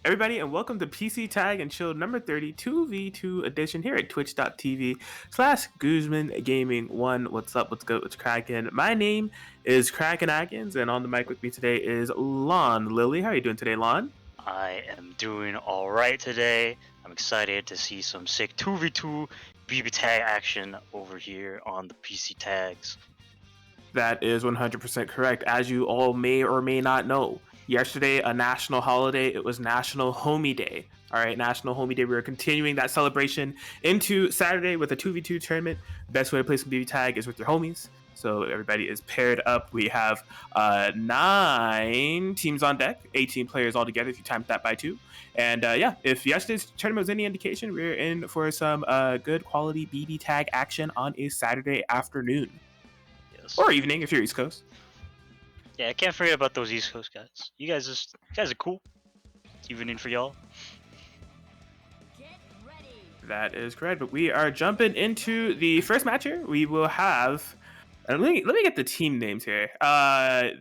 everybody, and welcome to PC Tag and Chill number 30 2v2 edition here at twitch.tv/Guzman Gaming 1. What's up? What's good? What's cracking? My name is Kraken Atkins, and on the mic with me today is Lon Lily. How are you doing today, Lon? I am doing alright today. I'm excited to see some sick 2v2 BB tag action over here on the PC tags. That is 100% correct. As you all may or may not know, yesterday, a national holiday, it was National Homie Day. All right, National Homie Day. We are continuing that celebration into Saturday with a 2v2 tournament. Best way to play some BB tag is with your homies. So everybody is paired up. We have 9 teams on deck, 18 players altogether if you times that by 2. And yeah, if yesterday's tournament was any indication, we're in for some good quality BB tag action on a Saturday afternoon. Yes. Or evening if you're East Coast. Yeah, I can't forget about those East Coast guys. You guys are cool. Evening for y'all. That is correct. But we are jumping into the first match here. We will have. Let me get the team names here.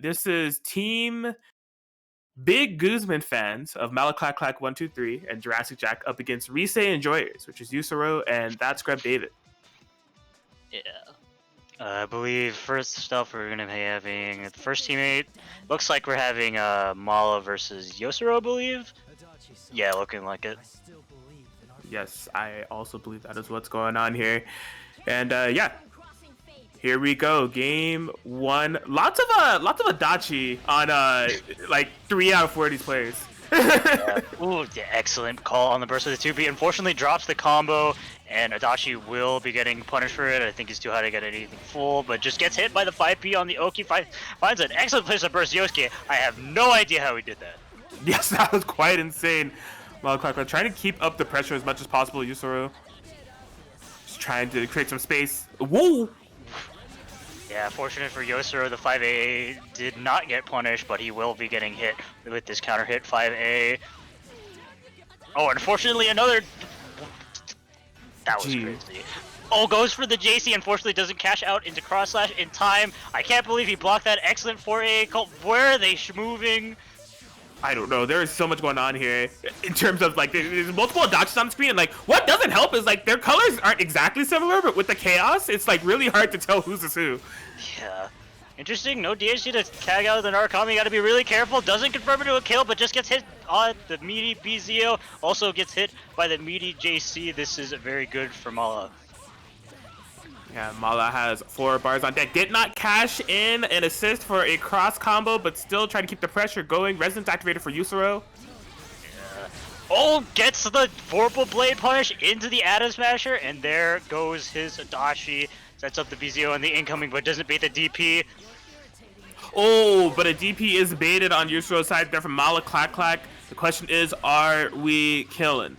This is Team Big Guzman fans of Malaclack123 and Jurassic Jack up against Reese Enjoyers, which is Yusuro and That Scrub David. Yeah. I believe first up we're going to be having the first teammate. Looks like we're having Mala versus Yosuro, I believe. Yeah, looking like it. Yes, I also believe that is what's going on here. And yeah, here we go. Game 1. Lots of Adachi on like 3 out of 4 of these players. Yeah. Ooh, yeah, excellent call on the burst of the 2B. Unfortunately, drops the combo, and Adachi will be getting punished for it. I think he's too high to get anything full, but just gets hit by the 5P on the Oki. Finds an excellent place to burst Yosuke. I have no idea how he did that. Yes, that was quite insane. Malaclack trying to keep up the pressure as much as possible. Yusuro just trying to create some space. Whoa! Yeah, fortunate for Yosuro, the 5A did not get punished, but he will be getting hit with this counter hit 5A. Oh, unfortunately, another. That was crazy. Oh, goes for the JC. Unfortunately, doesn't cash out into cross slash in time. I can't believe he blocked that excellent 4A call. Where are they moving? I don't know. There is so much going on here in terms of like there's multiple dodges on the screen, and like what doesn't help is like their colors aren't exactly similar, but with the chaos, it's like really hard to tell who's who. Yeah. Interesting. No DHC to tag out the Narukami. Got to be really careful. Doesn't confirm into a kill, but just gets hit on the meaty BZO. Also gets hit by the meaty JC. This is very good for Mala. Yeah, Mala has 4 bars on deck. Did not cash in an assist for a cross combo, but still trying to keep the pressure going. Resonance activated for Yusuro. Yeah. Oh, gets the Vorpal Blade punish into the Atom Smasher, and there goes his Adachi. Sets up the BZO on the incoming, but doesn't bait the DP. Oh, but a DP is baited on Yusuro's side there from Malaclack. The question is, are we killing?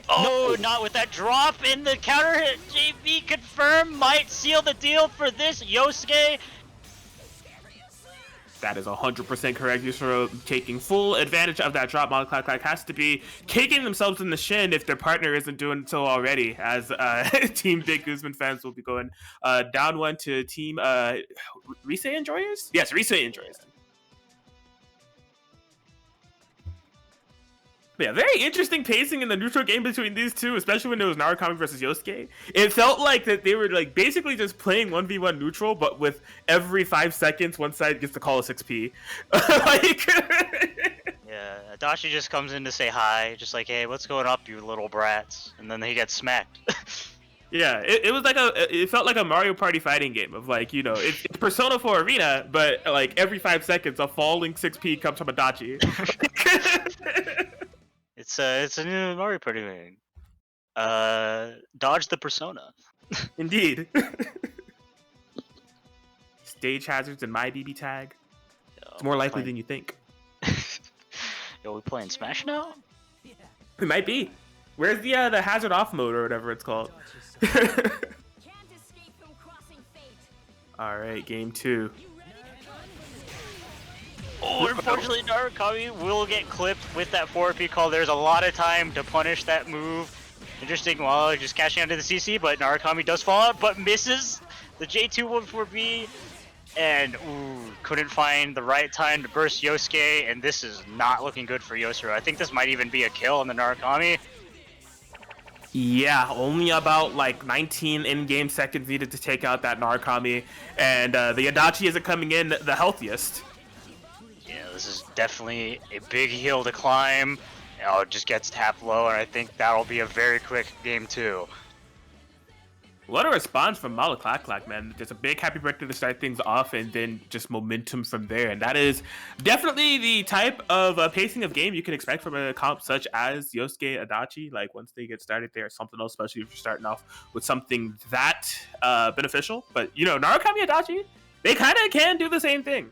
Oh, no. Not with that drop in the counter hit. JV confirmed, might seal the deal for this Yosuke. That is 100% correct. Yusuro taking full advantage of that drop. Malaclack has to be kicking themselves in the shin if their partner isn't doing so already, as Team Big Guzman fans will be going down 1 to Team Reese Enjoyers? Yes, Reese Enjoyers. But yeah, very interesting pacing in the neutral game between these two, especially when it was Narukami versus Yosuke. It felt like that they were like basically just playing 1v1 neutral, but with every 5 seconds, one side gets to call a 6P. Like, yeah, Adachi just comes in to say hi, just like, hey, what's going up, you little brats? And then he gets smacked. Yeah, it was like it felt like a Mario Party fighting game of like, you know, it's Persona 4 Arena, but like every 5 seconds a falling 6P comes from Adachi. It's a new Mario Party game. Dodge the Persona. Indeed. Stage hazards in my BB tag. It's more likely than you think. Yo, we playing Smash now? It might be. Where's the hazard off mode or whatever it's called? All right, game 2. Oh, unfortunately, Narukami will get clipped with that 4P call. There's a lot of time to punish that move. Interesting, while just cashing out to the CC, but Narukami does fall out, but misses the J214B. And couldn't find the right time to burst Yosuke, and this is not looking good for Yosuru. I think this might even be a kill on the Narukami. Yeah, only about like 19 in-game seconds needed to take out that Narukami, and the Adachi isn't coming in the healthiest. Yeah, this is definitely a big hill to climb. It just gets tapped low, and I think that'll be a very quick game too. What a response from Malaklaklak, man. Just a big happy birthday to start things off, and then just momentum from there. And that is definitely the type of pacing of game you can expect from a comp such as Yosuke Adachi. Like, once they get started, there's something else, especially if you're starting off with something that beneficial. But, you know, Narukami Adachi, they kind of can do the same thing.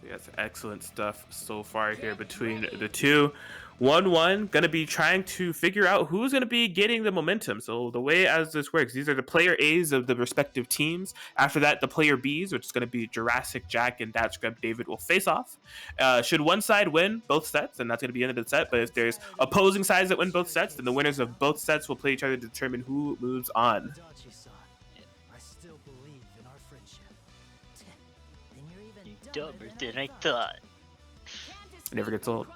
Yes, excellent stuff so far here between the two. 1-1, gonna be trying to figure out who's gonna be getting the momentum. So the way as this works, these are the player A's of the respective teams. After that, the player B's, which is gonna be Jurassic Jack and That Scrub David, will face off. Should one side win both sets, then that's gonna be the end of the set. But if there's opposing sides that win both sets, then the winners of both sets will play each other to determine who moves on. Dumber than I thought. It never gets old.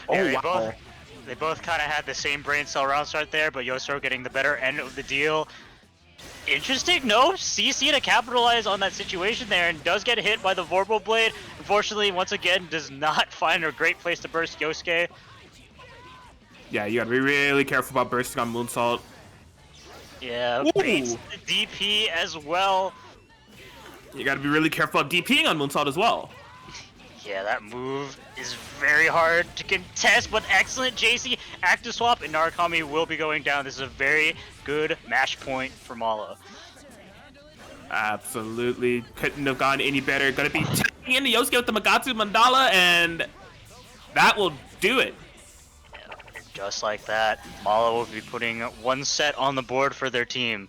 Yeah, wow. They both kind of had the same brain cell round start there, but Yosuru getting the better end of the deal. Interesting, no CC to capitalize on that situation there, and does get hit by the Vorpal Blade. Unfortunately, once again, does not find a great place to burst Yosuke. Yeah, you gotta be really careful about bursting on Moonsault. Yeah, baits the DP as well. You gotta be really careful of DPing on Moonsault as well. Yeah, that move is very hard to contest, but excellent JC active swap, and Narukami will be going down. This is a very good match point for Malo. Absolutely. Couldn't have gone any better. Gonna be tapping into Yosuke with the Magatsu Mandala, and that will do it. Yeah, just like that, Malo will be putting one set on the board for their team.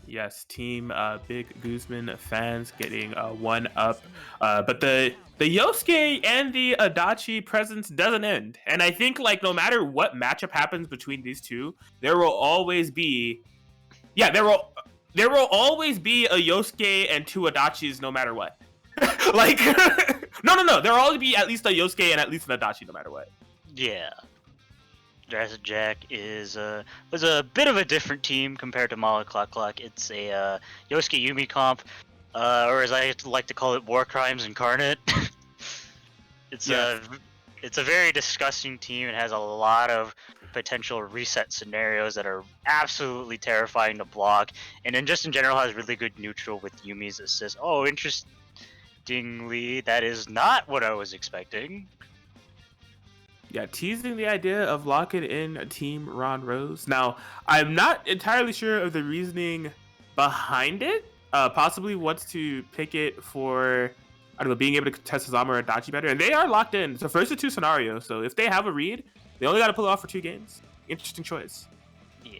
Yes, team Big Guzman fans getting one up. But the Yosuke and the Adachi presence doesn't end. And I think, like, no matter what matchup happens between these two, there will always be... Yeah, there will always be a Yosuke and two Adachis no matter what. Like, no. There will always be at least a Yosuke and at least an Adachi no matter what. Yeah. Jurassic Jack was a bit of a different team compared to Malaklaklak. It's a Yosuke Yumi comp, or as I like to call it, War Crimes Incarnate. It's a very disgusting team. It has a lot of potential reset scenarios that are absolutely terrifying to block, and then just in general has really good neutral with Yumi's assist. Oh, interestingly, that is not what I was expecting. Yeah, teasing the idea of locking in Team Ron Rose. Now, I'm not entirely sure of the reasoning behind it. Possibly wants to pick it for, I don't know, being able to contest Hazama or Adachi better. And they are locked in. It's a first to two scenario. So if they have a read, they only got to pull it off for 2 games. Interesting choice. Yeah.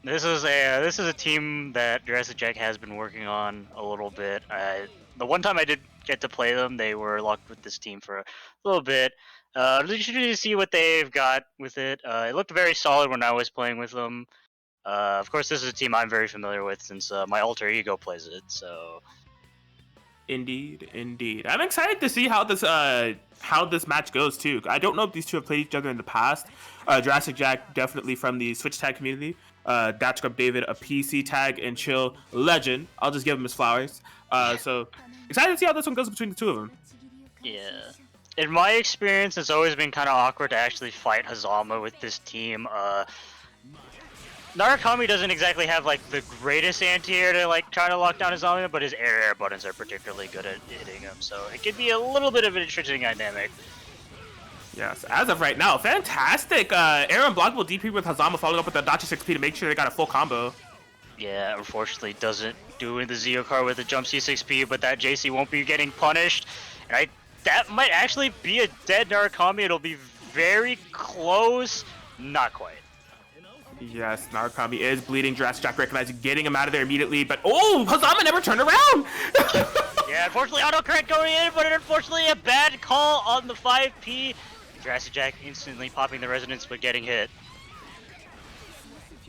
This is a team that Jurassic Jack has been working on a little bit. The one time I did get to play them, they were locked with this team for a little bit. Literally see what they've got with it. It looked very solid when I was playing with them. Of course, this is a team I'm very familiar with since my alter ego plays it. So, indeed. I'm excited to see how this match goes too. I don't know if these two have played each other in the past. Jurassic Jack definitely from the Switch tag community. Dat Scrub David, a PC tag and chill legend. I'll just give him his flowers. So excited to see how this one goes between the two of them. Yeah. In my experience, it's always been kind of awkward to actually fight Hazama with this team. Narukami doesn't exactly have like the greatest anti-air to like try to lock down Hazama, but his air buttons are particularly good at hitting him, so it could be a little bit of an interesting dynamic. Yes, as of right now, fantastic air unblockable DP with Hazama following up with the Adachi 6P to make sure they got a full combo. Yeah, unfortunately doesn't do the Zeo card with the jump C6P, but that JC won't be getting punished, and that might actually be a dead Narukami. It'll be very close. Not quite. Yes, Narukami is bleeding. Jurassic Jack recognizing getting him out of there immediately, but oh, Hazama never turned around! Yeah, unfortunately autocorrect going in, but unfortunately a bad call on the 5P. Jurassic Jack instantly popping the resonance but getting hit.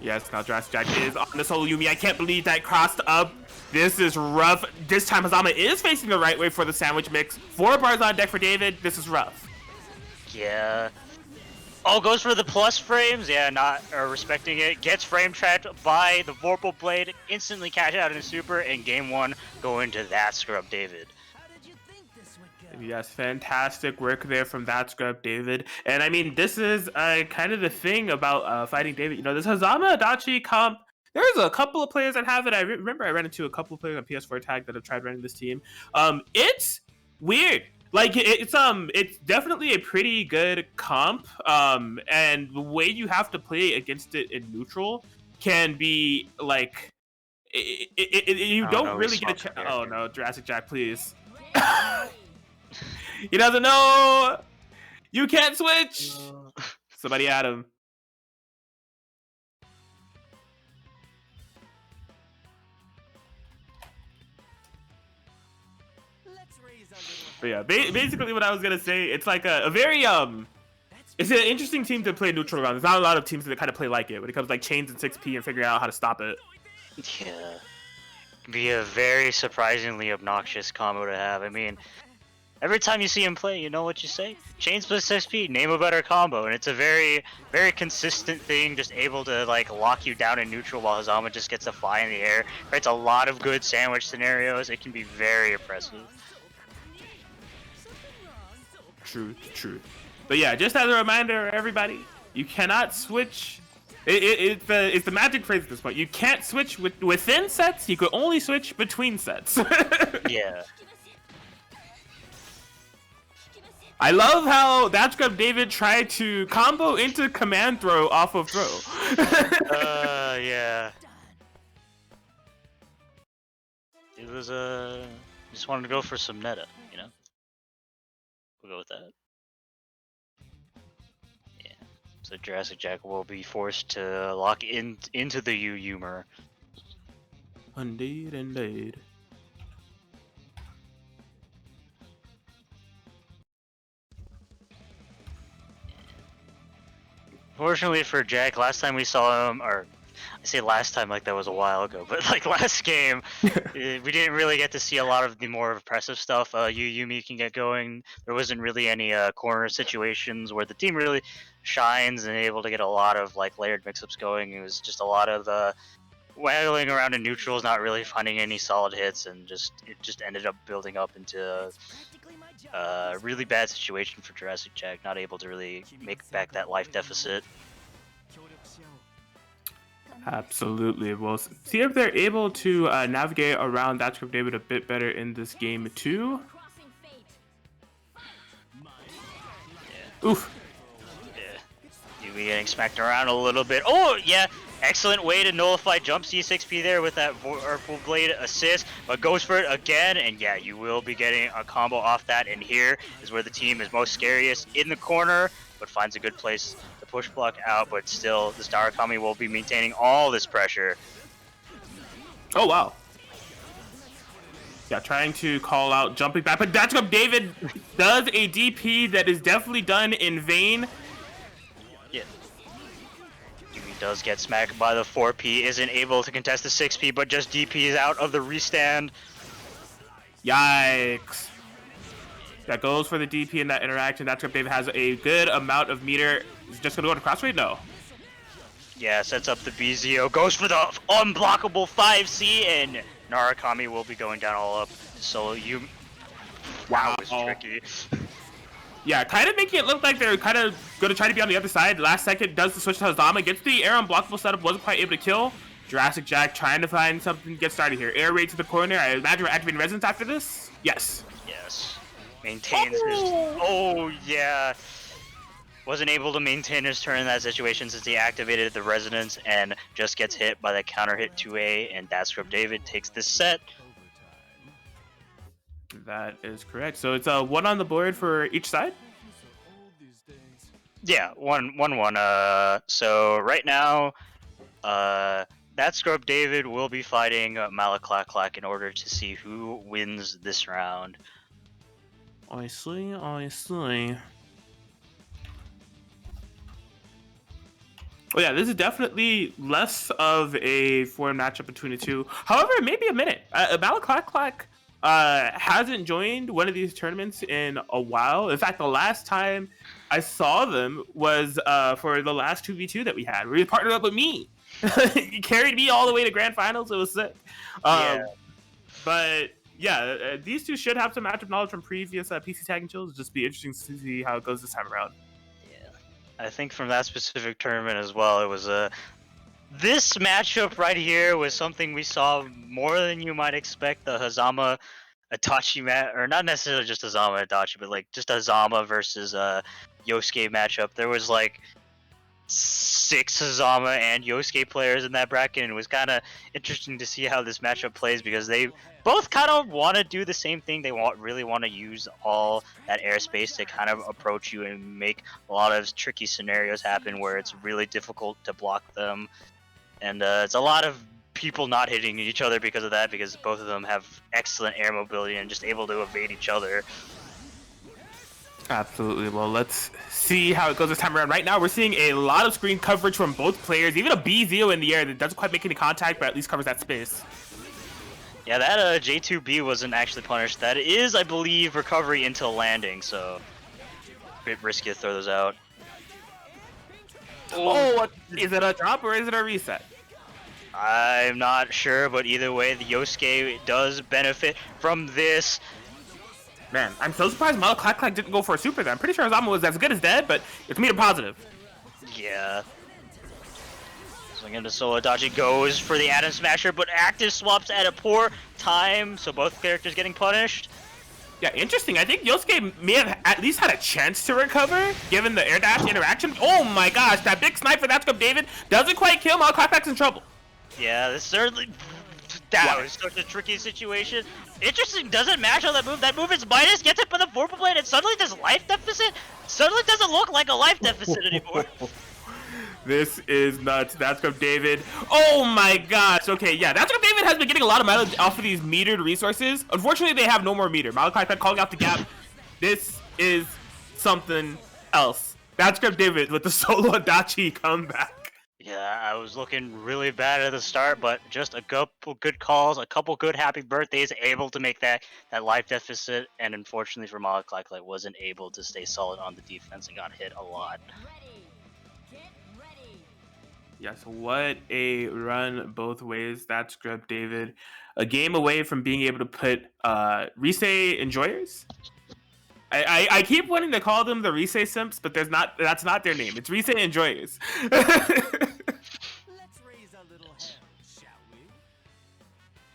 Yes, now Jurassic Jack is on the solo Yumi. I can't believe that crossed up. This is rough. This time Hazama is facing the right way for the sandwich mix. 4 bars on deck for David. This is rough. Yeah. Oh, goes for the plus frames. Yeah, not respecting it. Gets frame trapped by the Vorpal Blade. Instantly cash out in a super. And game 1 going to that scrub David. Yes, fantastic work there from that scrub David. And I mean, this is kind of the thing about fighting David. You know, this Hazama Adachi comp, there's a couple of players that have it. I remember I ran into a couple of players on PS4 Tag that have tried running this team. It's weird. Like it's definitely a pretty good comp. And the way you have to play against it in neutral can be like you don't really get a chance. Oh no, Jurassic Jack, please. He doesn't know. You can't switch. Somebody at him. But yeah, basically what I was gonna say, it's like a very it's an interesting team to play neutral around. There's not a lot of teams that kind of play like it when it comes to like chains and 6P and figuring out how to stop it. Yeah, be a very surprisingly obnoxious combo to have. I mean, every time you see him play, you know what you say? Chains plus 6P, name a better combo, and it's a very, very consistent thing, just able to like lock you down in neutral while Hazama just gets to fly in the air. Creates a lot of good sandwich scenarios. It can be very impressive. True. But yeah, just as a reminder, everybody, you cannot switch. It's the magic phrase at this point. You can't switch within sets. You could only switch between sets. Yeah. I love how that scrub David tried to combo into command throw off of throw. Yeah. It was just wanted to go for some meta, you know. We'll go with that. Yeah. So Jurassic Jack will be forced to lock into the humor. Indeed. Fortunately for Jack, last time we saw him, or I say last time like that was a while ago, but like last game, we didn't really get to see a lot of the more impressive stuff Yumi can get going. There wasn't really any corner situations where the team really shines and able to get a lot of like layered mix-ups going. It was just a lot of waggling around in neutrals, not really finding any solid hits, and it just ended up building up into a really bad situation for Jurassic Jack, not able to really make back that life deficit. Absolutely. We'll see if they're able to navigate around that script David a bit better in this game too. Yeah. Oof. Yeah. Yumi getting smacked around a little bit. Oh, yeah. Excellent way to nullify jump C6P there with that Vorpal Blade assist, but goes for it again, and yeah, you will be getting a combo off that, and here is where the team is most scariest, in the corner, but finds a good place to push block out, but still, the Star Kami will be maintaining all this pressure. Oh, wow. Yeah, trying to call out jumping back, but that's what David does a DP that is definitely done in vain. Yeah. Does get smacked by the 4P, isn't able to contest the 6P, but just DPs out of the restand. Yikes. That goes for the DP in that interaction. That's what David has a good amount of meter. Is just going to go to crossfade? No. Yeah, sets up the BZO, goes for the unblockable 5C, and Narukami will be going down all up. So you... Wow, it's tricky. Yeah, kind of making it look like they're kind of going to try to be on the other side. Last second does the switch to Hazama, gets the air unblockable setup, wasn't quite able to kill. Jurassic Jack trying to find something to get started here. Air raid to the corner. I imagine we're activating Resonance after this. Yes. Yes. Maintains his... Oh, yeah. Wasn't able to maintain his turn in that situation since he activated the Resonance and just gets hit by the counter hit 2A, and that script David takes this set. That is correct. So it's one on the board for each side? Yeah, one. So right now, that that Scrub David will be fighting Malaclack in order to see who wins this round. I see, I see. Oh yeah, this is definitely less of a foreign matchup between the two. However, maybe a minute. Malaclack hasn't joined one of these tournaments in a while. In fact, the last time I saw them was for the last 2v2 that we had, where he partnered up with me. He carried me all the way to grand finals. It was sick. Yeah. But yeah, these two should have some matchup knowledge from previous PC tagging chills. It'll just be interesting to see how it goes this time around. I think from that specific tournament as well, it was this matchup right here was something we saw more than you might expect. The Hazama Itachi match, or not necessarily just Hazama Itachi, but like just Hazama versus Yosuke matchup. There was like 6 Hazama and Yosuke players in that bracket, and it was kind of interesting to see how this matchup plays because they both kind of want to do the same thing. They really want to use all that airspace to kind of approach you and make a lot of tricky scenarios happen where it's really difficult to block them, and it's a lot of people not hitting each other because of that, because both of them have excellent air mobility and just able to evade each other. Absolutely. Well, let's see how it goes this time around. Right now, we're seeing a lot of screen coverage from both players. Even a B0 in the air that doesn't quite make any contact, but at least covers that space. Yeah, that J2B wasn't actually punished. That is, I believe, recovery until landing, so a bit risky to throw those out. Oh, what? Is it a drop or is it a reset? I'm not sure, but either way, the Yosuke does benefit from this. Man, I'm so surprised Malaclack didn't go for a super there. I'm pretty sure Hazama was as good as dead, but it's meter positive. Yeah. Swing into Solo Adachi goes for the Atom Smasher, but active swaps at a poor time, so both characters getting punished. Yeah, interesting. I think Yosuke may have at least had a chance to recover, given the air dash interaction. Oh my gosh, that big snipe for that scope David doesn't quite kill. Malaclack's in trouble. Yeah, this certainly... That was such a tricky situation. Interesting, doesn't match on that move. That move is minus, gets hit by the Vorpal Blade, and suddenly does life deficit? Suddenly doesn't look like a life deficit anymore. This is nuts. That's from David. Oh my gosh. Okay, yeah, that's from David has been getting a lot of mileage off of these metered resources. Unfortunately, they have no more meter. Malaclack calling out the gap. This is something else. That's from David with the solo Adachi comeback. Yeah, I was looking really bad at the start, but just a couple good calls, a couple good happy birthdays, able to make that life deficit, and unfortunately for Malaclack, wasn't able to stay solid on the defense and got hit a lot. Yes, what a run both ways. That's Scrub David. A game away from being able to put Reese enjoyers. I keep wanting to call them the Reese simps, but that's not their name. It's Reese enjoyers.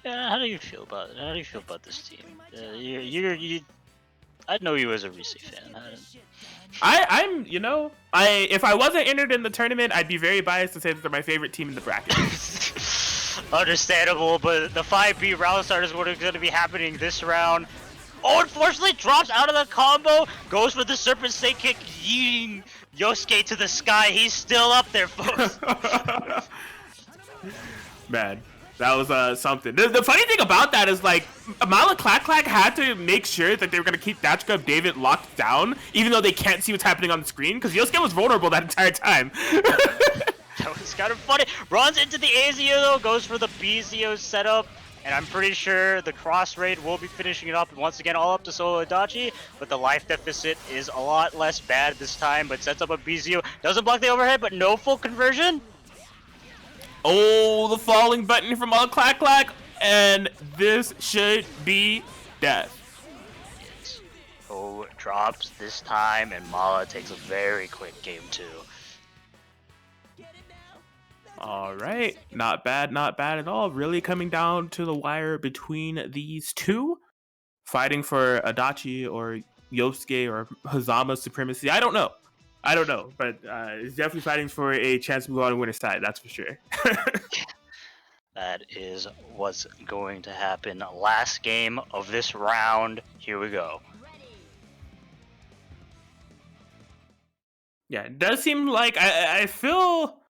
Yeah, how do you feel about it? How do you feel about this team? I know you as a Reese fan. I'm if I wasn't entered in the tournament, I'd be very biased to say that they're my favorite team in the bracket. Understandable, but the 5B round start is what is going to be happening this round. Oh, unfortunately, drops out of the combo, goes for the Serpent Snake Kick, yeeting Yosuke to the sky. He's still up there, folks. Man, that was something. The funny thing about that is, Malaclack had to make sure that they were going to keep Dachka of David locked down, even though they can't see what's happening on the screen, because Yosuke was vulnerable that entire time. That was kind of funny. Runs into the AZO, though, goes for the BZO setup. And I'm pretty sure the cross raid will be finishing it up, and once again all up to Solo Adachi, but the life deficit is a lot less bad this time, but sets up a BZO, doesn't block the overhead, but no full conversion. Oh, the falling button from Malaclack, and this should be death. Yes. Oh, drops this time, and Mala takes a very quick game too. All right, not bad at all. Really coming down to the wire between these two, fighting for Adachi or Yosuke or Hazama supremacy. I don't know, but it's definitely fighting for a chance to move on to winner's side. That's for sure. That is what's going to happen. Last game of this round. Here we go. Yeah, it does seem like I feel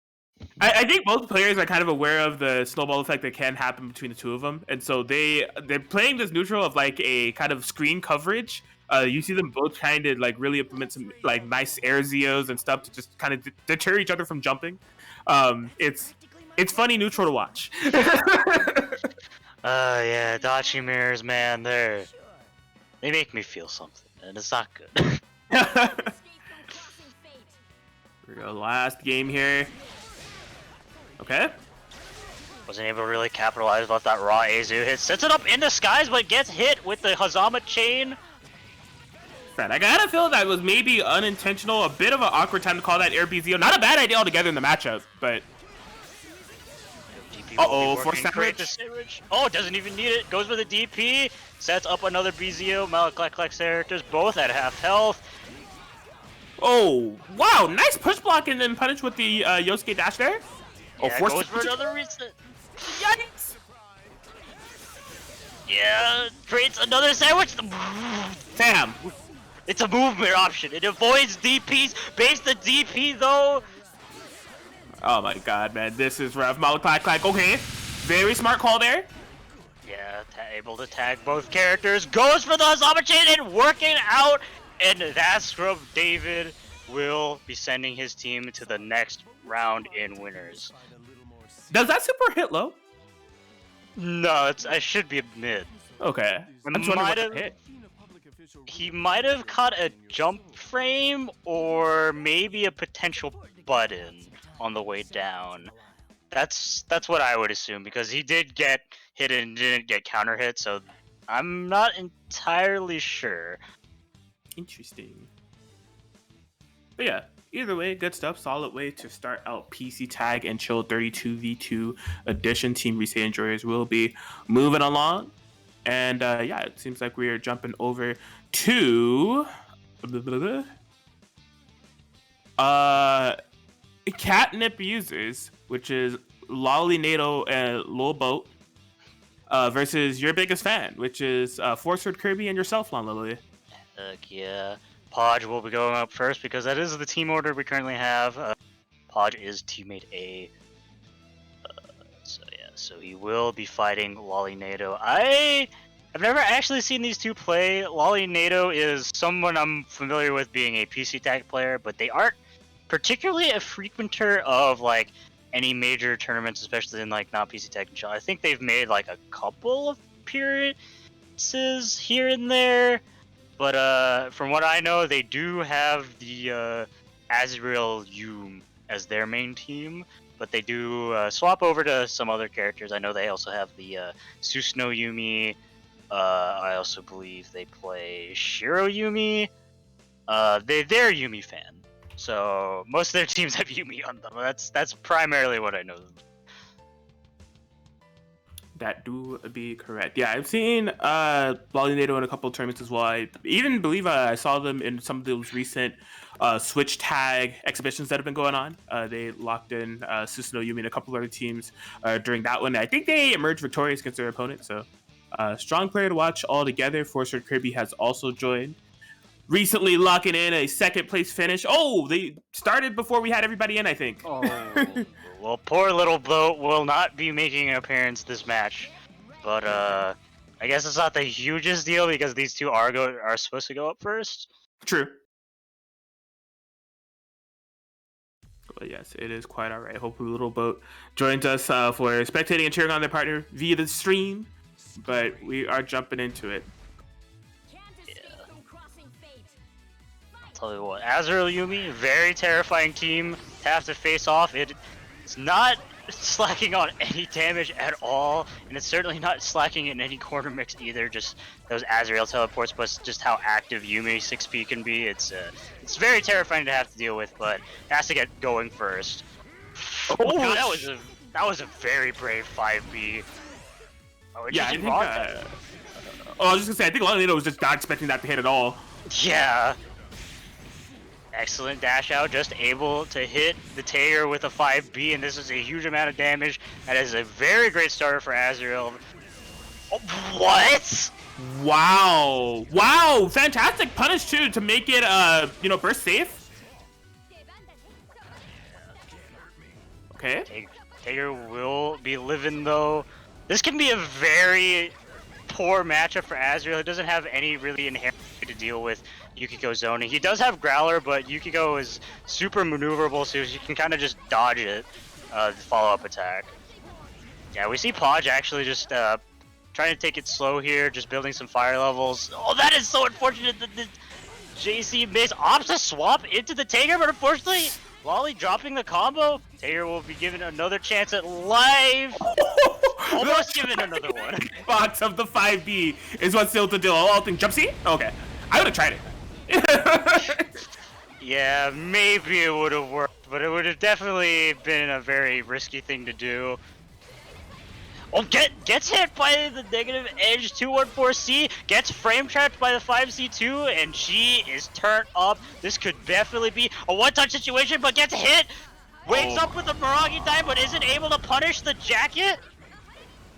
I think both players are kind of aware of the snowball effect that can happen between the two of them, and so they're playing this neutral of like a kind of screen coverage. You see them both kind of like really implement some like nice air Zeos and stuff to just kind of deter each other from jumping. It's funny neutral to watch. Yeah, Dachi mirrors, man, they make me feel something, and it's not good. Here we go, last game here. Okay. Wasn't able to really capitalize off that raw Azu hit. Sets it up in the skies, but gets hit with the Hazama chain. Man, I gotta feel that was maybe unintentional. A bit of an awkward time to call that air BZO. Not a bad idea altogether in the matchup, but... Uh-oh, force sandwich. Oh, doesn't even need it. Goes for the DP. Sets up another BZO. Malaclax characters, both at half health. Oh, wow. Nice push block and then punish with the Yosuke dash there. Yeah, oh, goes for another reset. Yikes. Yeah, creates another sandwich. Damn. It's a movement option. It avoids DPs. Base the DP though. Oh my god, man. This is rough. Malaclax, okay. Very smart call there. Yeah, able to tag both characters. Goes for the Hazama chain and working out. And that's from David will be sending his team to the next round in winners. Does that super hit low? No, I should be a mid. Okay. He might have caught a jump frame or maybe a potential button on the way down. That's what I would assume because he did get hit and didn't get counter hit, so I'm not entirely sure. Interesting. But yeah, either way, good stuff. Solid way to start out PC Tag and Chill 32v2 edition. Team Reese enjoyers will be moving along. And yeah, it seems like we're jumping over to Catnip users, which is Lolly Nato and Lil Boat versus your biggest fan, which is Forceford Kirby and yourself, Lon Lily. Heck yeah. Podge will be going up first because that is the team order we currently have. Podge is teammate A. So yeah, so he will be fighting Lolly Nato. I've never actually seen these two play. Lolly Nato is someone I'm familiar with being a PC Tag player, but they aren't particularly a frequenter of like any major tournaments, especially in like not PC Tag and Chill. I think they've made like a couple of appearances here and there. But from what I know, they do have the Azrael Yume as their main team, but they do swap over to some other characters. I know they also have the Susanoo Yumi. I also believe they play Shiro Yumi. They're Yumi fan, so most of their teams have Yumi on them. That's primarily what I know. That do be correct. Yeah, I've seen Lolly Nato in a couple of tournaments as well. I even believe I saw them in some of those recent Switch Tag exhibitions that have been going on. They locked in Susanoo Yumi and a couple of other teams during that one. I think they emerged victorious against their opponent, so strong player to watch altogether. Forceford Kirby has also joined. Recently locking in a second place finish. Oh, they started before we had everybody in, I think. Oh. Well, poor little boat will not be making an appearance this match, but I guess it's not the hugest deal because these two are supposed to go up first. True. But yes, it is quite all right. Hopefully, Little Boat joins us for spectating and cheering on their partner via the stream. But we are jumping into it. Tell you what, Azrael Yumi, very terrifying team to have to face off. It's not slacking on any damage at all, and it's certainly not slacking in any corner mix either. Just those Azrael teleports, plus just how active Yumi 6P can be. It's very terrifying to have to deal with, but it has to get going first. Oh, God, that was a very brave 5B. Oh, yeah, I think. I was just gonna say, I think Lolly was just not expecting that to hit at all. Yeah. Excellent dash out, just able to hit the Tager with a 5B, and this is a huge amount of damage. That is a very great starter for Azrael. Oh, what? Wow. Wow, fantastic punish too to make it burst safe. Okay. Tager will be living though. This can be a very poor matchup for Azrael. He doesn't have any really inherent way to deal with Yukiko zoning. He does have Growler, but Yukiko is super maneuverable, so you can kind of just dodge it, the follow-up attack. Yeah, we see Podge actually just trying to take it slow here, just building some fire levels. Oh, that is so unfortunate that the JC miss opts to swap into the Tager, but unfortunately, Lolly dropping the combo. Tager will be given another chance at life. Almost given another one. Box of the 5B is what's still to do. All thing jump C? Okay. I would have tried it. Yeah, maybe it would have worked, but it would have definitely been a very risky thing to do. Oh, gets hit by the negative edge 214C, gets frame trapped by the 5C2, and she is turned up. This could definitely be a one-touch situation, but gets hit. Wakes up with a Miragi time, but isn't able to punish the jacket.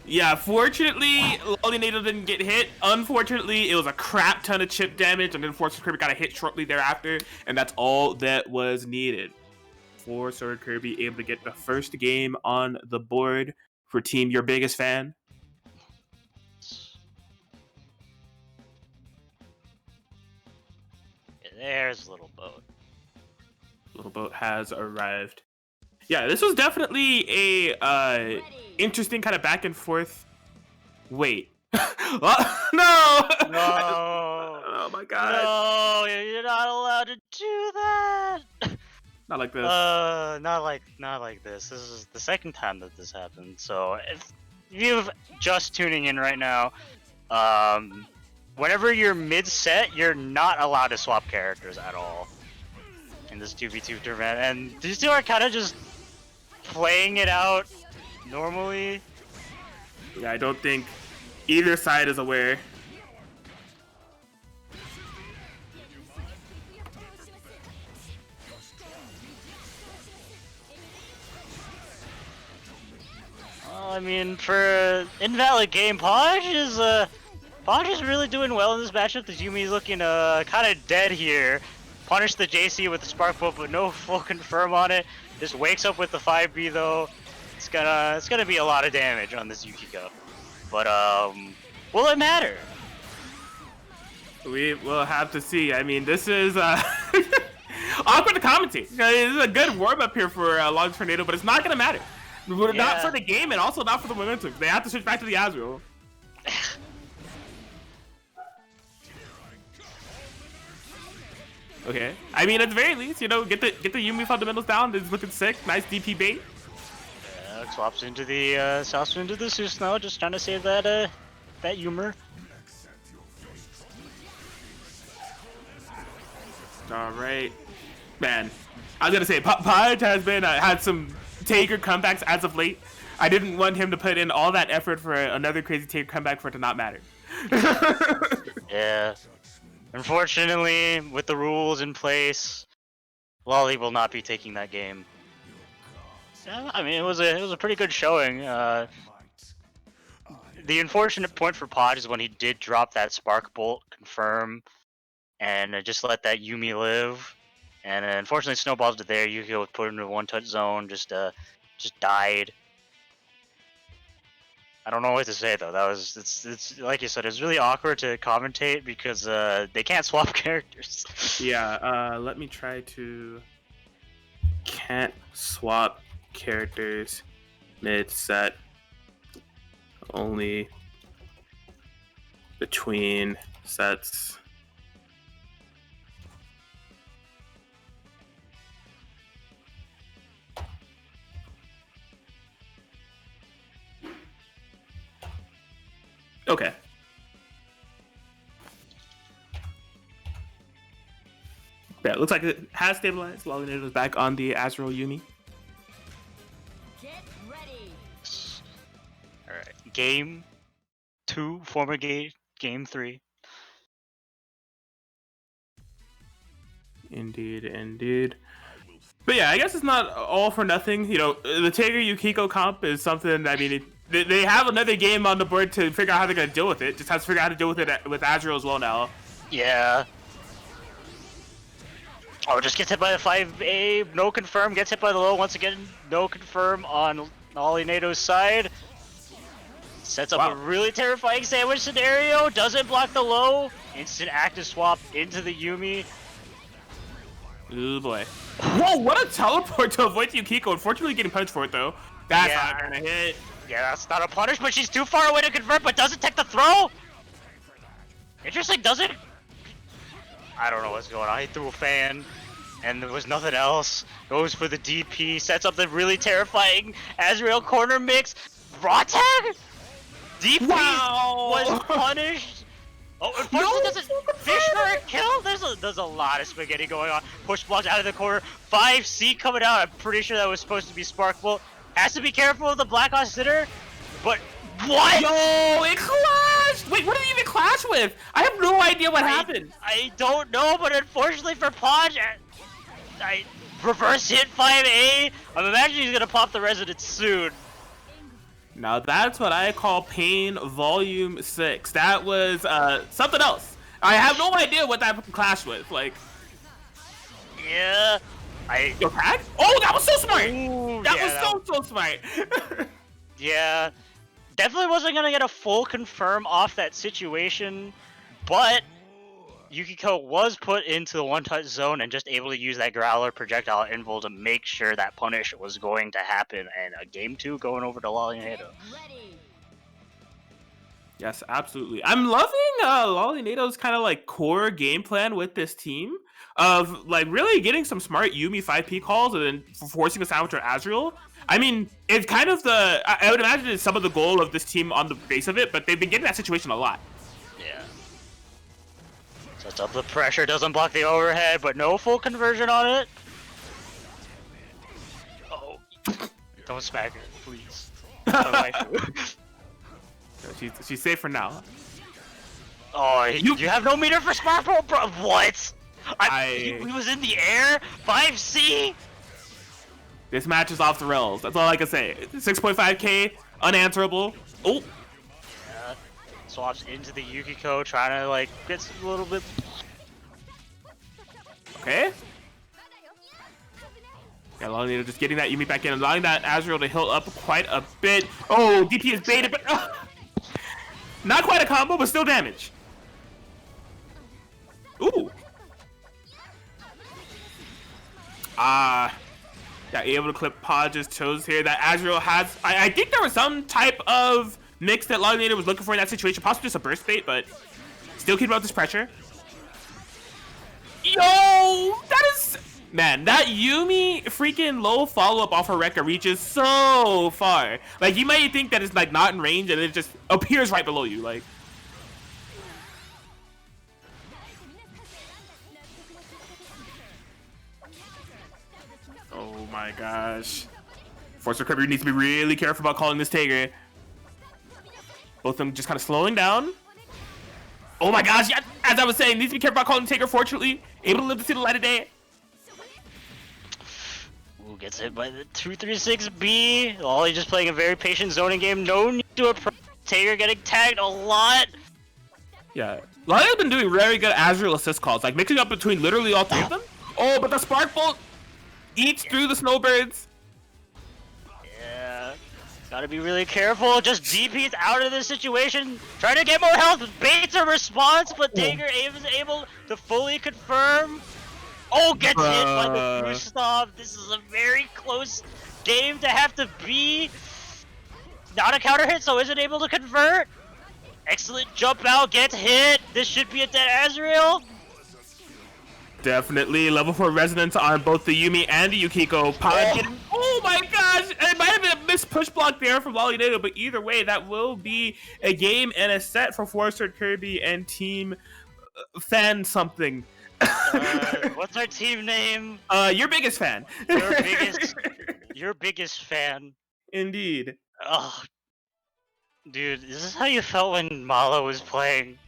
Yeah, fortunately, Lolly Nato didn't get hit. Unfortunately, it was a crap ton of chip damage, and then Force Kirby got a hit shortly thereafter, and that's all that was needed for Sword Kirby able to get the first game on the board for Team Your Biggest Fan. There's Little Boat. Little Boat has arrived. Yeah, this was definitely a interesting kind of back and forth. Wait. Oh, no! No! Oh my god. No, you're not allowed to do that! Not like this. Not like this. This is the second time that this happened. So if you're just tuning in right now, whenever you're mid-set, you're not allowed to swap characters at all in this 2v2 tournament. And these two are kind of just playing it out normally. Yeah, I don't think either side is aware. I mean, for invalid game, Podge is really doing well in this matchup. The Yumi's looking kind of dead here. Punish the JC with the Spark Bolt, but no full confirm on it. Just wakes up with the 5B though. It's gonna be a lot of damage on this Yukiko. But will it matter? We will have to see. I mean, this is awkward to commentate. This is a good warm up here for Long Tornado, but it's not gonna matter. Not for the game, and also not for the momentum. They have to switch back to the Azrael. Okay. I mean, at the very least, you know, get the Yumi fundamentals down. It's looking sick. Nice DP bait. Yeah, swaps into the Zeus now, just trying to save that humor. All right, man. I was gonna say, Podge has been had some Tager comebacks as of late. I didn't want him to put in all that effort for another crazy Tager comeback for it to not matter. Yeah. Unfortunately, with the rules in place, Lolly will not be taking that game. Yeah, I mean, it was a pretty good showing. The unfortunate point for Podge is when he did drop that Spark Bolt confirm, and just let that Yumi live. And unfortunately, snowballs it there. Yukiko was put into a one-touch zone, just died. I don't know what to say though. It's like you said, it's really awkward to commentate because they can't swap characters. Yeah. Let me try to. Can't swap characters mid-set. Only between sets. Okay. Yeah, it looks like it has stabilized. Lolly is back on the Azrael Yumi. Get ready. Alright. Game 2, former game 3. Indeed. But yeah, I guess it's not all for nothing. You know, the Tager Yukiko comp is something, I mean, they have another game on the board to figure out how they're going to deal with it. Just have to figure out how to deal with it with Azrael as well now. Yeah. Oh, just gets hit by the 5A, no confirm, gets hit by the low once again, no confirm on Olinado's side. Sets up a really terrifying sandwich scenario, doesn't block the low, instant active swap into the Yumi. Ooh boy. Whoa, what a teleport to avoid Yukiko. Unfortunately getting punished for it though. That's not gonna hit. Yeah, that's not a punish, but she's too far away to convert, but doesn't take the throw? Interesting, doesn't... I don't know what's going on. He threw a fan, and there was nothing else. Goes for the DP, sets up the really terrifying Azrael corner mix. Raw tag? DP was punished. Oh, unfortunately doesn't fish for a kill? There's a lot of spaghetti going on. Push blocked out of the corner. 5C coming out. I'm pretty sure that was supposed to be Sparkle. Has to be careful of the Black Ops Sitter, but what? Yo, it clashed! Wait, what did it even clash with? I have no idea what happened. I don't know, but unfortunately for Podge, I reverse hit 5A. I'm imagining he's gonna pop the Resident soon. Now that's what I call Pain Volume 6. That was something else. I have no idea what that clash was. Like, yeah, Yo, tag? Oh, that was so smart! Ooh, that yeah, was so smart! Yeah, definitely wasn't gonna get a full confirm off that situation, but Yukiko was put into the one-touch zone and just able to use that Growler projectile invul to make sure that punish was going to happen, and a game 2 going over to Lolinado. Yes, absolutely. I'm loving Lolinado's kind of like core game plan with this team of like really getting some smart Yumi 5P calls and then forcing a sandwich or Azrael. I mean, it's kind of I would imagine it's some of the goal of this team on the base of it, but they've been getting that situation a lot. Yeah. Sets up the pressure, doesn't block the overhead, but no full conversion on it. Oh, don't smack her, please. She's safe for now. Oh, you have no meter for Sparkle, bro? What? He was in the air? 5C? This match is off the rails. That's all I can say. 6.5k, unanswerable. Oh. Yeah. Swaps into the Yukiko, trying to like get a little bit. Okay. Yeah, Lolinato just getting that Yumi back in, allowing that Azrael to heal up quite a bit. Oh, DP is baited, but not quite a combo, but still damage. Ooh. Yeah, able to clip Podge's toes here. That Azrael has. I think there was some type of mix that Lolinator was looking for in that situation. Possibly just a burst bait, but still keeping up this pressure. Yo, that is. Man, that Yumi freaking low follow-up off her Rekka reaches so far. Like, you might think that it's like not in range and it just appears right below you. Like. Oh my gosh. Force Recovery needs to be really careful about calling this Tager. Both of them just kind of slowing down. Oh my gosh, yeah, as I was saying, needs to be careful about calling the Tager. Fortunately, able to live to see the light of day. Ooh, gets hit by the 236B. Ollie just playing a very patient zoning game. No need to approach. Tager getting tagged a lot. Yeah, Lolly has been doing very good Azrael assist calls, like mixing up between literally all three of them. Oh, but the Spark Bolt eats through the snowbirds. Yeah, gotta be really careful. Just DP's out of this situation. Trying to get more health. Baits a response, but Tager is able to fully confirm. Oh, gets hit by the Gustav. This is a very close game to have to be. Not a counter hit, so isn't able to convert. Excellent jump out, gets hit. This should be a dead Azrael. Definitely level 4 resonance on both the Yumi and the Yukiko. Oh my gosh! It might have been a missed push block there from Lolinato, but either way, that will be a game and a set for Forster Kirby and Team Fan something. What's our team name? Your biggest fan. Your biggest fan. Indeed. Oh, dude, is this how you felt when Malo was playing?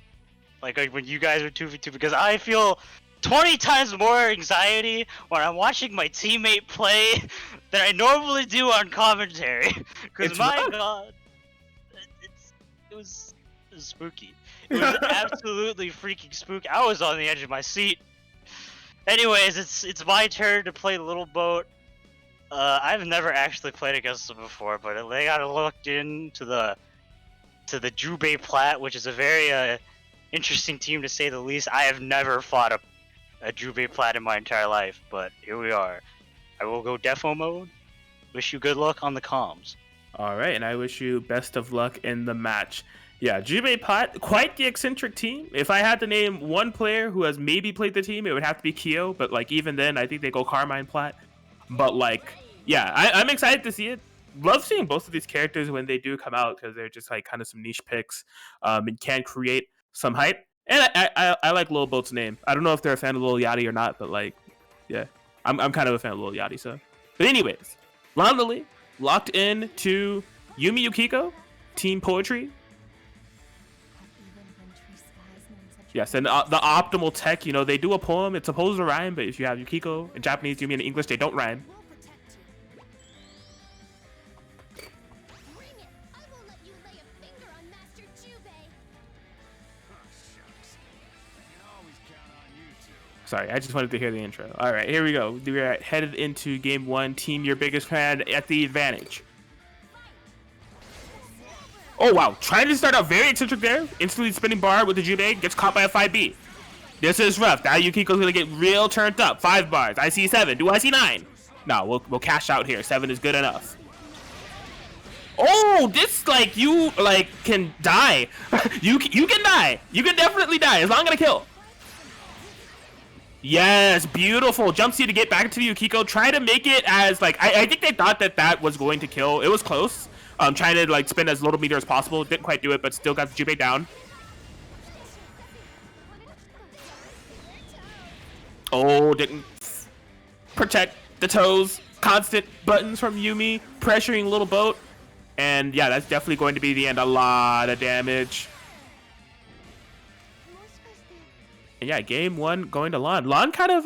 Like when you guys were 2v2? Because I feel 20 times more anxiety when I'm watching my teammate play than I normally do on commentary. Because my god, it was spooky. It was absolutely freaking spooky. I was on the edge of my seat. Anyways, it's my turn to play Little Boat. I've never actually played against them before, but they got looked into the Jubei Plat, which is a very interesting team to say the least. I have never fought a Jubei Plat in my entire life, but here we are. I will go defo mode. Wish you good luck on the comms. All right, and I wish you best of luck in the match. Yeah, Jubei Pot, quite the eccentric team. If I had to name one player who has maybe played the team, it would have to be Kyo. But like even then, I think they go Carmine Plat. But like, yeah, I'm excited to see it. Love seeing both of these characters when they do come out because they're just like kind of some niche picks, and can create some hype. And I like Lil Boat's name. I don't know if they're a fan of Lil Yachty or not, but like, yeah, I'm kind of a fan of Lil Yachty. So, but anyways, Lon Lily locked in to Yumi Yukiko, Team Poetry. Yes, and the optimal tech, you know, they do a poem. It's supposed to rhyme, but if you have Yukiko in Japanese, Yumi in English, they don't rhyme. Sorry, I just wanted to hear the intro. All right, here we go. We're headed into game one. Team, your biggest fan at the advantage. Oh, wow. Trying to start out very eccentric there. Instantly spinning bar with the Jubei. Gets caught by a 5B. This is rough. Now Yukiko's going to get real turned up. 5 bars. I see 7. Do I see 9? No, we'll cash out here. 7 is good enough. Oh, this, like, you, like, can die. you can die. You can definitely die as long as I kill. Yes, beautiful. Jump C to get back to Yukiko. Try to make it as, like, I think they thought that was going to kill. It was close. Trying to, like, spin as little meter as possible. Didn't quite do it, but still got the Jubei down. Oh, didn't protect the toes. Constant buttons from Yumi. Pressuring Little Boat. And, yeah, that's definitely going to be the end. A lot of damage. And yeah, game one going to Lon. Lon kind of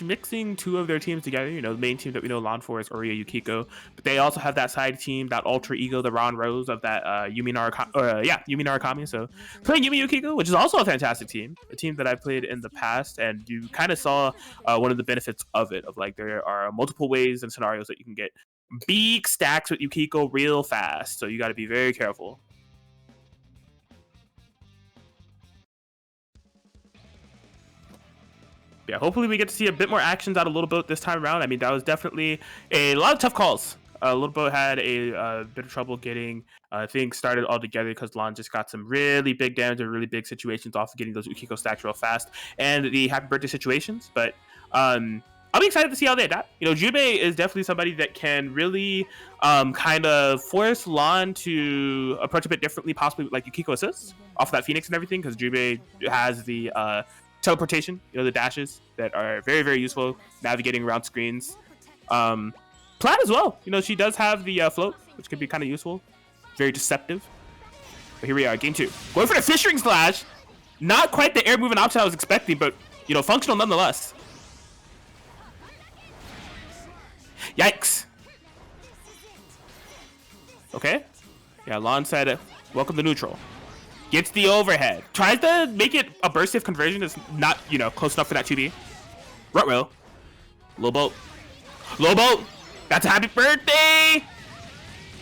mixing two of their teams together. You know, the main team that we know Lon for is Oriya Yukiko, but they also have that side team, that alter ego, the Ron Rose of that Yumi Narukami. So playing Yumi Yukiko, which is also a fantastic team, a team that I played in the past, and you kind of saw one of the benefits of it. Of like there are multiple ways and scenarios that you can get big stacks with Yukiko real fast. So you got to be very careful. Yeah, hopefully we get to see a bit more actions out of Little Boat this time around. I mean, that was definitely a lot of tough calls. Little Boat had a bit of trouble getting things started all together because Lon just got some really big damage and really big situations off of getting those Yukiko stacks real fast and the happy birthday situations. But I'll be excited to see how they adapt. You know, Jubei is definitely somebody that can really kind of force Lon to approach a bit differently, possibly like Yukiko assists off of that Phoenix and everything, because Jubei has the teleportation, you know, the dashes that are very, very useful navigating around screens. Plat as well, you know, she does have the float, which could be kind of useful, very deceptive. But here we are, game two, going for the fish ring slash. Not quite the air moving option I was expecting, but you know, functional nonetheless. Yikes. Okay, yeah, Lon said welcome to neutral. Gets the overhead. Tries to make it a burst if conversion is not, you know, close enough for that 2B. Rut-row. Low boat. Low boat. That's a happy birthday.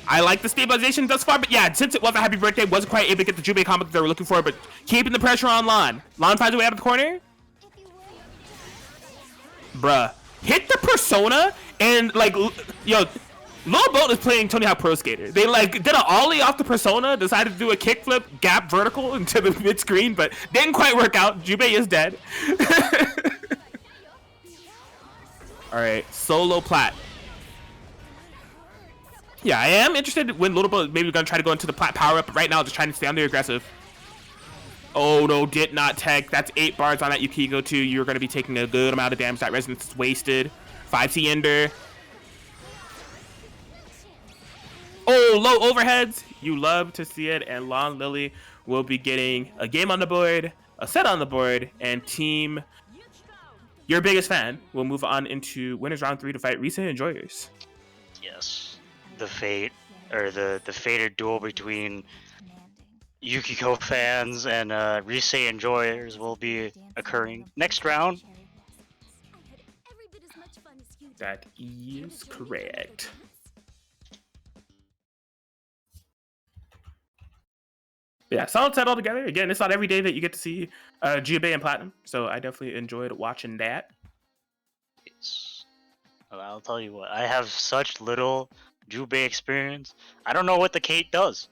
I like the stabilization thus far, but yeah, since it was a happy birthday, wasn't quite able to get the Jubei combo that they were looking for, but keeping the pressure on Lon. Lon finds a way out of the corner. Bruh. Hit the persona and, like, yo, Lil Boat is playing Tony Hawk Pro Skater. They like did an ollie off the persona, decided to do a kickflip, gap vertical into the mid screen, but didn't quite work out. Jubei is dead. All right, solo Plat. Yeah, I am interested when Little Boat maybe gonna try to go into the Plat power up. But right now, just trying to stay on the aggressive. Oh no, did not tech. That's 8 bars on that Yukiko too. You're gonna be taking a good amount of damage. That resonance is wasted. 5C Ender. Oh, low overheads. You love to see it. And Lon Lily will be getting a game on the board, a set on the board, and team, your biggest fan, will move on into winners round 3 to fight Reese Enjoyers. Yes, the fate, or the fated duel between Yukiko fans and Reese Enjoyers will be occurring next round. That is correct. Yeah, solid set all together. Again, it's not every day that you get to see Jubei and Platinum, so I definitely enjoyed watching that. Well, I'll tell you what, I have such little Jubei experience. I don't know what the Kate does.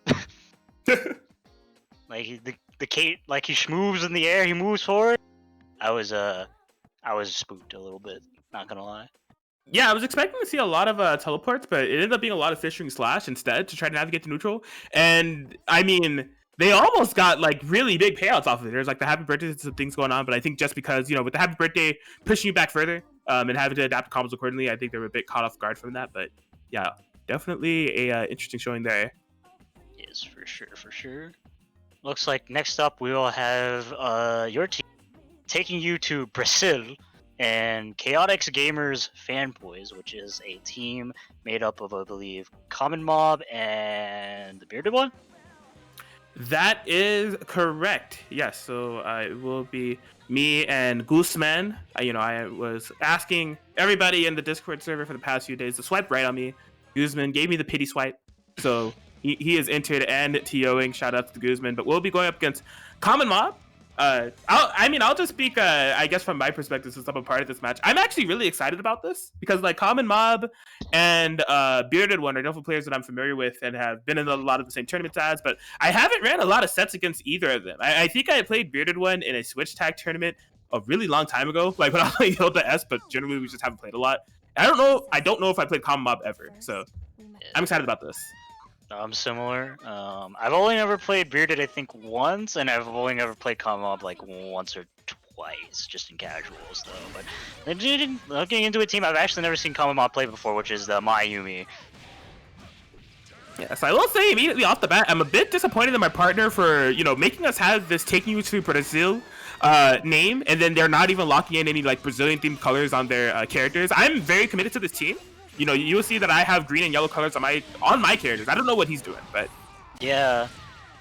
Like the Kate, like he moves in the air, he moves forward. I was spooked a little bit. Not gonna lie. Yeah, I was expecting to see a lot of teleports, but it ended up being a lot of fishing slash instead to try to navigate to neutral. And I mean, they almost got like really big payouts off of it. There's like the happy birthday, some things going on, but I think just because with the happy birthday pushing you back further and having to adapt combos accordingly, I think they were a bit caught off guard from that. But yeah, definitely a interesting showing there. Yes, for sure. Looks like next up we will have your team taking you to Brazil and Chaotix Gamers Fanboys, which is a team made up of, I believe, Common Mob and the Bearded One? That is correct. Yes, so it will be me and Guzman. I was asking everybody in the Discord server for the past few days to swipe right on me. Guzman gave me the pity swipe, so he is entered and TOing. Shout out to Guzman. But we'll be going up against Common Mob. I'll just speak, I guess, from my perspective, since I'm a part of this match. I'm actually really excited about this because, like, Common Mob and Bearded One are definitely players that I'm familiar with and have been in a lot of the same tournaments as, but I haven't ran a lot of sets against either of them. I think I played Bearded One in a Switch Tag tournament a really long time ago, like when I played Hilda S, but generally we just haven't played a lot. I don't know if I played Common Mob ever, so I'm excited about this. I'm similar. I've only ever played Bearded, I think, once, and I've only ever played Common Mob like once or twice, just in casuals, though. But looking into a team, I've actually never seen Common Mob play before, which is the Mayumi. Yes, I will say immediately off the bat, I'm a bit disappointed in my partner for making us have this taking you to Brazil name, and then they're not even locking in any like Brazilian themed colors on their characters. I'm very committed to this team. You will see that I have green and yellow colors on my characters. I don't know what he's doing, but yeah,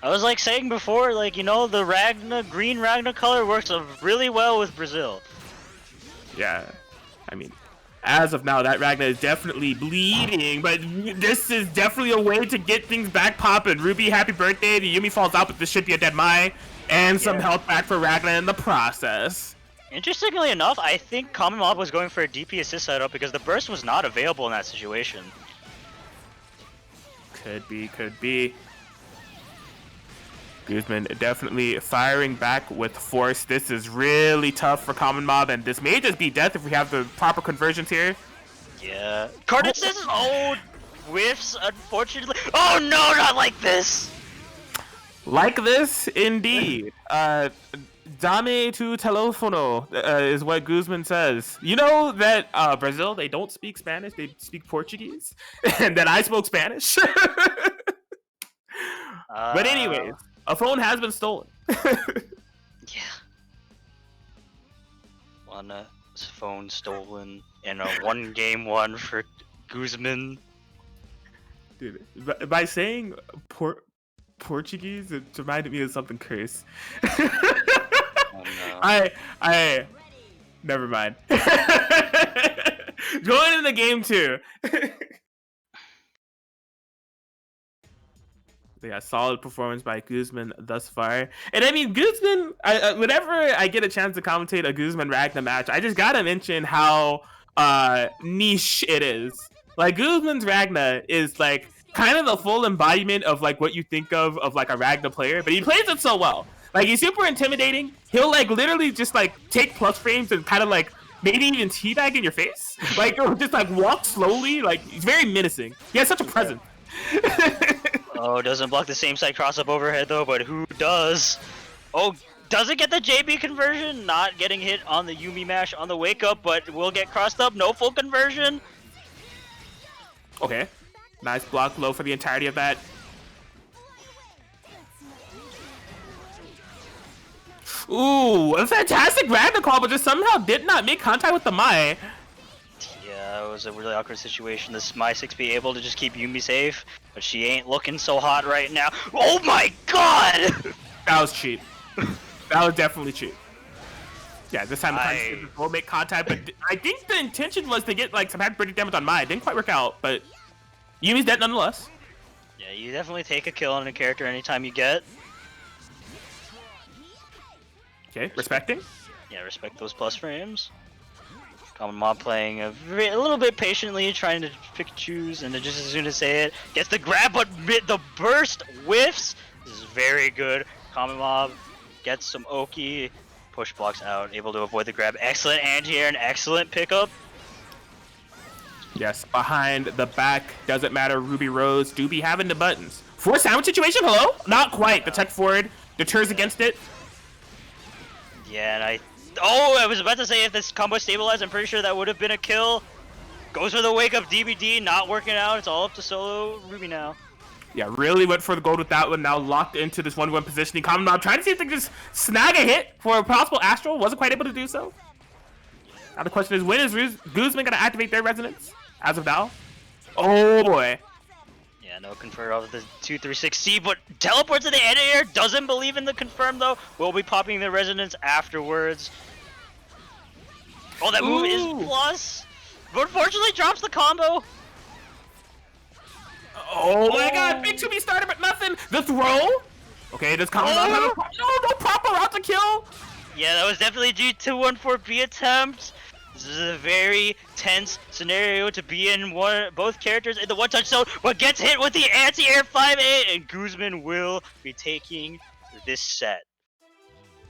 I was like saying before, like the green Ragna color works really well with Brazil. Yeah, I mean, as of now, that Ragna is definitely bleeding, but this is definitely a way to get things back popping. Ruby, happy birthday! The Yumi falls out, but this should be a dead Mai, and some health back for Ragna in the process. Interestingly enough, I think Common Mob was going for a DP assist setup because the burst was not available in that situation. Could be. Guzman definitely firing back with force. This is really tough for Common Mob, and this may just be death if we have the proper conversions here. Yeah. Cardiff whiffs, unfortunately. Oh no, not like this! Like this, indeed. Dame tu telefono is what Guzman says. You know that Brazil, they don't speak Spanish, they speak Portuguese, and that I spoke Spanish. But anyways, a phone has been stolen. Yeah. One phone stolen in a one-game one for Guzman. Dude, by saying Portuguese, it reminded me of something curse. Oh, no. I never mind. Going in the game too. Yeah, solid performance by Guzman thus far. And I mean, Guzman, whenever I get a chance to commentate a Guzman Ragna match, I just gotta mention how niche it is. Like, Guzman's Ragna is like kind of the full embodiment of like what you think of like a Ragna player, but he plays it so well. Like, he's super intimidating. He'll like literally just like take plus frames and kind of like maybe even teabag in your face. Like, or just like walk slowly. Like, he's very menacing. He has such a presence. Oh, doesn't block the same side cross up overhead though, but who does? Oh, doesn't get the JB conversion, not getting hit on the Yumi mash on the wake up, but will get crossed up, no full conversion. Okay, nice block low for the entirety of that. Ooh, a fantastic Ragna call, but just somehow did not make contact with the Mai. Yeah, it was a really awkward situation. This Mai 6B able to just keep Yumi safe, but she ain't looking so hot right now. Oh my god! That was cheap. That was definitely cheap. Yeah, this time the will make contact, but I think the intention was to get like some heavy pretty damage on Mai. It didn't quite work out, but Yumi's dead nonetheless. Yeah, you definitely take a kill on a character anytime you get. Okay, respecting. Yeah, respect those plus frames. Common Mob playing a little bit patiently, trying to pick and choose, and then just as soon as say it, gets the grab, but the burst whiffs. This is very good. Common Mob gets some Oki, push blocks out, able to avoid the grab. Excellent anti-air and excellent pickup. Yes, behind the back, doesn't matter. Ruby Rose do be having the buttons. For sandwich situation, hello? Not quite. The tech forward deters against it. Yeah, and I was about to say if this combo stabilized, I'm pretty sure that would have been a kill. Goes for the wake up DBD, not working out. It's all up to solo Ruby now. Yeah, really went for the gold with that one. Now locked into this 1-1 positioning. Common Mob trying to see if they can just snag a hit for a possible Astral. Wasn't quite able to do so. Now the question is, when is Guzman going to activate their resonance? As of now? Oh boy. Yeah, no convert off the 236C, but teleport to the anti-air. Doesn't believe in the confirm though. Will be popping the resonance afterwards. Oh, that move is plus. But unfortunately drops the combo. Oh my god, big 2B starter, but nothing. The throw? Okay, does Common Mob have no proper route to kill? Yeah, that was definitely due to 1-4B attempt. This is a very tense scenario to be in. Both characters in the one-touch zone, but gets hit with the anti-air 5A, and Guzman will be taking this set.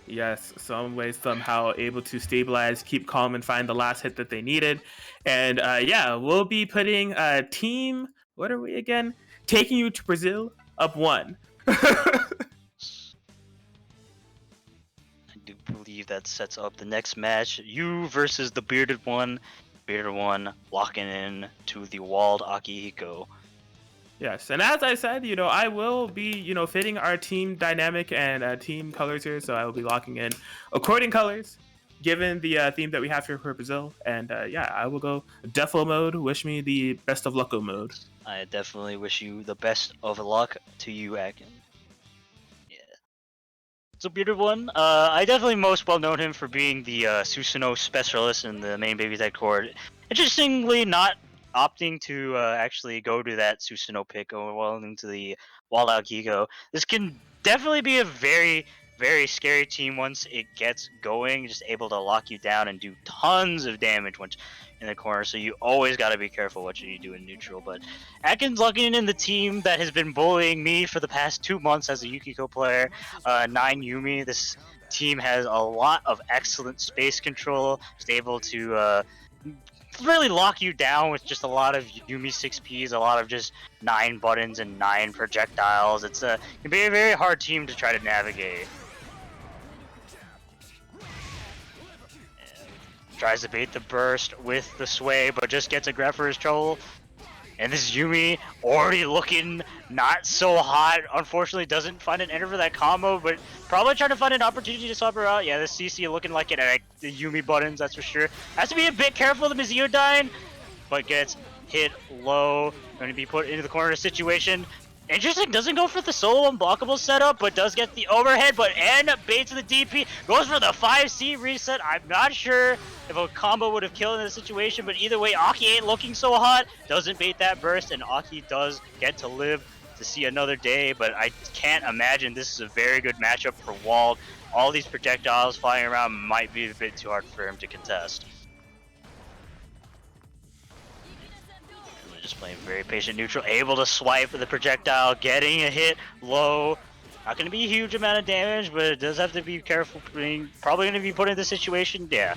Yes, some way, somehow able to stabilize, keep calm, and find the last hit that they needed. And yeah, we'll be putting team, what are we again? Taking You to Brazil up 1. I do believe that sets up the next match. You versus the Bearded One. Bearded One locking in to the walled Akihiko. Yes, and as I said, I will be, fitting our team dynamic and team colors here, so I will be locking in according colors, given the theme that we have here for Brazil. And yeah, I will go Defo mode. Wish me the best of lucko mode. I definitely wish you the best of luck to you, Atkins. Yeah. So Bearded One, I definitely most well known him for being the Susanoo specialist in the main Baby Tech core. Interestingly, not opting to actually go to that Susanoo pick, going into the Wall Out Gigo. This can definitely be a very, very scary team once it gets going, just able to lock you down and do tons of damage once in the corner, so you always got to be careful what you do in neutral. But Atkins locking in the team that has been bullying me for the past 2 months as a Yukiko player, 9 Yumi. This team has a lot of excellent space control, just able to really lock you down with just a lot of Yumi 6Ps, a lot of just 9 buttons and 9 projectiles. It can be a very hard team to try to navigate. Tries to bait the burst with the sway, but just gets a grab for his trouble. And this Yumi already looking not so hot. Unfortunately, doesn't find an enter for that combo, but probably trying to find an opportunity to swap her out. Yeah, this CC looking like it at the Yumi buttons, that's for sure. Has to be a bit careful of the Mizuodyne, but gets hit low. Going to be put into the corner situation. Interesting, doesn't go for the solo unblockable setup, but does get the overhead, but and baits the DP, goes for the 5C reset. I'm not sure if a combo would have killed in this situation, but either way, Aki ain't looking so hot, doesn't bait that burst, and Aki does get to live to see another day, but I can't imagine this is a very good matchup for Wald. All these projectiles flying around might be a bit too hard for him to contest. Just playing very patient neutral, able to swipe the projectile, getting a hit low. Not going to be a huge amount of damage, but it does have to be careful. Probably going to be put in this situation. Yeah.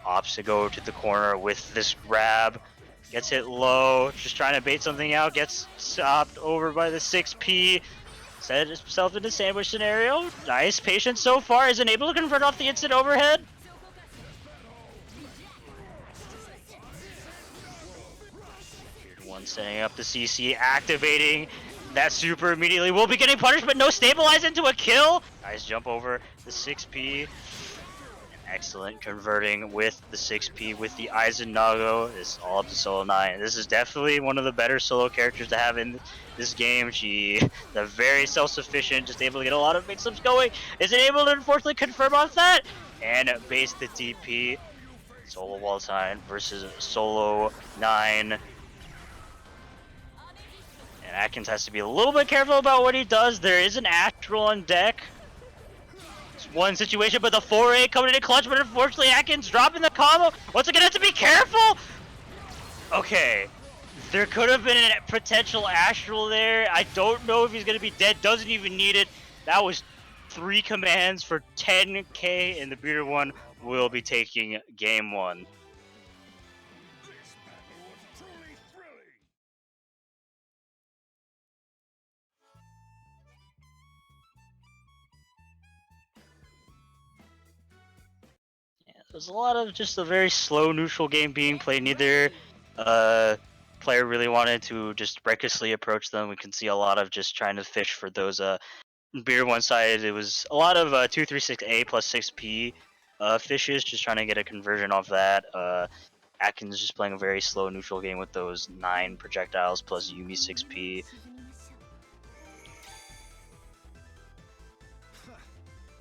Opts to go to the corner with this grab. Gets hit low, just trying to bait something out. Gets stopped over by the 6P. Set himself in a sandwich scenario. Nice patience so far. Isn't able to convert off the instant overhead. Setting up the CC, activating that super immediately. Will be getting punished, but no stabilize into a kill. Nice jump over the 6P. Excellent converting with the 6P with the Aizen is all up to solo 9. This is definitely one of the better solo characters to have in this game. She is very self-sufficient, just able to get a lot of mix-ups going. Isn't able to unfortunately confirm off that and base the DP. Solo wall sign versus solo 9. And Atkins has to be a little bit careful about what he does. There is an Astral on deck. One situation, but the 4A coming in clutch, but unfortunately Atkins dropping the combo. Once again, have to be careful. Okay, there could have been a potential Astral there. I don't know if he's gonna be dead. Doesn't even need it. That was 3 commands for 10k, and the bearded one will be taking game 1. There's a lot of just a very slow neutral game being played. Neither player really wanted to just recklessly approach them. We can see a lot of just trying to fish for those beer one side. It was a lot of 236A plus 6P fishes, just trying to get a conversion off that. Atkins just playing a very slow neutral game with those 9 projectiles plus Yumi 6P.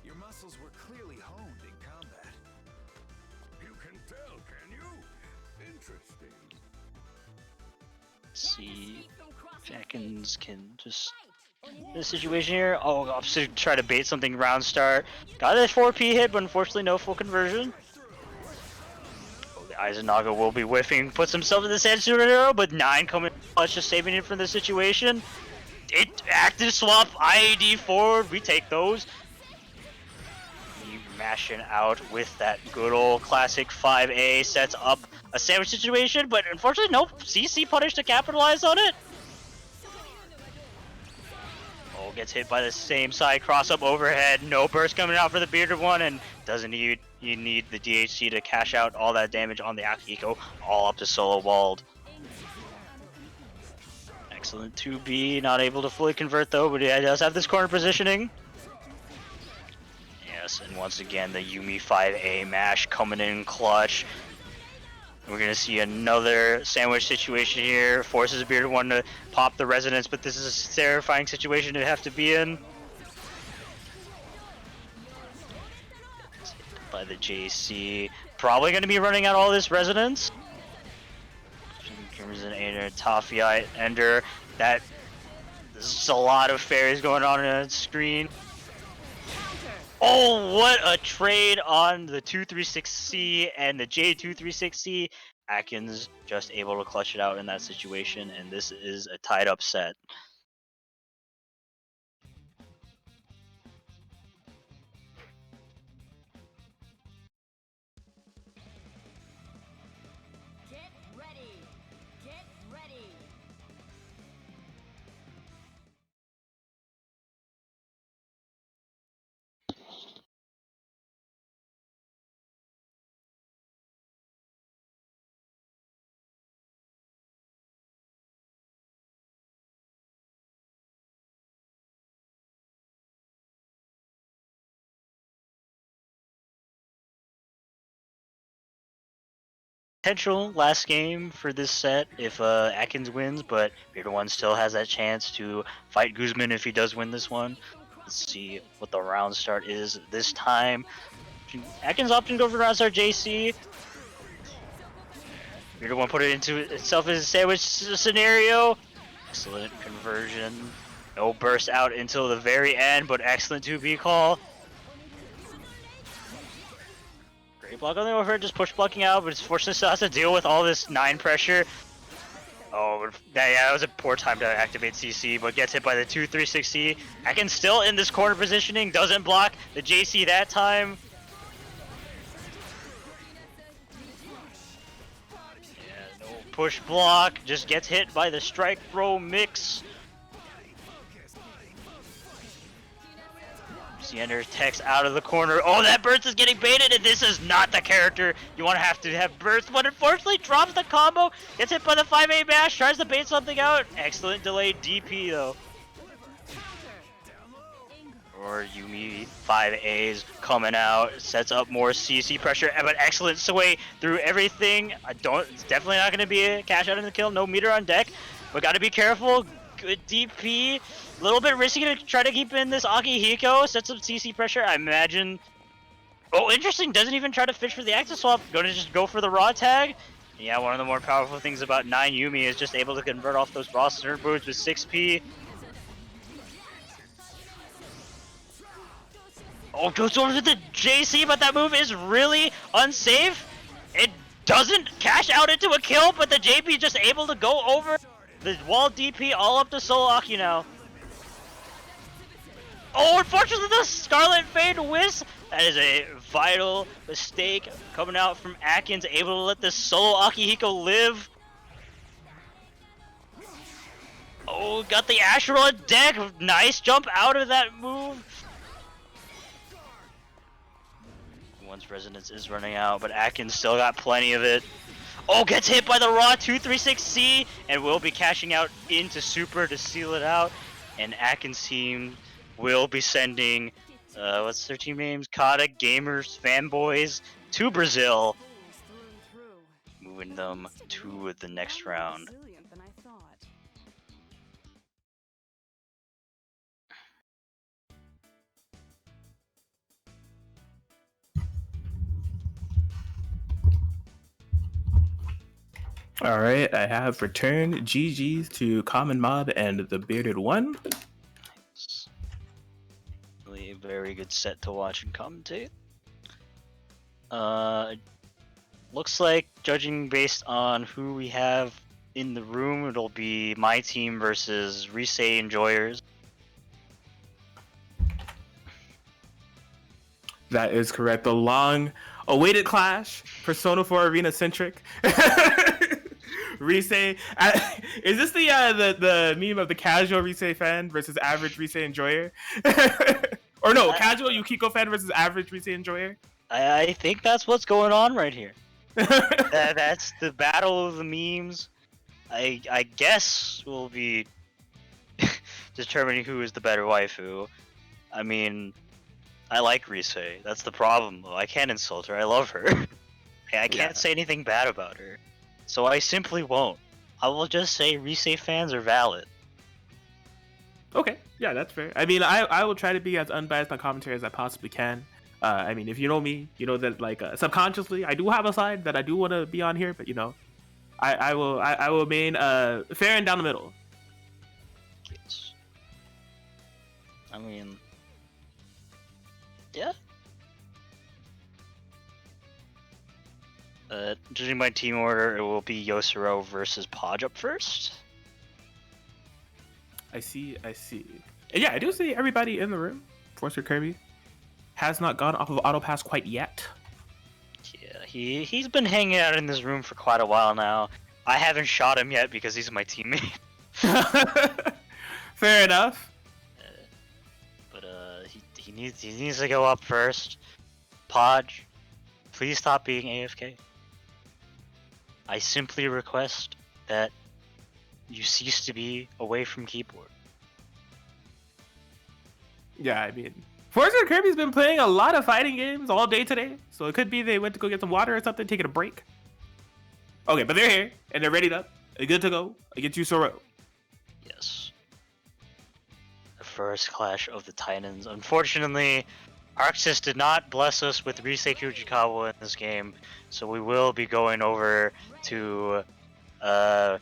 Your muscles were clearly honed in combat. You can tell, can you? Interesting. Let's see if Atkins can just this situation here. Oh, I'm just try to bait something round start. Got a 4P hit, but unfortunately no full conversion. Oh, the Aizen will be whiffing, puts himself in the sand sooner in a row, but 9 coming clutch, just saving him from the situation. Active swap, IAD forward, we take those. Mashing out with that good old classic 5A, sets up a sandwich situation, but unfortunately no CC punish to capitalize on it. Oh, gets hit by the same side cross up overhead, no burst coming out for the bearded one, and doesn't need the DHC to cash out all that damage on the Akihiko, all up to solo walled. Excellent 2B, not able to fully convert though, but he does have this corner positioning. And once again, the Yumi 5A mash coming in clutch. We're going to see another sandwich situation here. Forces a bearded one to pop the resonance, but this is a terrifying situation to have to be in. By the JC. Probably going to be running out all this resonance. Crimson Ader, Toffee Ender. There's just a lot of fairies going on the screen. Oh, what a trade on the 236C and the J236C. Atkins just able to clutch it out in that situation, and this is a tied up set. Get ready. Get ready. Potential last game for this set if Atkins wins, but Bearded One still has that chance to fight Guzman if he does win this one. Let's see what the round start is this time. Atkins opting to go for round start JC. Bearded One put it into itself as a sandwich scenario. Excellent conversion. No burst out until the very end, but excellent 2B call. Great block on the overhead, just push blocking out, but it's fortunately still has to deal with all this 9 pressure. Oh, that was a poor time to activate CC, but gets hit by the 236C. Atkins still in this corner positioning, doesn't block the JC that time. Yeah, no push block, just gets hit by the strike throw mix. Ender techs out of the corner. Oh, that burst is getting baited, and this is not the character you want to have burst, but unfortunately drops the combo, gets hit by the 5A mash, tries to bait something out. Excellent delayed DP though. or Yumi 5As coming out, sets up more CC pressure, but excellent sway through everything. It's definitely not going to be a cash out in the kill, no meter on deck, but got to be careful. Good DP, a little bit risky to try to keep in this Akihiko, sets up CC pressure, I imagine. Oh, interesting, doesn't even try to fish for the active swap, gonna just go for the raw tag. Yeah, one of the more powerful things about 9 Yumi is just able to convert off those raw snare boots with 6P. Oh, goes over to the JC, but that move is really unsafe. It doesn't cash out into a kill, but the JP just able to go over the wall DP all up to Solo Aki now. Oh, unfortunately, the Scarlet Fade whiz. That is a vital mistake coming out from Atkins, able to let this Solo Akihiko live. Oh, got the Astral on deck. Nice jump out of that move. One's resonance is running out, but Atkins still got plenty of it. Oh, gets hit by the raw 236C and will be cashing out into super to seal it out. And Atkins team will be sending, what's their team names? Kata Gamers Fanboys to Brazil, moving them to the next round. All right, I have returned GG's to Common Mob and the Bearded One. It's really a very good set to watch and commentate. Looks like, judging based on who we have in the room, it'll be my team versus Reese Enjoyers. That is correct. The long-awaited clash, Persona 4 Arena centric. Reese, is this the meme of the casual Reese fan versus average Reese enjoyer? Or no, casual Yukiko fan versus average Reese enjoyer? I think that's what's going on right here. That's the battle of the memes. I guess we'll be determining who is the better waifu. I mean, I like Reese. That's the problem, though. I can't insult her. I love her. I can't say anything bad about her. So I simply won't. I will just say Reese fans are valid. Okay, yeah, that's fair. I mean, I will try to be as unbiased on commentary as I possibly can. I mean, if you know me, you know that like subconsciously I do have a side that I do want to be on here, but you know, I will remain fair and down the middle. Yes. I mean, yeah. Judging by team order, it will be Yosuro versus Podge up first. I see. And yeah, I do see everybody in the room. Forster Kirby has not gone off of auto pass quite yet. Yeah, he's been hanging out in this room for quite a while now. I haven't shot him yet because he's my teammate. Fair enough. But he needs to go up first. Podge, please stop being AFK. I simply request that you cease to be away from keyboard. Yeah, I mean, Forster Kirby's been playing a lot of fighting games all day today, so it could be they went to go get some water or something, taking a break. Okay, but they're here and they're ready up, they're good to go against Yusoro. Yes. The first clash of the Titans. Unfortunately, Arxis did not bless us with Reise Fujikawa in this game, so we will be going over to, I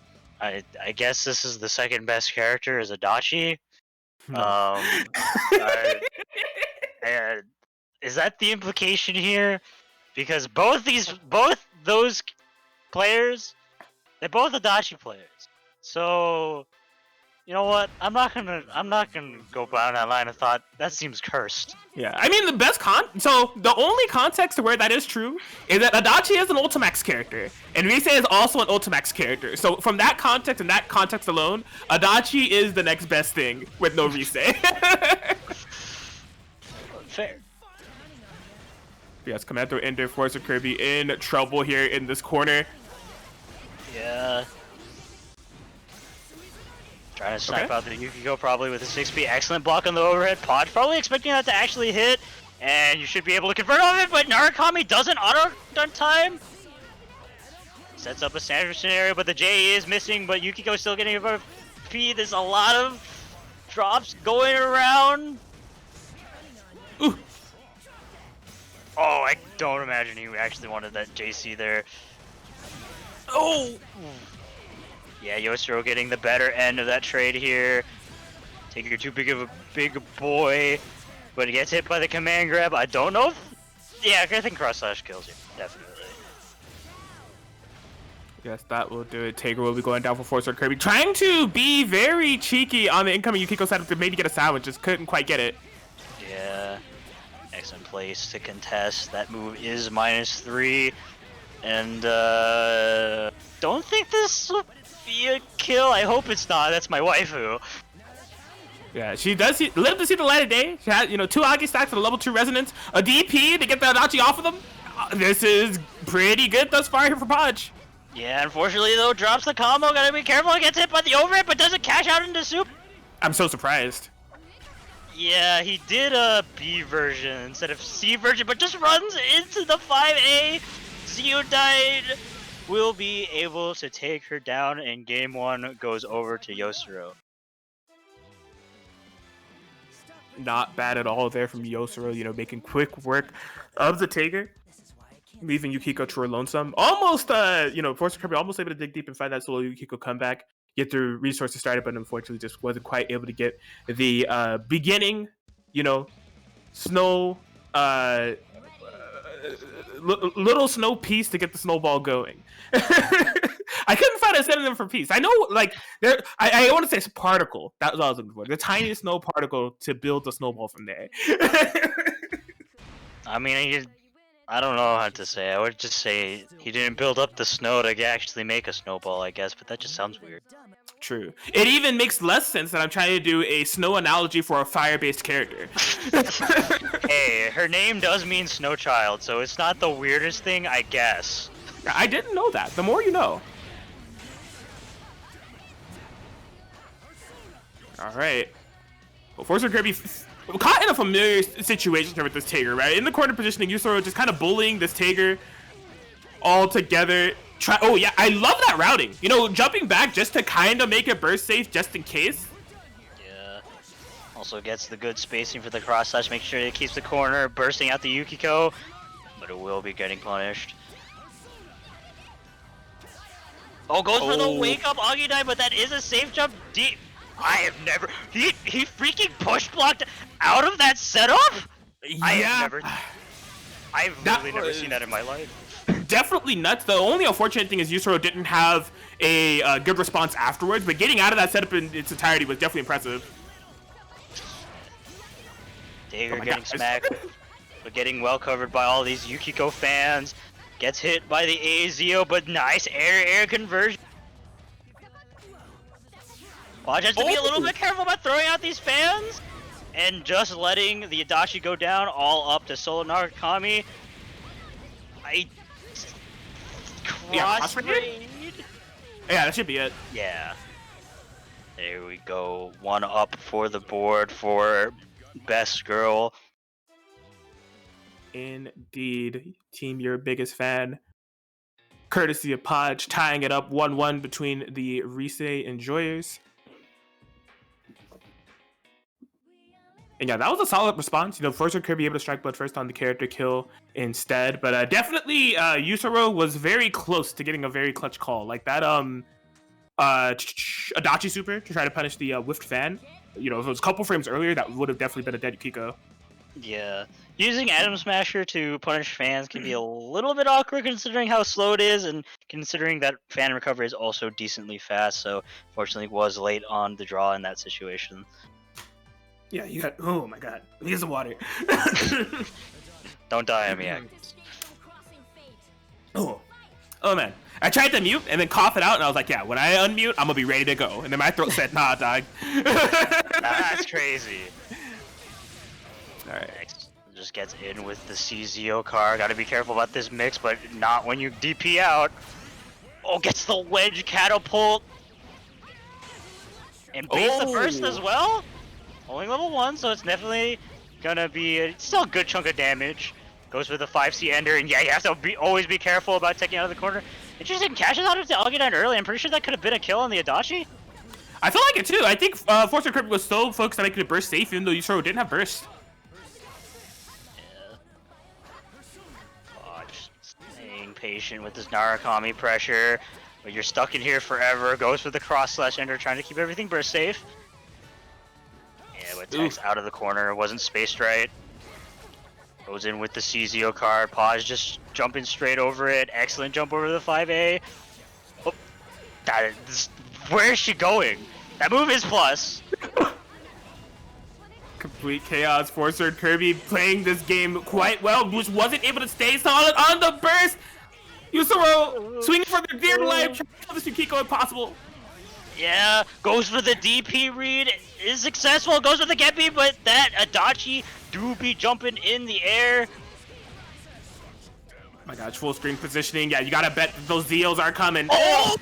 guess this is the second best character, is Adachi. Is that the implication here? Because both those players, they're both Adachi players. So, you know what? I'm not gonna go down that line of thought. That seems cursed. Yeah, I mean so the only context to where that is true is that Adachi is an Ultimax character, and Reise is also an Ultimax character. So from that context and that context alone, Adachi is the next best thing with no Reise. Fair. Yes, Commando Ender, Forster Kirby in trouble here in this corner. Yeah. Trying to snipe out the Yukiko probably with a 6B. Excellent block on the overhead. Podge probably expecting that to actually hit. And you should be able to convert off it, but Narukami doesn't auto time. Sets up a standard scenario, but the J is missing, but Yukiko's still getting a P. There's a lot of drops going around. Ooh. Oh, I don't imagine he actually wanted that JC there. Oh! Yeah, Yosuro getting the better end of that trade here. Taker too big of a big boy, but he gets hit by the command grab. I don't know if... Yeah, I think cross slash kills you, definitely. Yes, that will do it. Taker will be going down for 4-star Kirby. Trying to be very cheeky on the incoming Yukiko side to maybe get a sandwich, just couldn't quite get it. Yeah. Excellent place to contest. That move is -3. And, don't think this will be a kill. I hope it's not. That's my waifu. Yeah, she does live to see the light of day. She had, 2 Agi stacks and a level 2 resonance. A DP to get the Adachi off of them. This is pretty good thus far here for Podge. Yeah, unfortunately, though, drops the combo. Gotta be careful. Gets hit by the overhead, but doesn't cash out into soup. I'm so surprised. Yeah, he did a B version instead of C version, but just runs into the 5A. Zeodide will be able to take her down, and game 1 goes over to Yosuro. Not bad at all there from Yosuro, making quick work of the Taker, leaving Yukiko to her lonesome. Almost, 4-star Kirby almost able to dig deep and find that solo Yukiko comeback, get the resources started, but unfortunately just wasn't quite able to get the beginning, snow, little snow piece to get the snowball going. I couldn't find a synonym for piece. I know, I want to say it's particle. That was what I was looking for. The tiniest snow particle to build the snowball from there. I mean, I don't know how to say. I would just say he didn't build up the snow to actually make a snowball, I guess, but that just sounds weird. True. It even makes less sense that I'm trying to do a snow analogy for a fire-based character. Hey, her name does mean snow child, so it's not the weirdest thing, I guess. I didn't know that. The more you know. Alright. Well, 4-star Kirby caught in a familiar situation here with this Taker, right? In the corner positioning, Yusoro just kind of bullying this Taker all together. Oh, yeah, I love that routing. Jumping back just to kind of make it burst safe just in case. Yeah. Also gets the good spacing for the cross slash, make sure it keeps the corner, bursting out the Yukiko, but it will be getting punished. Oh, goes for the wake up Agi dive, but that is a safe jump deep. I have never... He freaking push blocked out of that setup? Yeah. I've literally never seen that in my life. Definitely nuts. The only unfortunate thing is Yusoro didn't have a good response afterwards, but getting out of that setup in its entirety was definitely impressive. Taker getting smacked, but getting well covered by all these Yukiko fans. Gets hit by the AZO, but nice air conversion. Podge has to be a little bit careful about throwing out these fans and just letting the Adachi go down, all up to solo Narukami. Cross raid? Yeah, that should be it. Yeah. There we go. 1 up for the board for best girl. Indeed. Team, your biggest fan. Courtesy of Podge, tying it up 1-1 between the Reese enjoyers. And yeah, that was a solid response. 4-star Kirby able to strike blood first on the character kill instead. But definitely Yusoro was very close to getting a very clutch call. Like that Adachi super to try to punish the whiffed fan. If it was a couple frames earlier, that would have definitely been a dead Yukiko. Yeah. Using Atom Smasher to punish fans can be a little bit awkward considering how slow it is and considering that fan recovery is also decently fast. So fortunately was late on the draw in that situation. Yeah, you got... Oh my god. Need some water. Don't die on me, Atkins. Oh man. I tried to mute and then cough it out, and I was like, yeah, when I unmute, I'm gonna be ready to go. And then my throat said, nah, dog. That's crazy. Alright. Next, just gets in with the CZO car. Gotta be careful about this mix, but not when you DP out. Oh, gets the wedge catapult. And baits the burst as well. Only level 1, so it's definitely gonna be still a good chunk of damage. Goes for the 5C ender, and yeah, you have to always be careful about taking out of the corner. Interesting, cashes out into Algadine early. I'm pretty sure that could have been a kill on the Adachi. I feel like it too. I think Force Crypt was so focused on making it burst safe, even though Yusoro didn't have burst. Yeah. Podge staying patient with this Narukami pressure. But you're stuck in here forever. Goes for the cross/ender, trying to keep everything burst safe. Yeah, with Tex out of the corner, wasn't spaced right. Goes in with the CZO card. Podge just jumping straight over it. Excellent jump over the 5A. Oh, where is she going? That move is plus. Complete chaos. Forcer Kirby playing this game quite well, which wasn't able to stay solid on the burst. Yusoro swinging for their dear life, trying to kill this Yukiko if possible. Yeah, goes for the DP read, is successful, goes for the Genpi, but that Adachi do be jumping in the air. Oh my gosh, full screen positioning. Yeah, you gotta bet that those Zeals are coming. Oh!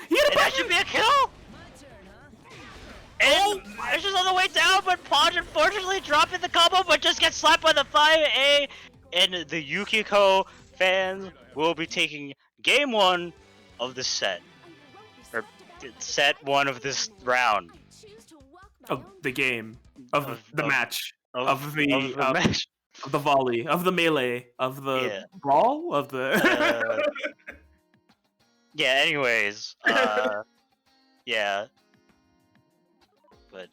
He hit a And that should be a kill! And Marsh is on the way down, but Podge unfortunately dropping the combo, but just gets slapped by the 5A. And the Yukiko fans will be taking game 1 of the set. Or set 1 of this round. Of the game, of the match, of the match. of the volley, of the melee, of the brawl, of the. Yeah. Anyways, yeah. But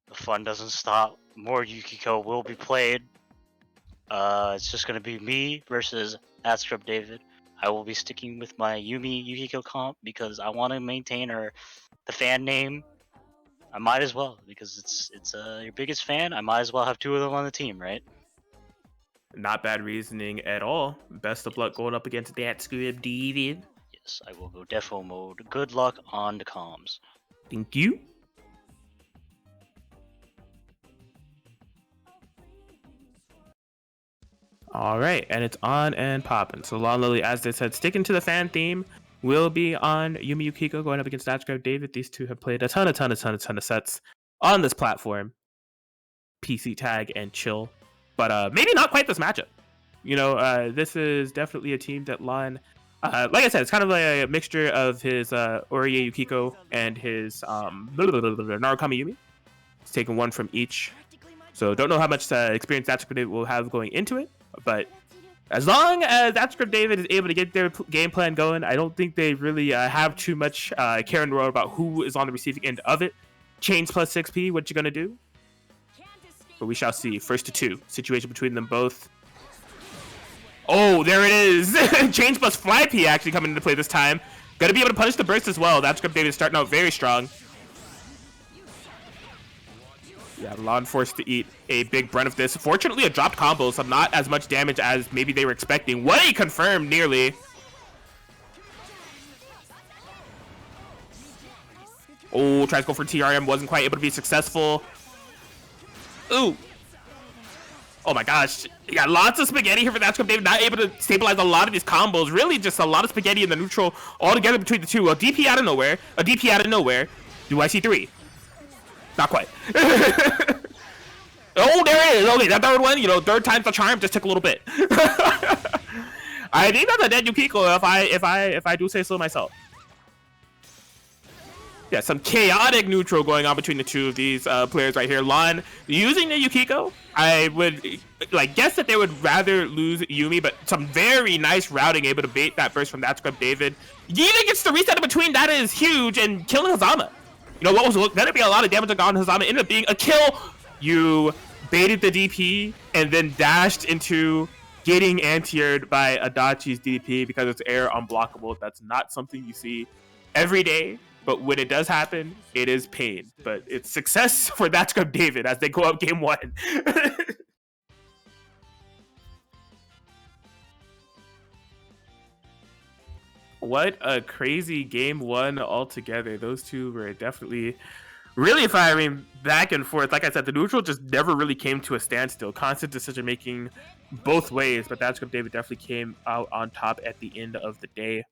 the fun doesn't stop. More Yukiko will be played. It's just gonna be me versus Atscript David. I will be sticking with my Yumi Yukiko comp because I want to maintain the fan name. I might as well because it's your biggest fan. I might as well have 2 of them on the team, right? Not bad reasoning at all. Best of luck going up against that Script David. Yes, I will go defo mode. Good luck on the comms. Thank you. All right, and it's on and popping. So Lawn Lily, as they said, sticking to the fan theme, will be on Yumi Yukiko going up against Atscript David. These two have played a ton of sets on this platform. PCTAG and chill. But maybe not quite this matchup. You know, this is definitely a team that Lon, like I said, it's kind of like a mixture of his Orie Yukiko and his Narukami Yumi. He's taking one from each. So don't know how much experience Atscript David will have going into it. But as long as Atscript David is able to get their game plan going, I don't think they really have too much care in the world about who is on the receiving end of it. Chains plus 6P, what you gonna do? But we shall see. First to 2. Situation between them both. Oh, there it is. Chains plus Fly P actually coming into play this time. Gonna be able to punish the burst as well. Atscript David is starting out very strong. Yeah, Lon forced to eat a big brunt of this. Fortunately, a dropped combo, so not as much damage as maybe they were expecting. What a confirmed nearly. Oh, tries to go for TRM, wasn't quite able to be successful. Ooh. Oh my gosh. Yeah, lots of spaghetti here for that script. David not able to stabilize a lot of these combos. Really just a lot of spaghetti in the neutral all together between the two. A DP out of nowhere. A DP out of nowhere. Do I see 3? Not quite. Oh, there it is. Okay, that third one, you know, third time's the charm, just took a little bit. I think that's a dead Yukiko if I do say so myself. Yeah, some chaotic neutral going on between the two of these players right here. Lon using the Yukiko. I would guess that they would rather lose Yumi, but some very nice routing, able to bait that burst from that script. David even gets the reset in between. That is huge, and killing Hazama. You know what was gonna be a lot of damage on Hazama ended up being a kill. You baited the DP and then dashed into getting anti-aired by Adachi's DP because it's air unblockable. That's not something you see every day. But when it does happen, it is pain. But it's success for that script David as they go up game 1. What a crazy game 1 altogether. Those two were definitely really firing back and forth. Like I said, the neutral just never really came to a standstill. Constant decision making both ways. But that script David definitely came out on top at the end of the day.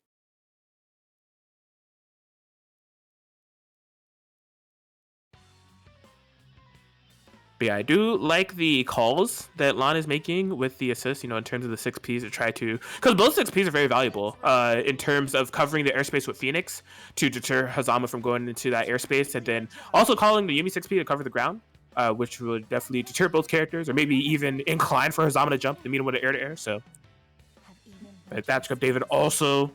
But yeah, I do like the calls that Lon is making with the assist, in terms of the 6Ps to try to... Because both 6Ps are very valuable in terms of covering the airspace with Phoenix to deter Hazama from going into that airspace, and then also calling the Yumi 6P to cover the ground, which would definitely deter both characters, or maybe even incline for Hazama to jump to meet him with an air-to-air, so... But that's good. David also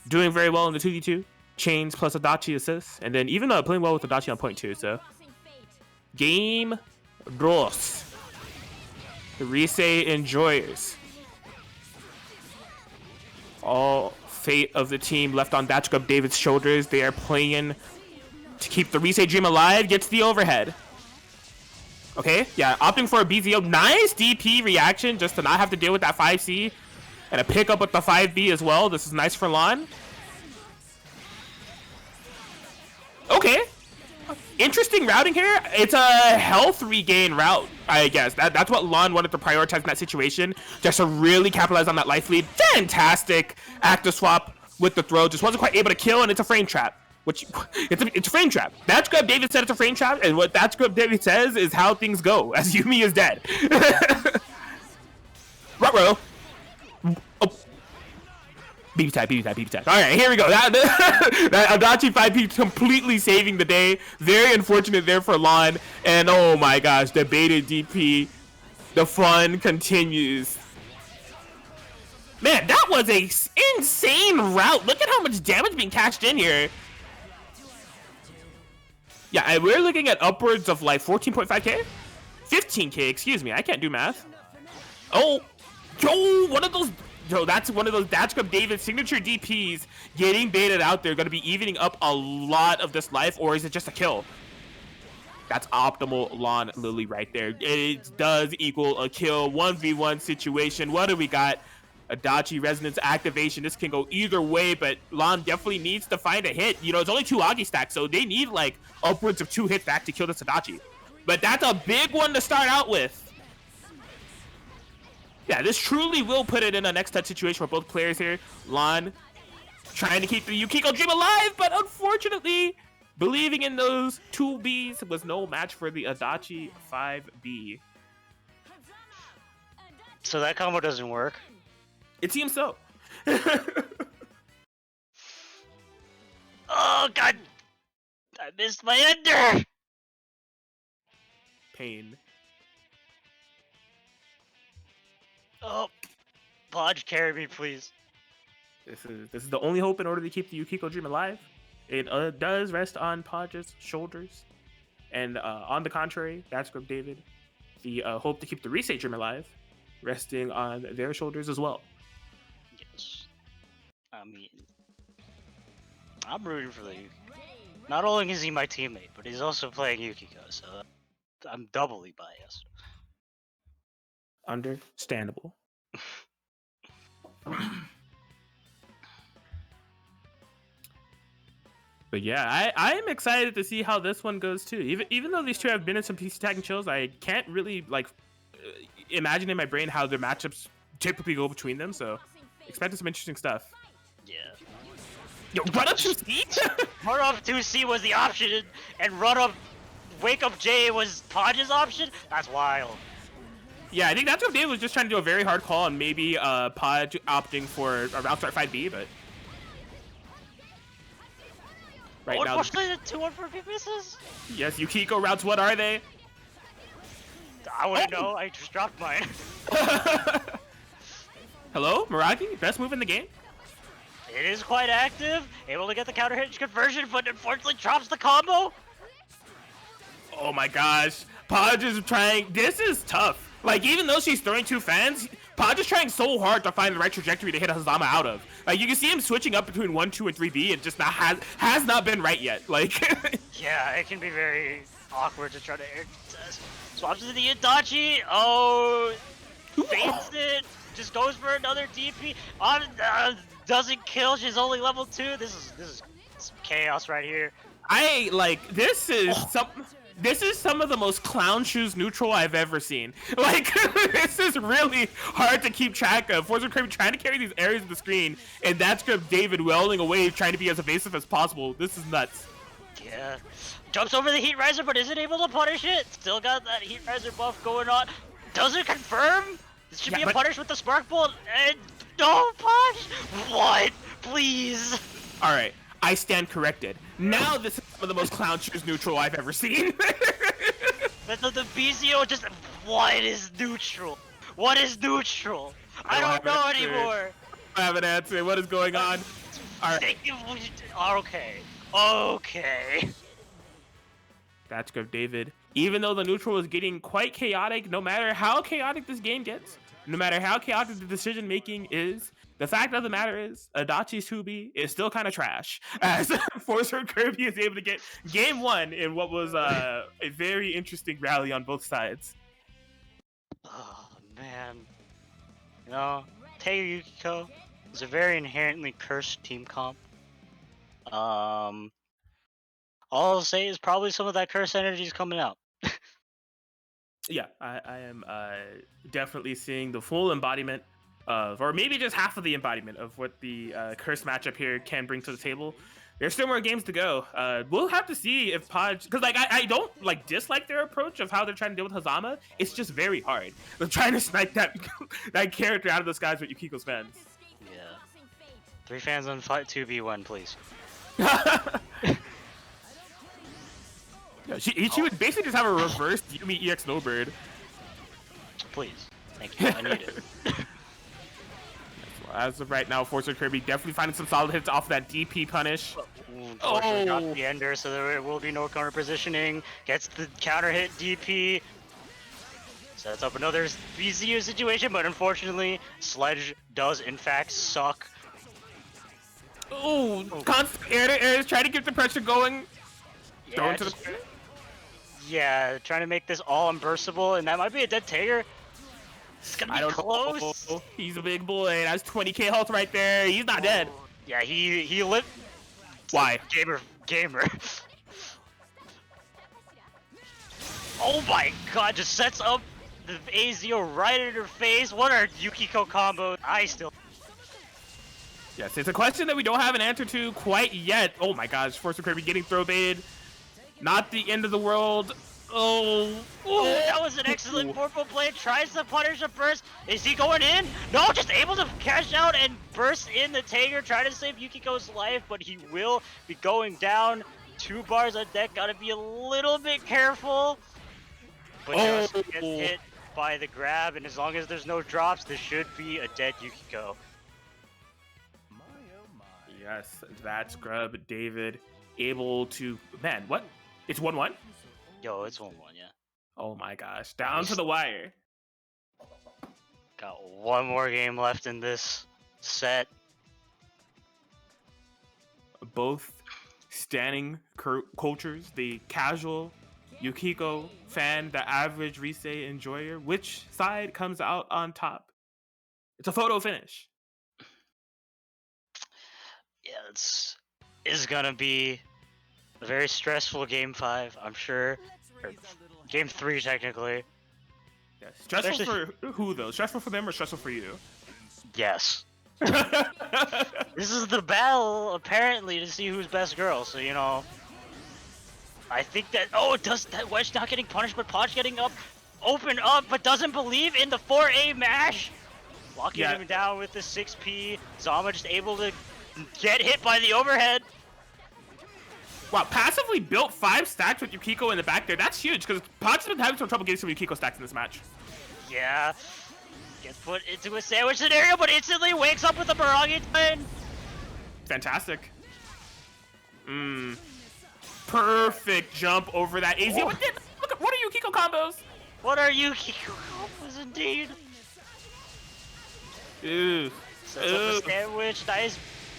doing very well in the 2v2. Chains plus Adachi assists, and then even playing well with Adachi on point too, so... Game... Dos. The Reese enjoyers. All fate of the team left on Datchkup David's shoulders. They are playing to keep the Reese dream alive. Gets the overhead. Okay, yeah, opting for a BZO. Nice DP reaction just to not have to deal with that 5C. And a pickup with the 5B as well. This is nice for Lon. Okay. Interesting routing here. It's a health regain route, I guess. That's what Lon wanted to prioritize in that situation, just to really capitalize on that life lead. Fantastic active swap with the throw. Just wasn't quite able to kill, and it's a frame trap. Which it's a frame trap. That's Grub David said it's a frame trap, and what That's Grub David says is how things go, as Yumi is dead. Ruh-roh. Oh. BB tag. All right, here we go. That Adachi 5P completely saving the day. Very unfortunate there for Lon. And oh my gosh, the baited DP. The fun continues. Man, that was a insane route. Look at how much damage being cashed in here. Yeah, and we're looking at upwards of like 14.5k? 15k, excuse me. I can't do math. Oh, yo, one of those... Yo, that's one of those Datchkup David signature DPs getting baited out there. Going to be evening up a lot of this life, or is it just a kill? That's optimal Lon Lily right there. It does equal a kill. 1v1 situation. What do we got? Adachi Resonance activation. This can go either way, but Lon definitely needs to find a hit. It's only 2 Agi stacks, so they need like upwards of 2 hits back to kill this Adachi. But that's a big one to start out with. Yeah, this truly will put it in a next touch situation for both players here. Lon trying to keep the Yukiko dream alive, but unfortunately, believing in those 2Bs was no match for the Adachi 5B. So that combo doesn't work? It seems so. Oh, God! I missed my ender! Pain. Oh, Podge, carry me, please. This is the only hope in order to keep the Yukiko dream alive. It does rest on Podge's shoulders, and on the contrary, that's Grub David. The hope to keep the Reese dream alive, resting on their shoulders as well. Yes. I mean, I'm rooting for the Yukiko. Not only is he my teammate, but he's also playing Yukiko, so I'm doubly biased. Understandable. But yeah, I am excited to see how this one goes too. Even though these two have been in some PCTAG and chills, I can't really imagine in my brain how their matchups typically go between them. So expecting some interesting stuff. Yeah. Yo, run up 2C? Run up 2C was the option, and run up Wake Up J was Podge's option? That's wild. Yeah, I think that's what Dave was just trying to do a very hard call, and maybe Podge opting for a route start 5B, but... Right now... Unfortunately, the 2-1-4 misses? Yes, Yukiko routes, what are they? I wouldn't know, I just dropped mine. Hello, Meragi? Best move in the game? It is quite active, able to get the counter hit conversion, but unfortunately drops the combo. Oh my gosh, Podge is trying... This is tough. Like, even though she's throwing 2 fans, Podge is trying so hard to find the right trajectory to hit Hazama out of. Like, you can see him switching up between 1, 2, and 3B, and just has not been right yet. Like, yeah, it can be very awkward to try to air test. Swaps to the Itachi. Oh, faints it. Just goes for another DP. Doesn't kill. She's only level 2. This is some chaos right here. This is some of the most clown shoes neutral I've ever seen. Like, this is really hard to keep track of. Forza Kirby trying to carry these areas of the screen, and that's David welding away, trying to be as evasive as possible. This is nuts. Yeah. Jumps over the Heat Riser, but isn't able to punish it. Still got that Heat Riser buff going on. Doesn't confirm. This should be a punish with the Spark Bolt. And no Podge. What? Please. All right, I stand corrected. Now this is some of the most clown shoes neutral I've ever seen. The BZO just. What is neutral? What is neutral? I don't know anymore. I have an answer. What is going on? All right. Okay. Okay. That's good, David. Even though the neutral is getting quite chaotic, no matter how chaotic this game gets, no matter how chaotic the decision making is, the fact of the matter is, Adachi's 2B is still kind of trash. As Forcer Kirby is able to get game 1 in what was a very interesting rally on both sides. Oh man. You know, Teiyu Yukiko is a very inherently cursed team comp. All I'll say is probably some of that curse energy is coming out. Yeah, I am definitely seeing the full embodiment of, or maybe just half of the embodiment of what the curse matchup here can bring to the table. There's still more games to go. We'll have to see if Podge, because like I don't like dislike their approach of how they're trying to deal with Hazama. It's just very hard. They're trying to snipe that that character out of the skies with Yukiko's fans. Yeah. 3 fans on fight 2v1, please. Yeah, she would basically just have a reverse Yumi EX Snowbird. Please. Thank you. I need it. As of right now, Forcer Kirby definitely finding some solid hits off that DP punish. Unfortunately, got the ender, so there will be no counter positioning. Gets the counter hit DP. Sets up another BZU situation, but unfortunately, Sledge does in fact suck. Oh, constant air to air is trying to get the pressure going. Yeah, yeah, trying to make this all unburstable, and that might be a dead Tager. It's gonna be close. Know. He's a big boy. That's 20k health right there. He's not dead. Yeah, he lived. Why? Gamer. Oh my god, just sets up the AZO right in her face. What are Yukiko combos? I still. Yes, it's a question that we don't have an answer to quite yet. Oh my gosh, Forcer Kirby getting throw baited. Not the end of the world. Oh, that was an excellent purple play. Tries to punish a burst. Is he going in? No, just able to cash out and burst in the Tager. Trying to save Yukiko's life, but he will be going down. 2 bars on deck. Gotta be a little bit careful. But just gets hit by the grab, and as long as there's no drops, this should be a dead Yukiko. Yes, that's Grub David able to. Man, what? It's 1-1? Yo, it's 1-1, yeah. Oh my gosh, down to the wire. Got one more game left in this set. Both standing cultures, the casual Yukiko fan, the average Reese enjoyer. Which side comes out on top? It's a photo finish. Yeah, it's gonna be a very stressful game 5, I'm sure. Or game 3, technically. Yeah. Stressful for who, though? Stressful for them or stressful for you? Yes. This is the battle, apparently, to see who's best girl, so, you know. I think that... Oh, it does... That Wedge not getting punished, but Podge getting up, open up, but doesn't believe in the 4A mash. Locking him down with the 6P. Zama just able to get hit by the overhead. Wow, passively built 5 stacks with Yukiko in the back there. That's huge, because Podge has been having some trouble getting some Yukiko stacks in this match. Yeah. Gets put into a sandwich scenario, but instantly wakes up with a Baragi twin. Fantastic. Perfect jump over that AZ. What are Yukiko combos? What are Yukiko combos, indeed? Ooh. Sets up a sandwich. Nice.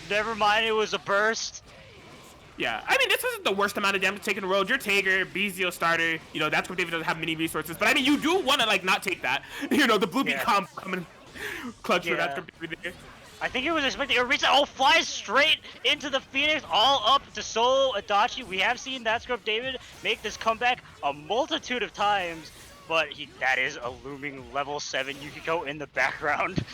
Never mind, it was a burst. Yeah, I mean, this isn't the worst amount of damage to take in a row. You're Tager, BZO starter. You know, that's what David doesn't have many resources. But I mean, you do want to, like, not take that. You know, the blue beat comp coming clutch for that. I think he was expecting a reset. Oh, flies straight into the Phoenix, all up to solo Adachi. We have seen that Scrub David make this comeback a multitude of times. But that is a looming level 7 Yukiko in the background.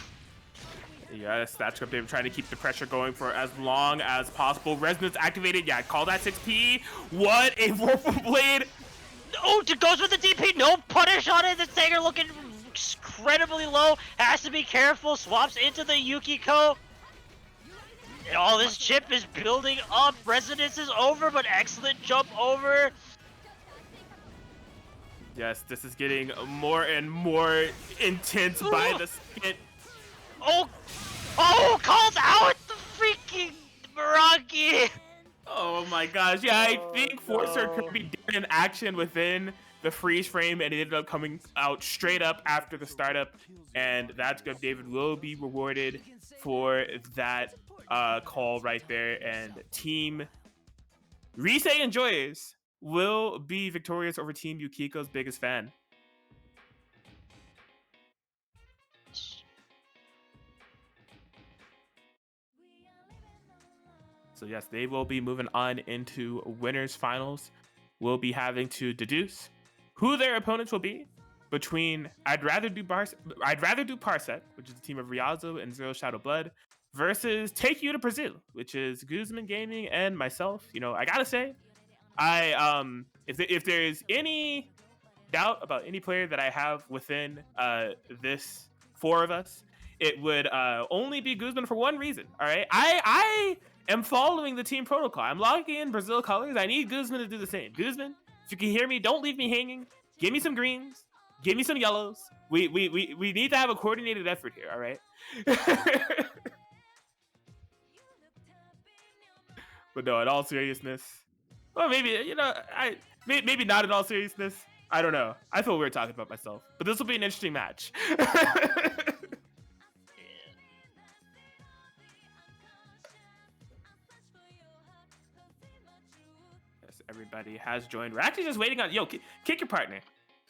Yes, that's what they're trying to keep the pressure going for as long as possible. Resonance activated. Yeah, call that 6P. What a Vorpal Blade. Oh, it goes with the DP. No punish on it. The Sager looking incredibly low. Has to be careful. Swaps into the Yukiko. And all this chip is building up. Resonance is over, but excellent jump over. Yes, this is getting more and more intense by the second. Oh, called out the freaking Meraki. Oh my gosh, yeah, I think Forcer could be doing an action within the freeze frame, and it ended up coming out straight up after the startup, and that's good. David will be rewarded for that call right there, and Team Reese Enjoys will be victorious over Team Yukiko's biggest fan. So yes, they will be moving on into winners finals. We'll be having to deduce who their opponents will be between I'd rather do Parsec, which is the team of Riazo and Zero Shadow Blood, versus Take You to Brazil, which is Guzman Gaming and myself. You know, I gotta say, if there's any doubt about any player that I have within this four of us, it would only be Guzman for one reason. All right, I am following the team protocol. I'm logging in Brazil colors. I need Guzman to do the same. Guzman, if you can hear me, don't leave me hanging. Give me some greens. Give me some yellows. We need to have a coordinated effort here. All right. But no, in all seriousness, well, maybe maybe not in all seriousness. I don't know. I feel weird talking about myself, but this will be an interesting match. Yes, everybody has joined. We're actually just waiting on. Yo, kick your partner.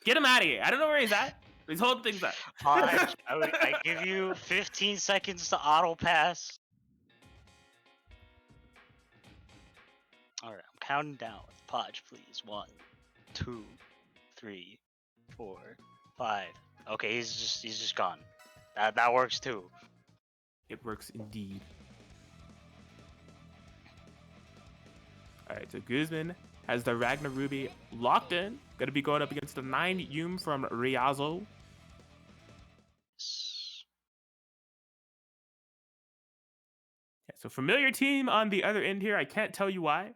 Get him out of here. I don't know where he's at. He's holding things up. Podge, I give you 15 seconds to auto pass. All right, I'm counting down. Podge, please. 1, 2, 3, 4, 5. Okay, he's just gone. That works too. It works indeed. All right, so Guzman has the Ragnar Ruby locked in. Going to be going up against the 9 Yum from Riazo. Yeah, so familiar team on the other end here. I can't tell you why.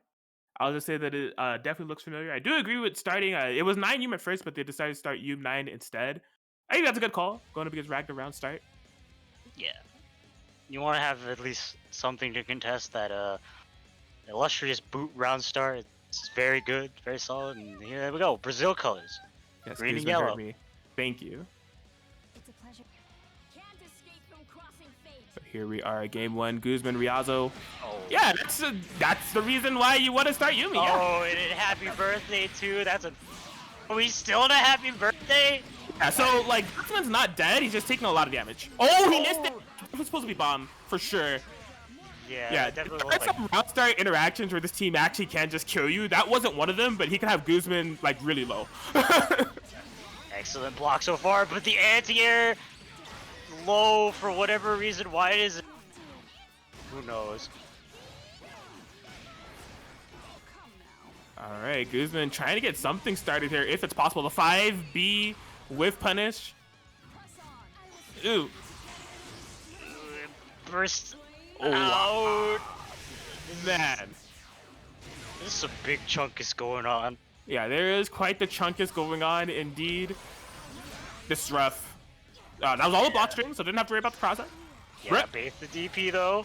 I'll just say that it definitely looks familiar. I do agree with starting. It was 9 Yum at first, but they decided to start Yum 9 instead. I think that's a good call. Going up against Ragnar round start. Yeah. You want to have at least something to contest that illustrious boot round start. It's very good, very solid, and here we go. Brazil colors. Yes, Green and Guzman heard yellow. me. Thank you. It's a pleasure. Can't escape from crossing fate. So here we are, game 1, Guzman Riazo. Oh. Yeah, that's the reason why you want to start Yumi. Yeah. Oh, and happy birthday too. That's a. Are we still in a happy birthday? Yeah, so like Guzman's not dead. He's just taking a lot of damage. Oh, he missed it. It was supposed to be bomb for sure. Yeah, Definitely. definitely. There's some round start interactions where this team actually can just kill you. That wasn't one of them, but he can have Guzman like really low. Excellent block so far, but the anti-air low for whatever reason. Why is it? Who knows? All right, Guzman trying to get something started here if it's possible. The 5B with punish. Ooh. Burst Oh, out. Man. This is a big chunk is going on. Yeah, there is quite the chunkus going on indeed. This is rough. That was all the block string, so didn't have to worry about the cross-up. Yeah, Rip. bait the DP though.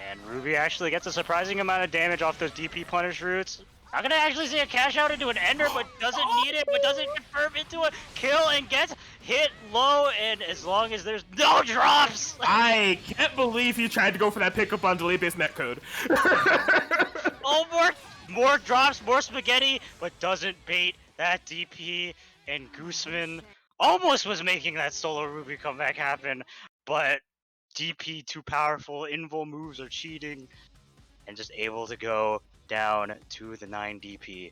And Ruby actually gets a surprising amount of damage off those DP punish roots. Not gonna actually see a cash out into an ender, but doesn't need it, but doesn't confirm into a kill and gets hit low. And as long as there's no drops, I can't believe he tried to go for that pickup on delay-based netcode. oh, more drops, more spaghetti, but doesn't bait that DP. And Guzman almost was making that solo Ruby comeback happen, but DP too powerful, invul moves are cheating, and just able to go down to the 9 DP.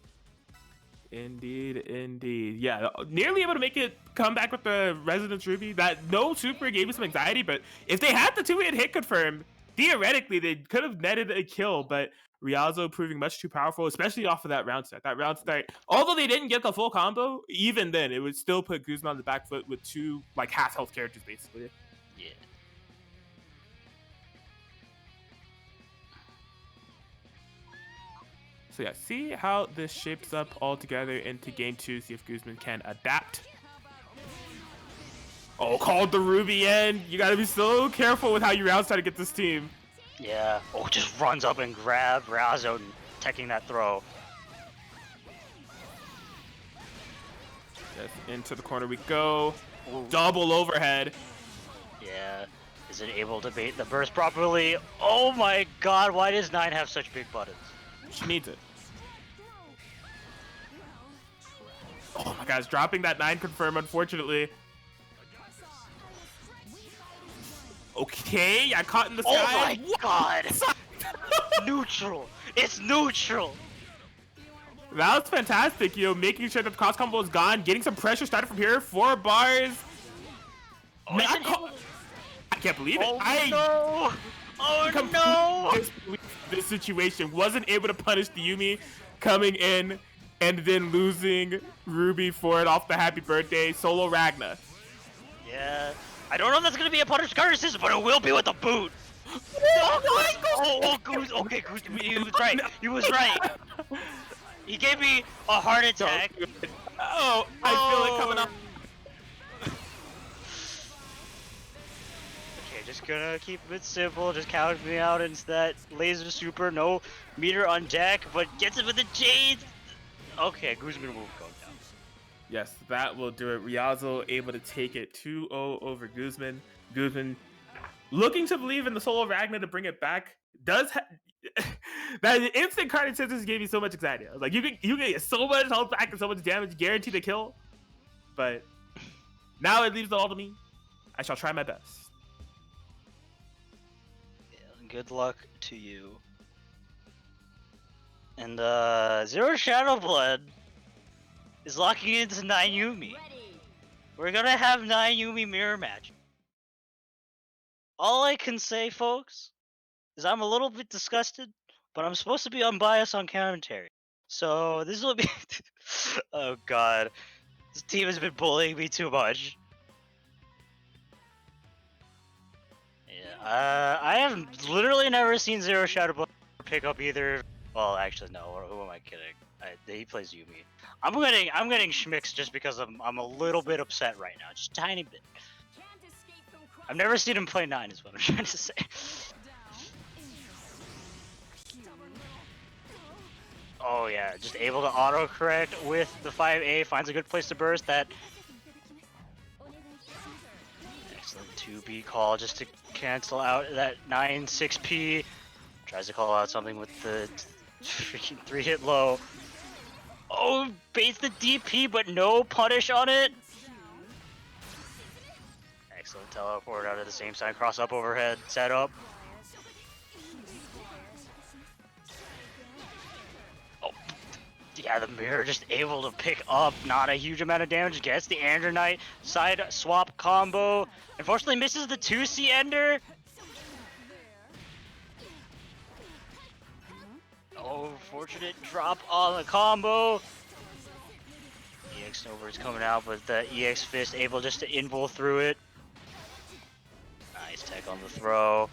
Indeed, indeed. Yeah, nearly able to make it come back with the Resonance Ruby. That no super gave me some anxiety, but if they had the two-hit confirmed, theoretically they could have netted a kill, but Rialzo proving much too powerful, especially off of that round start. That round start, although they didn't get the full combo, even then it would still put Guzman on the back foot with two like half health characters basically. Yeah. So yeah, see how this shapes up all together into game two. See if Guzman can adapt. Oh, called the Ruby in. You gotta be so careful with how you round start to get this team. Yeah. Oh, just runs up and grab Razo and teching that throw. Yes, into the corner we go. Ooh. Double overhead. Yeah. Is it able to bait the burst properly? Oh my god, why does 9 have such big buttons? She needs it. Oh my gosh, dropping that 9 confirm, unfortunately. Okay, I caught in the sky. Oh my god! Neutral! It's neutral! That was fantastic, you know, making sure that the cross combo is gone, getting some pressure started from here. 4 bars. Oh, I can't believe it. Oh no! Oh no! This situation wasn't able to punish the Yumi coming in and then losing Ruby for it off the happy birthday solo Ragna. Yeah, I don't know if that's gonna be a punish card assist, but it will be with a boot. Oh, Goose. Okay, Goose. He was right. He was right. He gave me a heart attack. Oh, I feel it coming up. Just gonna keep it simple, just count me out into that laser super, no meter on deck, but gets it with the Jade. Okay, Guzman will go down. Yes, that will do it. Rialzo able to take it 2-0 over Guzman. Guzman looking to believe in the solo Ragnar to bring it back. Does that instant card and scissors gave me so much anxiety. I was like, you can get so much health back and so much damage, guaranteed to kill. But now it leaves it all to me. I shall try my best. Good luck to you. And Zero Shadow Blood is locking into 9 Yumi. We're gonna have 9 Yumi mirror match. All I can say, folks, is I'm a little bit disgusted, but I'm supposed to be unbiased on commentary. So this will be oh god. This team has been bullying me too much. I have literally never seen Zero Shadow Blood pick up either. Well, actually, no. Who am I kidding? He plays Yumi. I'm getting schmicks just because I'm a little bit upset right now, just a tiny bit. I've never seen him play 9, is what I'm trying to say. Oh yeah, just able to auto-correct with the 5A, finds a good place to burst. That excellent 2B call just to cancel out that 9-6P. Tries to call out something with the freaking 3-hit low. Oh, baits the DP, but no punish on it. Excellent teleport out of the same side, cross up overhead, setup. Oh, yeah, the mirror just able to pick up not a huge amount of damage. Gets the Andronite side swap combo. Unfortunately, misses the 2C ender. Oh, fortunate drop on the combo. EX Snowbird is coming out, but the EX Fist able just to invul through it. Nice tech on the throw.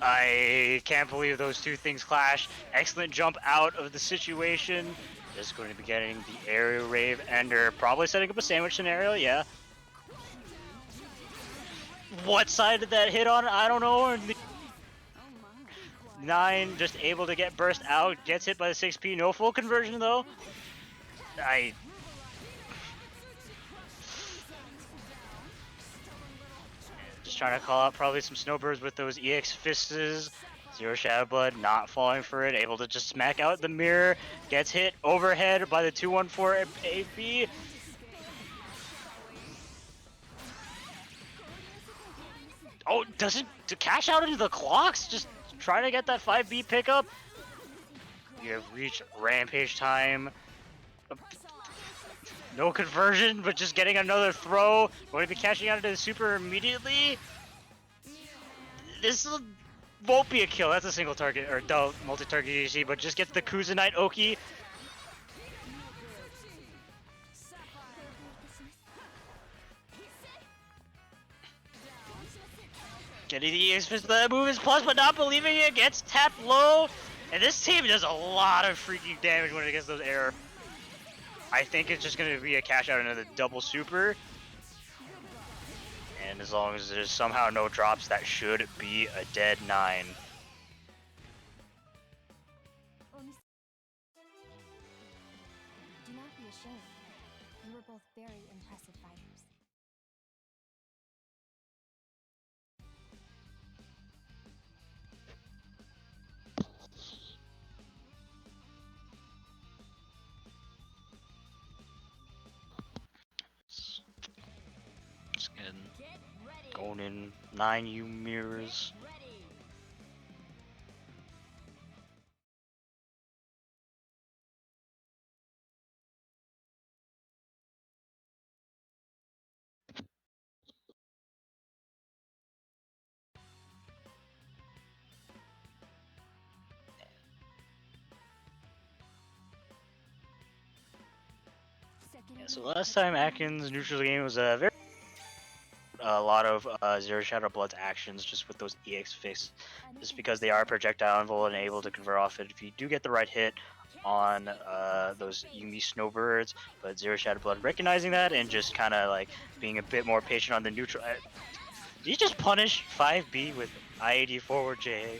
I can't believe those two things clash. Excellent jump out of the situation. Just going to be getting the aerial rave ender. Probably setting up a sandwich scenario, yeah. What side did that hit on? I don't know. 9 just able to get burst out, gets hit by the 6P, no full conversion though. Just trying to call out probably some snowbirds with those EX fists. Zero Shadow Blood not falling for it, able to just smack out the mirror, gets hit overhead by the 214 AP. Oh, does it to cash out into the clocks? Just trying to get that 5B pickup. You have reached rampage time. No conversion, but just getting another throw. Going to be catching out into the super immediately. This won't be a kill. That's a single target, or multi-target EDC, but just gets the Kuzanite Oki. Getting the EX Fist, that move is plus, but not believing it. Gets tapped low. And this team does a lot of freaking damage when it gets those air. I think it's just going to be a cash out into the double super. And as long as there's somehow no drops, that should be a dead 9. Do not be ashamed. You were both very impressive fighters. Just getting going in 9U mirrors. Yeah, so last time Atkins neutral game was a lot of Zero Shadow Blood's actions just with those EX fix, just because they are projectile invul and able to convert off it if you do get the right hit on those Yumi snowbirds. But Zero Shadow Blood recognizing that and just kind of like being a bit more patient on the neutral. Did he just punish 5B with IAD forward JA?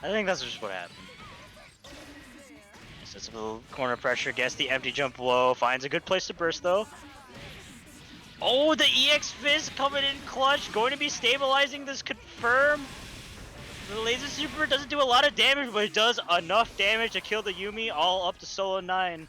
I think that's just what happened. Sets a little corner pressure, gets the empty jump low, finds a good place to burst though. Oh, the EX Fizz coming in clutch, going to be stabilizing this confirm. The laser super doesn't do a lot of damage, but it does enough damage to kill the Yumi, all up to solo 9.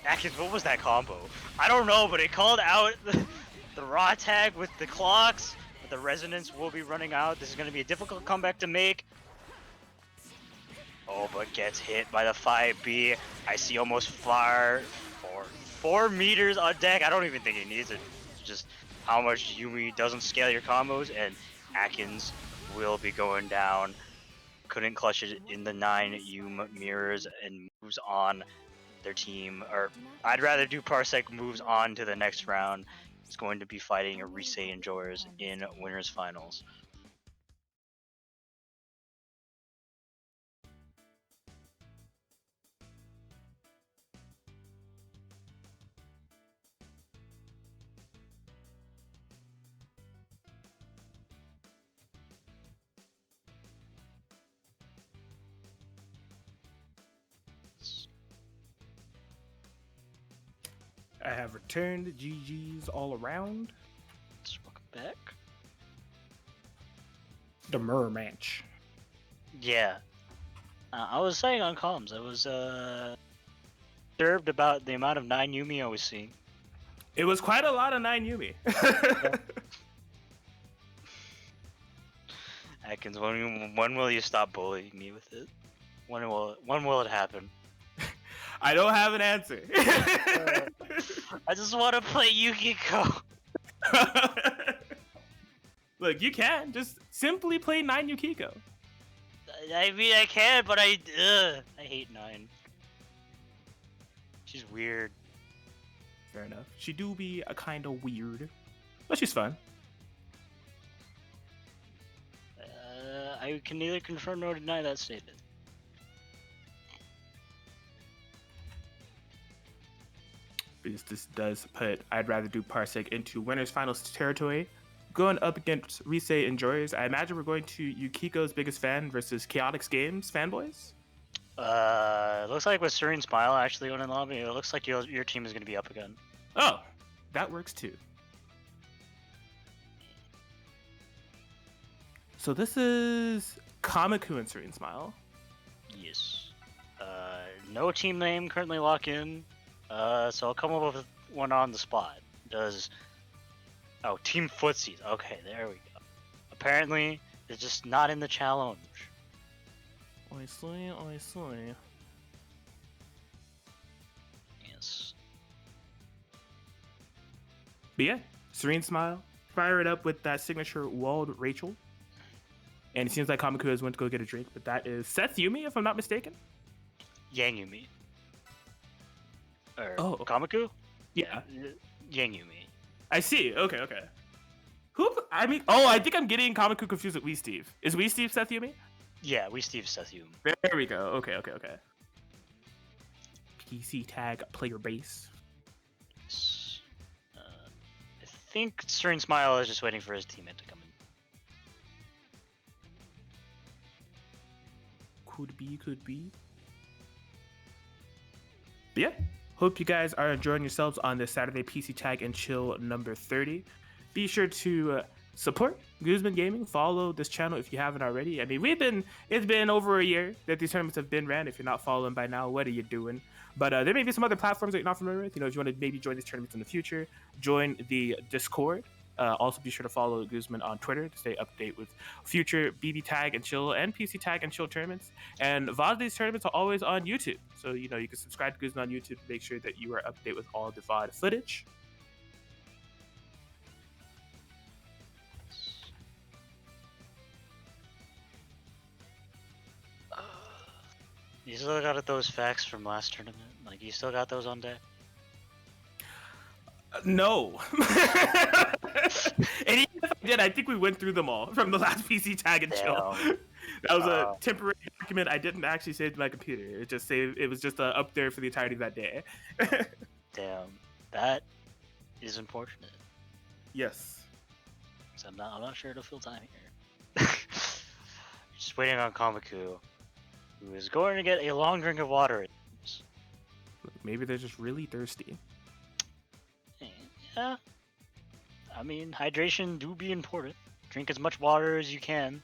Atkins, what was that combo? I don't know, but it called out the raw tag with the clocks, but the resonance will be running out. This is going to be a difficult comeback to make. Oh, but gets hit by the 5B. I see almost 4 meters on deck. I don't even think he needs it. It's just how much Yumi doesn't scale your combos, and Atkins will be going down. Couldn't clutch it in the 9U mirrors and moves on their team. Or I'd rather do Parsec moves on to the next round. It's going to be fighting a Reese and Jors in winners finals. I have returned. GG's all around. Let's welcome back. The Murr match. Yeah. I was saying on comms, I was disturbed about the amount of 9 Yumi I was seeing. It was quite a lot of 9 Yumi. Atkins, when will you stop bullying me with it? When will it happen? I don't have an answer. I just want to play Yukiko. Look, you can just simply play 9 Yukiko. I mean, I can, but I hate 9. She's weird. Fair enough. She do be a kind of weird, but she's fun. I can neither confirm nor deny that statement. This does put I'd rather do Parsec into winners finals territory. Going up against Reese and Joyers, I imagine we're going to Yukiko's biggest fan versus Chaotix Games fanboys. Looks like with Serene Smile actually on in lobby, it looks like your team is going to be up again. Oh, that works too. So this is Kamiku and Serene Smile. Yes. No team name currently lock in. So I'll come up with one on the spot. Oh, Team Footsies. Okay, there we go. apparently it's just not in the challenge. I see. Yes. But yeah, Serene Smile. Fire it up with that signature walled Rachel. And it seems like Kamaku has went to go get a drink, but that is Seth Yumi, if I'm not mistaken. Yang Yumi. Or Oh. Kamaku? Yeah. Yang Yumi. I see. Okay. I think I'm getting Kamaku confused with Wee Steve. Is Wee Steve Seth Yumi? Yeah, we Steve Seth Yumi. There we go. Okay. PCTAG player base. I think Serene Smile is just waiting for his teammate to come in. Could be. But yeah, hope you guys are enjoying yourselves on this Saturday PC Tag and Chill number 30. Be sure to support Guzman Gaming. Follow this channel if you haven't already. I mean, it's been over a year that these tournaments have been ran. If you're not following by now, what are you doing? But there may be some other platforms that you're not familiar with. You know, if you want to maybe join these tournaments in the future, join the Discord. Also, be sure to follow Guzman on Twitter to stay update with future BB Tag and Chill and PC Tag and Chill tournaments. And VOD of these tournaments are always on YouTube. So, you know, you can subscribe to Guzman on YouTube to make sure that you are updated with all the VOD footage. You still got those facts from last tournament? Like, you still got those on deck? No. And even if I did, I think we went through them all from the last PC Tag and Chill. That was a temporary document. I didn't actually save to my computer. It was just up there for the entirety of that day. Damn, that is unfortunate. Yes. So I'm not sure it'll fill time here. Just waiting on Kamaku, who is going to get a long drink of water. Maybe they're just really thirsty. Yeah. I mean, hydration do be important. Drink as much water as you can.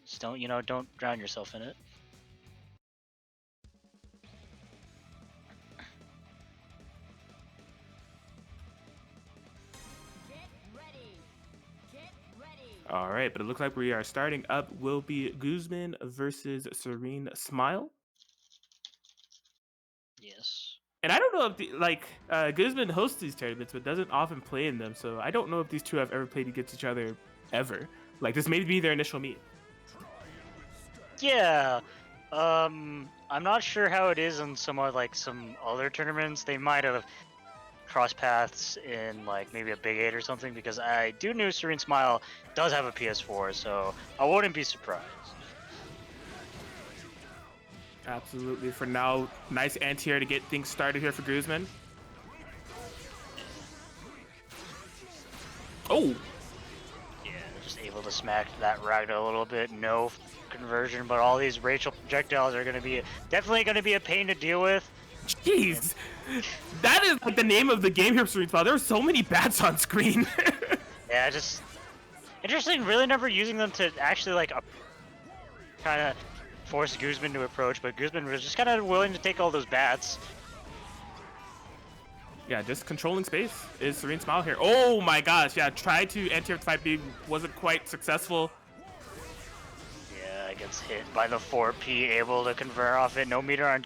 Just don't drown yourself in it. All right, but it looks like we are starting up. Will be Guzman versus Serene Smile. Yes. And I don't know if Guzman hosts these tournaments, but doesn't often play in them. So I don't know if these two have ever played against each other ever. Like, this may be their initial meet. Yeah. I'm not sure how it is in some other tournaments. They might have crossed paths in like maybe a Big 8 or something, because I do know Serene Smile does have a PS4, so I wouldn't be surprised. Absolutely. For now, nice anti-air to get things started here for Guzman. Oh! Yeah, just able to smack that Ragnar a little bit. No conversion, but all these Rachel projectiles are definitely going to be a pain to deal with. Jeez! That is like the name of the game here for Serene Smile. There are so many bats on screen. Yeah, just interesting. Really never using them to actually like kind of force Guzman to approach, but Guzman was just kind of willing to take all those bats. Yeah, just controlling space is Serene Smile here. Oh my gosh, yeah, tried to anti-air 5B, wasn't quite successful. Yeah, gets hit by the 4P, able to convert off it. No meter on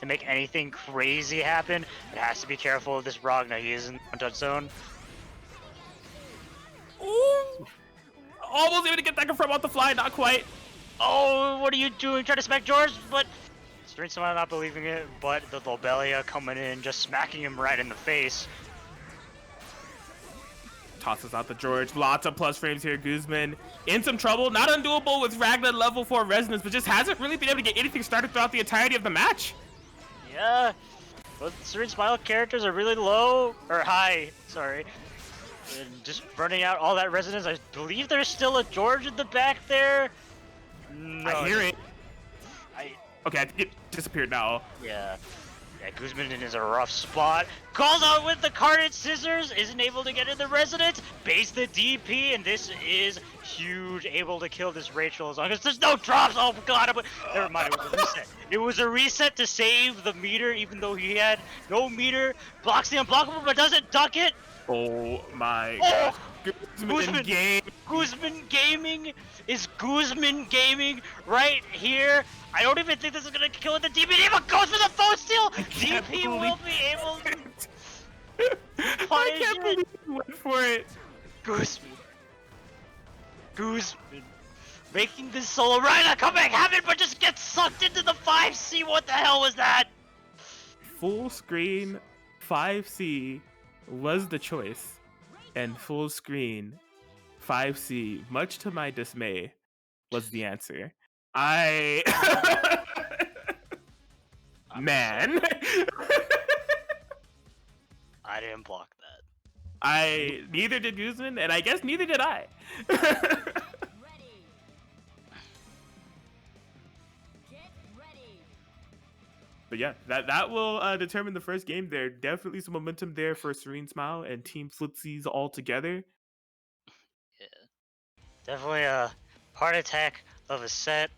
to make anything crazy happen. It has to be careful of this Ragnar. He is in the touch zone. Ooh! Almost able to get that confirm off the fly, not quite. Oh, what are you doing? Try to smack George, but Serene Smile not believing it, but the Lobelia coming in, just smacking him right in the face. Tosses out the George. Lots of plus frames here. Guzman in some trouble. Not undoable with Ragnar level 4 resonance, but just hasn't really been able to get anything started throughout the entirety of the match. Yeah, but Serene Smile characters are really low, or high, sorry. And just burning out all that resonance. I believe there's still a George in the back there. No, I hear it. Okay, I think it disappeared now. Yeah, Guzman is a rough spot. Calls out with the carded scissors, isn't able to get in the resonance. Base the DP, and this is huge. Able to kill this Rachel as long as there's no drops. Oh god, never mind, it was a reset. It was a reset to save the meter, even though he had no meter. Blocks the unblockable, but doesn't duck it. Oh my god. Guzman game. Guzman Gaming is Guzman Gaming right here. I don't even think this is gonna kill the DPD, but goes for the phone steal. DP will be able to I can't believe he went for it. Guzman making this solo ride comeback happen, but just gets sucked into the 5C. What the hell was that? Full screen 5C was the choice, and full screen 5C, much to my dismay, was the answer. Man. I didn't block that. Neither did Guzman, and I guess neither did I. But yeah, that will determine the first game there. Definitely some momentum there for Serene Smile and Team Footsies all together. Yeah. Definitely a heart attack of a set.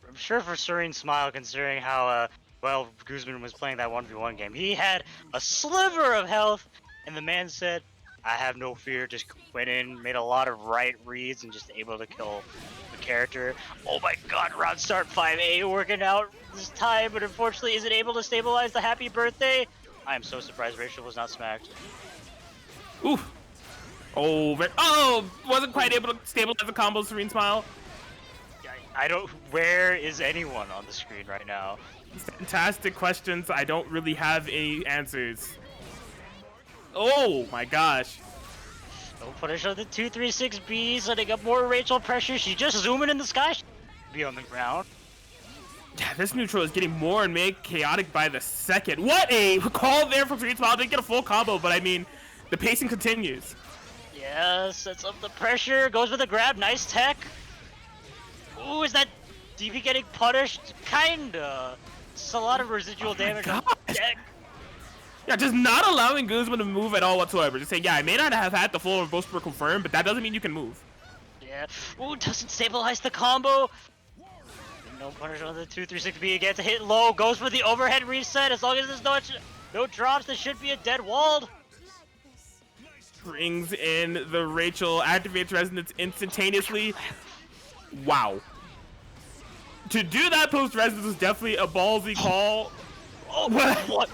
I'm sure for Serene Smile, considering how well Guzman was playing that 1v1 game. He had a sliver of health, and the man said, I have no fear, just went in, made a lot of right reads, and just able to kill the character. Oh my god, round start 5A working out this time, but unfortunately isn't able to stabilize the happy birthday. I am so surprised Rachel was not smacked. Oof. Oh, wasn't quite able to stabilize the combo, Serene Smile. I don't, where is anyone on the screen right now? Fantastic questions. I don't really have any answers. Oh my gosh. No punish on the 236B, setting up more Rachel pressure. She's just zooming in the sky. Be on the ground. Yeah, this neutral is getting more and more chaotic by the second. What a call there from Serene Smile. Didn't get a full combo, but I mean, the pacing continues. Yeah, sets up the pressure, goes with a grab, nice tech. Ooh, is that DP getting punished? Kinda. It's a lot of residual damage on deck. Yeah, just not allowing Guzman to move at all whatsoever. Just saying, yeah, I may not have had the full both for confirmed, but that doesn't mean you can move. Yeah. Ooh, doesn't stabilize the combo. No punish on the 236B again to hit low. Goes for the overhead reset. As long as there's no drops, there should be a dead walled. Brings in the Rachel, activates resonance instantaneously. Wow. To do that post resonance is definitely a ballsy call. Oh, what?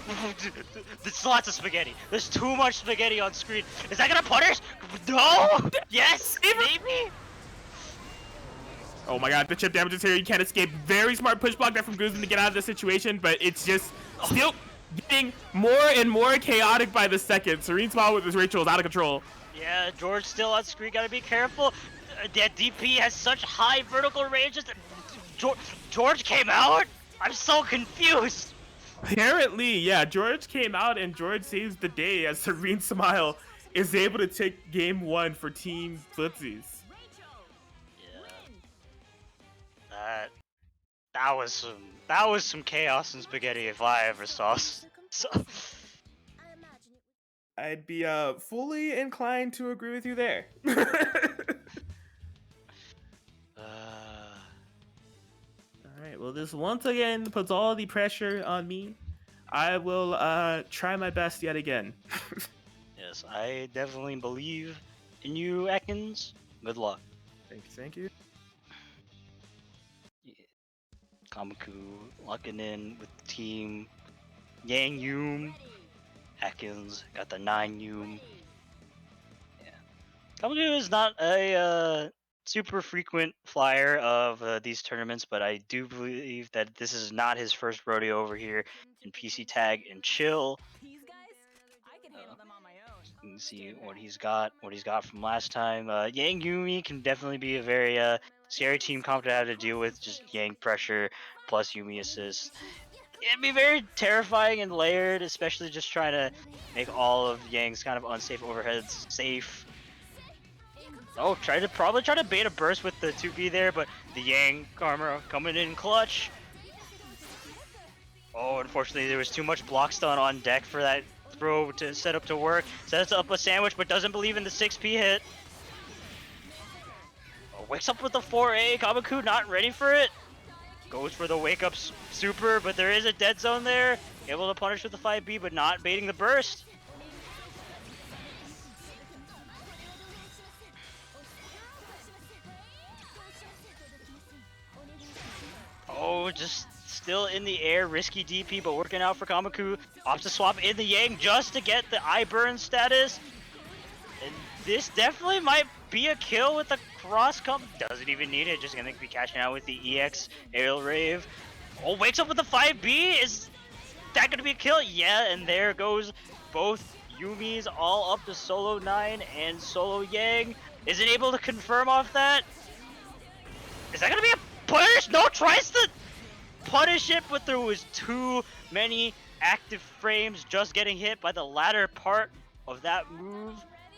There's lots of spaghetti. There's too much spaghetti on screen. Is that gonna punish? No? Yes? Maybe? Oh my god, the chip damage is here. You can't escape. Very smart push block there from Guzman to get out of this situation, but it's just still getting more and more chaotic by the second. Serene Smile with this Rachel is out of control. Yeah, George still on screen. Gotta be careful. That DP has such high vertical ranges. George came out? I'm so confused. Apparently, yeah, George came out and George saves the day as Serene Smile is able to take game one for Team Footsies. Yeah. That was some chaos and spaghetti if I ever saw. So I'd be fully inclined to agree with you there. Alright, well this once again puts all the pressure on me. I will try my best yet again. Yes, I definitely believe in you, Atkins. Good luck. Thank you. Yeah. Kamaku locking in with the team. Yang Yum. Atkins got the 9 Yum. Yeah. Kamaku is not a super frequent flyer of these tournaments, but I do believe that this is not his first rodeo over here in PCTAG and Chill. You can see what he's got from last time. Yang Yumi can definitely be a very scary team comp to have to deal with, just Yang pressure plus Yumi assist. It'd be very terrifying and layered, especially just trying to make all of Yang's kind of unsafe overheads safe. Oh, probably try to bait a burst with the 2B there, but the Yang Karma coming in clutch. Oh, unfortunately there was too much block stun on deck for that throw to set up to work. Sets up a sandwich, but doesn't believe in the 6P hit. Oh, wakes up with the 4A. Kamaku not ready for it. Goes for the wake up super, but there is a dead zone there. Able to punish with the 5B, but not baiting the burst. just still in the air, risky DP, but working out for Kamaku. Opts to swap in the Yang just to get the eye burn status. And this definitely might be a kill with the cross comp. Doesn't even need it, just gonna be cashing out with the EX Aerial Rave. Oh, wakes up with the 5B. Is that gonna be a kill? Yeah, and there goes both Yumis all up to solo 9 and solo Yang. Isn't able to confirm off that. Is that gonna be a punish? No, tries to punish it, but there was too many active frames just getting hit by the latter part of that move.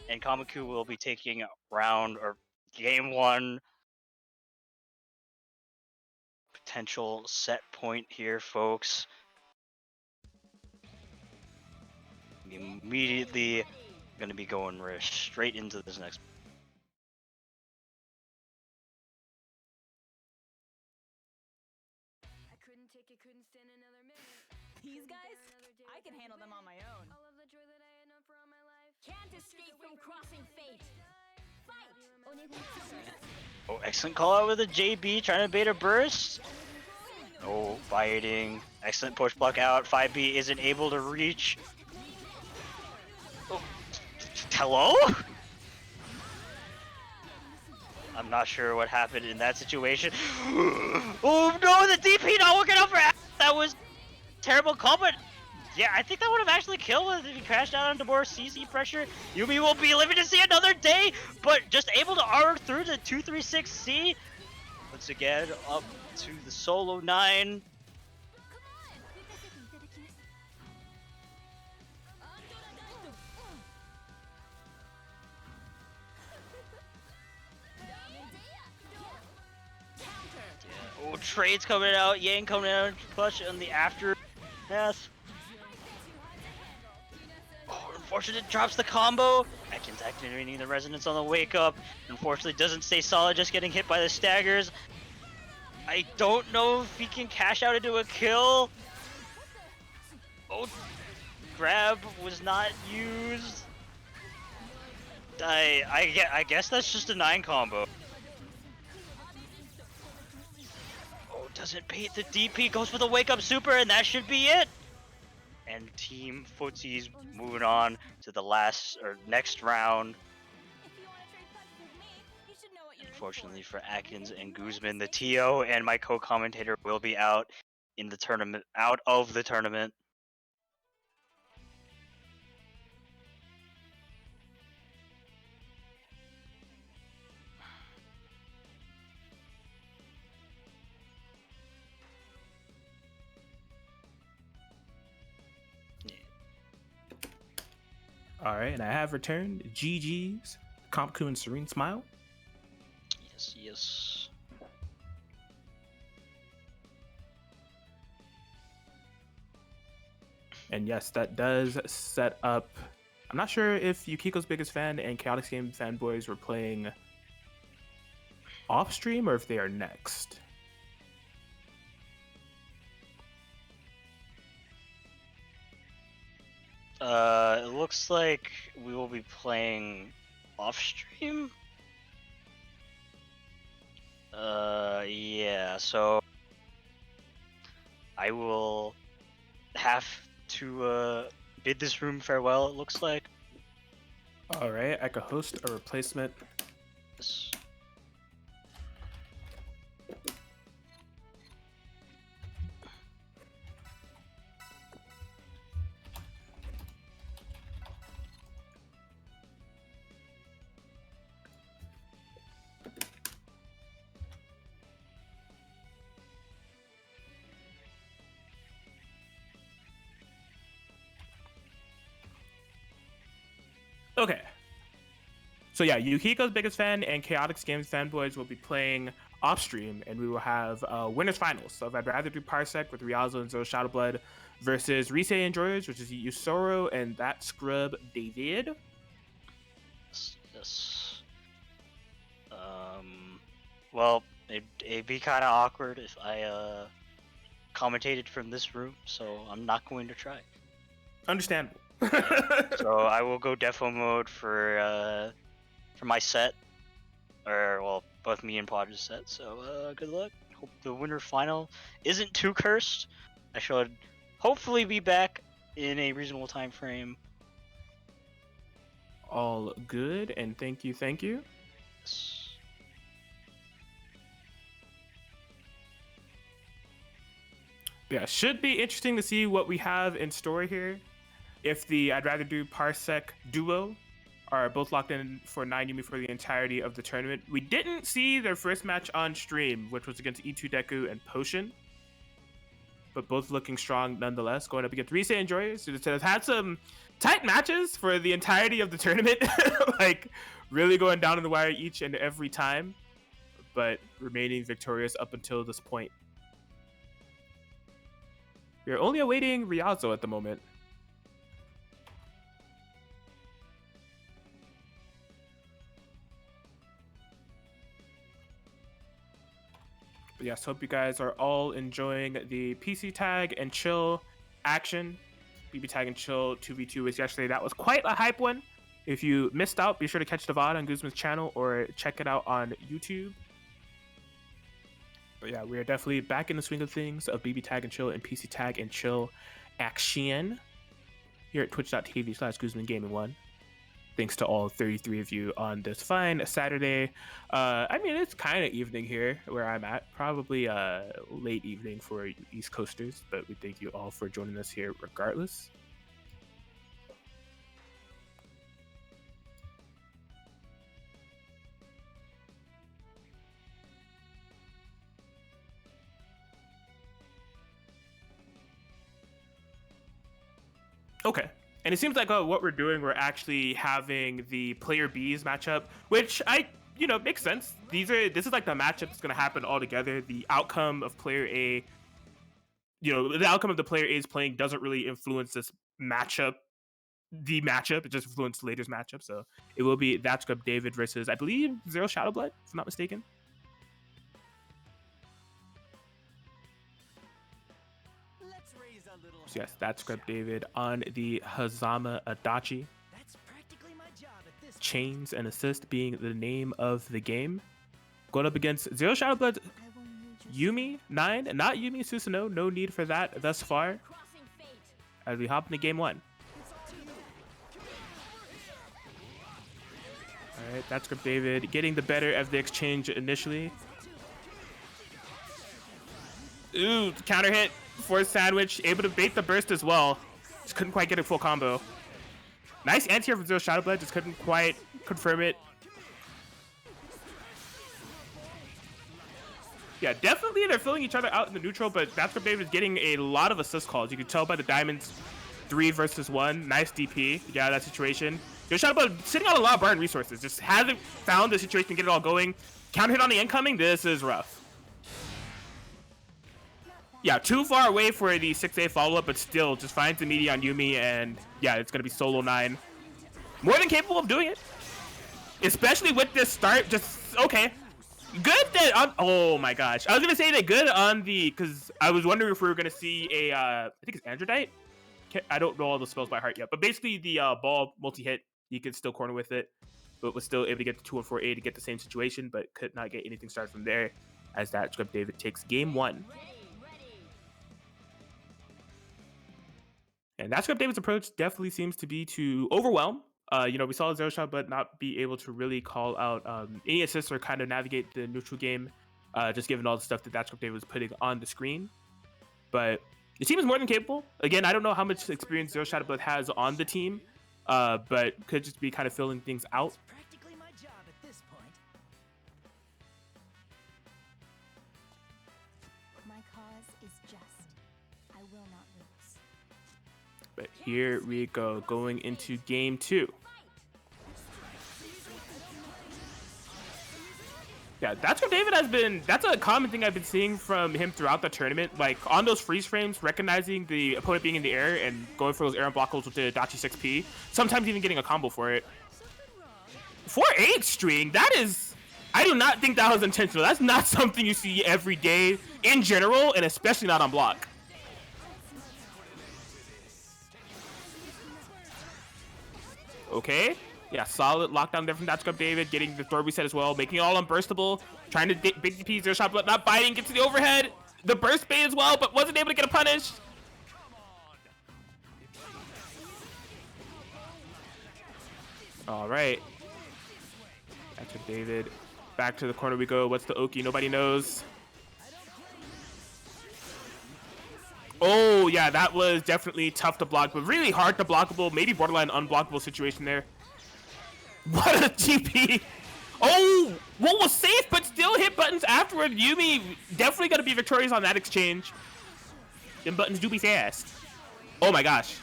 And Kamaku will be taking round or game 1. Potential set point here, folks. Immediately gonna be going straight into this next. I couldn't take it, couldn't stand another minute. These guys? I can handle them on my own. All of the joy that I had known for all my life. Can't escape from crossing fate. Fight! Oh, excellent call out with a JB trying to bait a burst. Oh, biting. Excellent push block out. 5B isn't able to reach. Oh. Hello? I'm not sure what happened in that situation. Oh no, the DP not working out for that was terrible call, but yeah, I think that would have actually killed if he crashed out onto more CC pressure. Yumi will be living to see another day, but just able to armor through the 236C. Once again, up to the solo 9. Oh, trades coming out, Yang coming out, push on the aftermath. Oh, unfortunate, drops the combo. Atkins activating the resonance on the wake up. Unfortunately, doesn't stay solid, just getting hit by the staggers. I don't know if he can cash out into a kill. Oh, grab was not used. I guess that's just a 9 combo. Oh, doesn't bait the DP, goes for the wake up super, and that should be it. And Team Footsie's moving on to the last or next round. Unfortunately for Atkins and Guzman, the TO and my co-commentator will be out in the tournament, out of the tournament. All right, and I have returned GG's, Kamaku and Serene Smile. Yes, yes. And yes, that does set up. I'm not sure if Yukiko's Biggest Fan and Chaotic Game Fanboys were playing off stream or if they are next. It looks like we will be playing off stream. Yeah, so I will have to bid this room farewell, it looks like. All right, I could host a replacement. Yes. Okay. So yeah, Yukiko's Biggest Fan and Chaotic Games Fanboys will be playing off stream, and we will have winners finals. So if I'd rather do Parsec with Rialzo and Zo Shadowblood versus Reese Enjoyers, which is Yusoro and that scrub David. Yes. Well, it'd be kind of awkward if I commentated from this room, so I'm not going to try. Understandable. So I will go defo mode for my set, or well, both me and Podge's set. So good luck. Hope the winter final isn't too cursed. I should hopefully be back in a reasonable time frame. All good, and thank you, thank you. Yeah, should be interesting to see what we have in store here. If the I'd rather do Parsec duo are both locked in for 9 Yumi for the entirety of the tournament. We didn't see their first match on stream, which was against E2 Deku and Potion, but both looking strong nonetheless. Going up against Reese and Joyous, who have had some tight matches for the entirety of the tournament, like really going down in the wire each and every time, but remaining victorious up until this point. We are only awaiting Ryazo at the moment. But yes, hope you guys are all enjoying the PC Tag and Chill action. BB Tag and Chill 2v2 was yesterday. That was quite a hype one. If you missed out, be sure to catch the VOD on Guzman's channel or check it out on YouTube. But yeah, we are definitely back in the swing of things of BB Tag and Chill and PC Tag and Chill action here at twitch.tv/Guzman Gaming 1. Thanks to all 33 of you on this fine Saturday. I mean, it's kind of evening here where I'm at. Probably late evening for East Coasters, but we thank you all for joining us here regardless. Okay. And it seems like what we're doing, we're actually having the player B's matchup, which makes sense. This is like the matchup that's going to happen all together. The outcome of player A, the outcome of the player A's playing doesn't really influence this matchup. The matchup, it just influenced later's matchup. So it will be That Scrub David versus, I believe, Zero Shadowblood, if I'm not mistaken. So yes, That Scrub David on the Hazama Adachi. Chains and Assist being the name of the game. Going up against Zero Shadowblood's Yumi 9, not Yumi Susanoo. No need for that thus far. As we hop into game 1. Alright, That Scrub David getting the better of the exchange initially. Ooh, counter hit. Force sandwich, able to bait the burst as well. Just couldn't quite get a full combo. Nice anti-air from Zero Shadowblood, just couldn't quite confirm it. Yeah, definitely they're filling each other out in the neutral, but That's What David is getting a lot of assist calls. You can tell by the Diamonds 3 versus 1. Nice DP to get out of that situation. Zero Shadowblood sitting on a lot of Barn resources. Just hasn't found the situation to get it all going. Counter hit on the incoming. This is rough. Yeah, too far away for the 6A follow-up, but still just finds the meaty on Yumi, and yeah, it's going to be solo 9. More than capable of doing it. Especially with this start, just, okay. Good that, oh my gosh. I was going to say that good on the, because I was wondering if we were going to see a, I think it's Androdite? I don't know all the spells by heart yet, but basically the ball multi-hit, you could still corner with it, but was still able to get the 2-1-4A to get the same situation, but could not get anything started from there, as That Scrub David takes game 1. And That Scrub David's approach definitely seems to be to overwhelm. We saw Zero Shot, but not be able to really call out any assists or kind of navigate the neutral game, just given all the stuff that Scrub David was putting on the screen. But the team is more than capable. Again, I don't know how much experience Zero Shadowblood has on the team, but could just be kind of filling things out. But here we go, going into game 2. Yeah, that's what David has been, that's a common thing I've been seeing from him throughout the tournament. Like, on those freeze frames, recognizing the opponent being in the air and going for those air unblockables with the Dachi 6P. Sometimes even getting a combo for it. 4-8 string, that is, I do not think that was intentional. That's not something you see every day in general, and especially not on block. Okay, Yeah, solid lockdown there from That's David, getting the throw reset as well, making it all unburstable, trying to big DP zero shot, but not biting, gets to the overhead, the burst bait as well, but wasn't able to get a punish. All right. That's David. Back to the corner we go. What's the Oki? Nobody knows. Oh, yeah, that was definitely tough to block, but really hard to blockable, maybe borderline unblockable situation there. What a TP. Oh, what was safe, but still hit buttons afterward. Yumi definitely going to be victorious on that exchange. Them buttons do be fast. Oh, my gosh.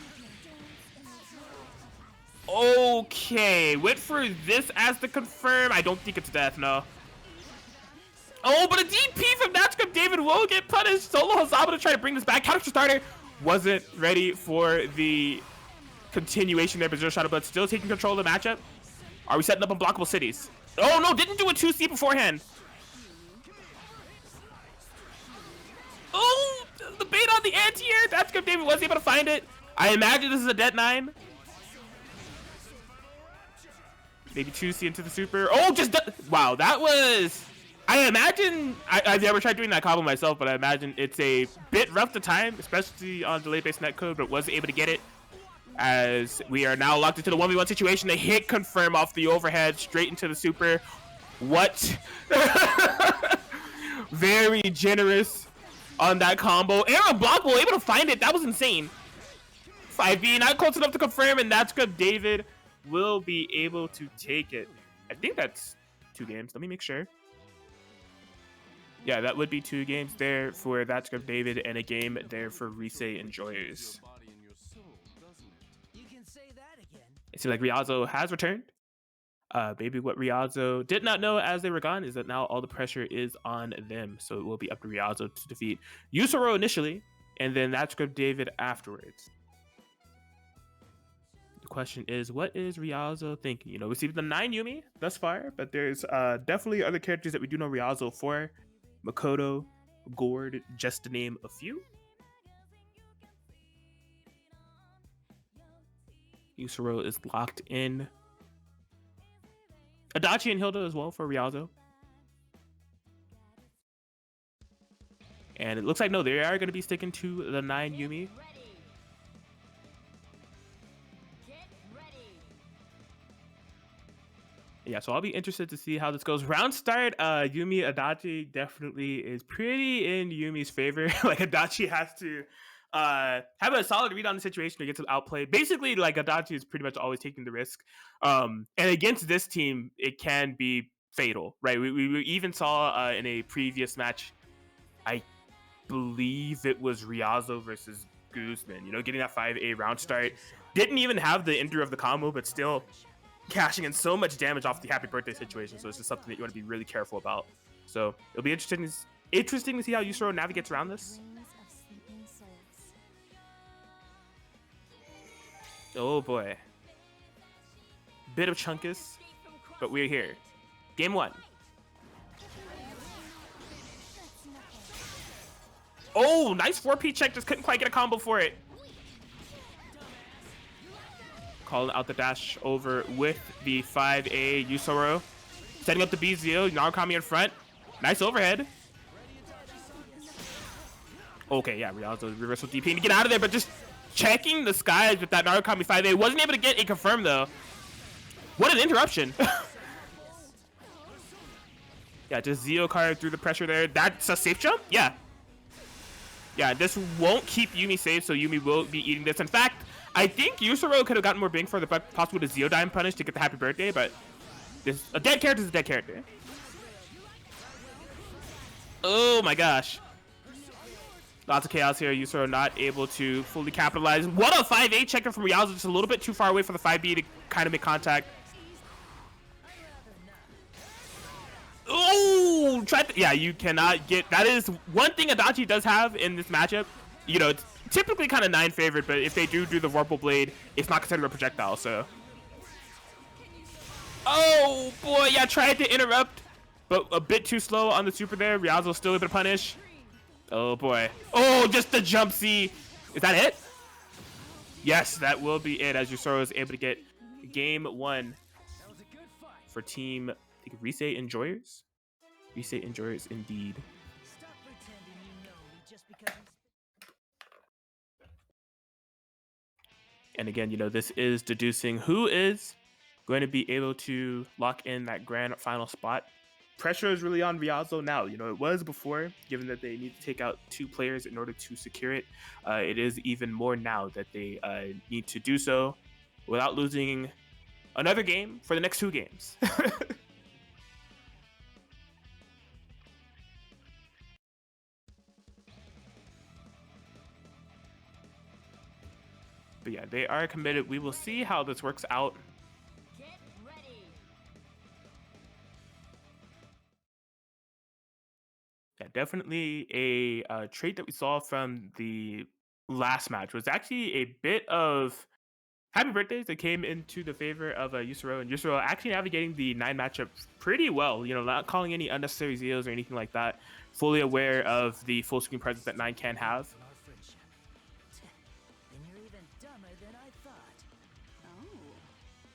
Okay, wait for this as the confirm. I don't think it's death, no. Oh, but a DP from That's David will get punished. Solo Hazama to try to bring this back. Counter starter wasn't ready for the continuation there, but zero shot, but still taking control of the matchup. Are we setting up unblockable cities? Oh no, didn't do a 2C beforehand. Oh, the bait on the anti-air. That's David was able to find it. I imagine this is a dead 9. Maybe 2C into the super. Oh, wow, that was... I imagine... I've never tried doing that combo myself, but I imagine it's a bit rough to time, especially on delay-based netcode, but was able to get it. As we are now locked into the 1v1 situation. They hit confirm off the overhead, straight into the super. What? Very generous on that combo. Air unblockable, able to find it. That was insane. 5v, not close enough to confirm, and That's David will be able to take it. I think that's 2 games. Let me make sure. Yeah, that would be 2 games there for That's David and a game there for Reese Enjoyers. It seems like Riazo has returned. Maybe what Riazo did not know as they were gone is that now all the pressure is on them. So it will be up to Riazo to defeat Yusoro initially, and then That's David afterwards. The question is, what is Riazo thinking? You know, we see the 9 Yumi thus far, but there's definitely other characters that we do know Riazo for. Makoto, Gord, just to name a few. Yusoro is locked in. Adachi and Hilda as well for Riazo. And it looks like, no, they are going to be sticking to the 9 Yumi. Yeah, so I'll be interested to see how this goes. Round start, Yumi Adachi definitely is pretty in Yumi's favor. Like, Adachi has to have a solid read on the situation to get to outplay. Basically, like, Adachi is pretty much always taking the risk. And against this team, it can be fatal, right? We even saw in a previous match, I believe it was Riazo versus Guzman, you know, getting that 5A round start. Didn't even have the ender of the combo, but still cashing in so much damage off the happy birthday situation. So it's just something that you want to be really careful about. So it'll be interesting to see how Yusoro navigates around this. Oh boy. Bit of chunkus, but we're here. Game 1. Oh, nice 4P check. Just couldn't quite get a combo for it. Calling out the dash over with the 5A Yusoro. Setting up the B0. Narukami in front. Nice overhead. Okay, yeah, Riazo reversal DP to get out of there, but just checking the skies with that Narukami 5A. Wasn't able to get a confirm, though. What an interruption. Yeah, just Zio card through the pressure there. That's a safe jump? Yeah. Yeah, this won't keep Yumi safe, so Yumi will be eating this. In fact, I think Yusoro could have gotten more bang for the buck, possibly the Zeodime punish to get the happy birthday, but a dead character is a dead character. Oh my gosh. Lots of chaos here. Yusoro not able to fully capitalize. What a 5A checker from Riazo, just a little bit too far away for the 5B to kind of make contact. Oh, yeah, you cannot get... That is one thing Adachi does have in this matchup. You know, it's typically kind of 9 favorite, but if they do the Vorpal Blade, it's not considered a projectile, so... Oh, boy, yeah, tried to interrupt, but a bit too slow on the super there. Riazo still able to punish. Oh, boy. Oh, just the jump C. Is that it? Yes, that will be it, as Yusoro is able to get game 1 for team, I think, Reese Enjoyers. Reese Enjoyers, indeed. Stop pretending you know me just because And again, you know, this is deducing who is going to be able to lock in that grand final spot. Pressure is really on Rialzo now. You know, it was before, given that they need to take out 2 players in order to secure it. It is even more now that they need to do so without losing another game for the next 2 games. But yeah, they are committed. We will see how this works out. Get ready. Yeah, definitely a trait that we saw from the last match was actually a bit of happy birthdays that came into the favor of Yusuro, and Yusuro actually navigating the 9 matchup pretty well. You know, not calling any unnecessary zeals or anything like that. Fully aware of the full screen presence that 9 can have. in our friendship. Then you're even dumber than I thought.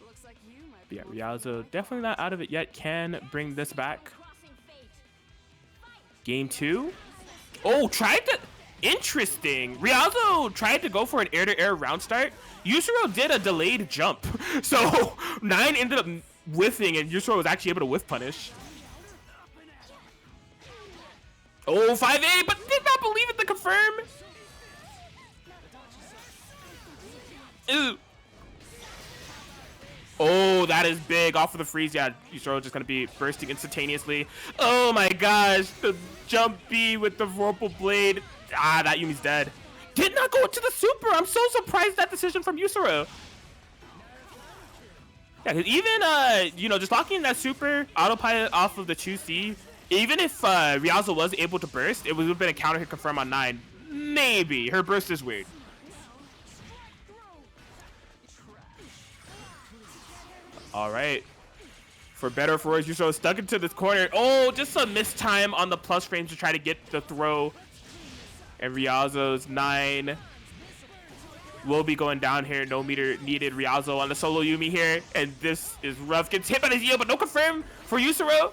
Oh, looks like you might But be yeah, more Rialzo like definitely not out of it yet. Can bring this back. Crossing fate. Game 2. Oh, tried to. Interesting. Rialzo tried to go for an air-to-air round start. Yusuro did a delayed jump. So 9 ended up whiffing, and Yusuro was actually able to whiff punish. Oh, 5A, but did not believe it to confirm. Ew. Oh, that is big. Off of the freeze. Yeah, Yusuro just going to be bursting instantaneously. Oh my gosh. The jump B with the Vorpal Blade. Ah, that Yumi's dead. Did not go into the super. I'm so surprised at that decision from Yusuro. Yeah, because even, you know, just locking in that super autopilot off of the 2C, even if Rialzo was able to burst, it would have been a counter hit confirm on 9. Maybe. Her burst is weird. All right. For better or for worse, Yusuro stuck into this corner. Oh, just a missed time on the plus frames to try to get the throw. And Rialzo's 9 will be going down here. No meter needed. Rialzo on the solo Yumi here. And this is rough. Gets hit by the Zeo, but no confirm for Yusuro.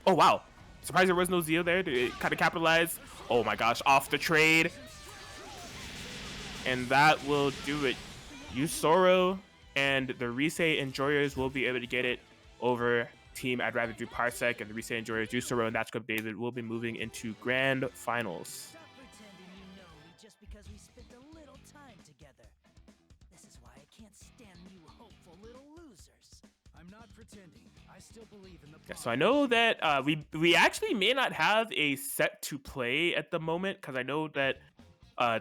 Oh, wow. Surprised there was no Zeo there to kind of capitalize. Oh my gosh, off the trade. And that will do it. Yusuro and the Reese Enjoyers will be able to get it over team I'd Rather Do Parsec, and the Reese Enjoyers, Yusuro and That's Good David will be moving into grand finals. Stop pretending you know me just because we spent a little time together. This is why I can't stand you hopeful little losers. I'm not pretending. I still believe in the Yeah, so I know that we actually may not have a set to play at the moment, because I know that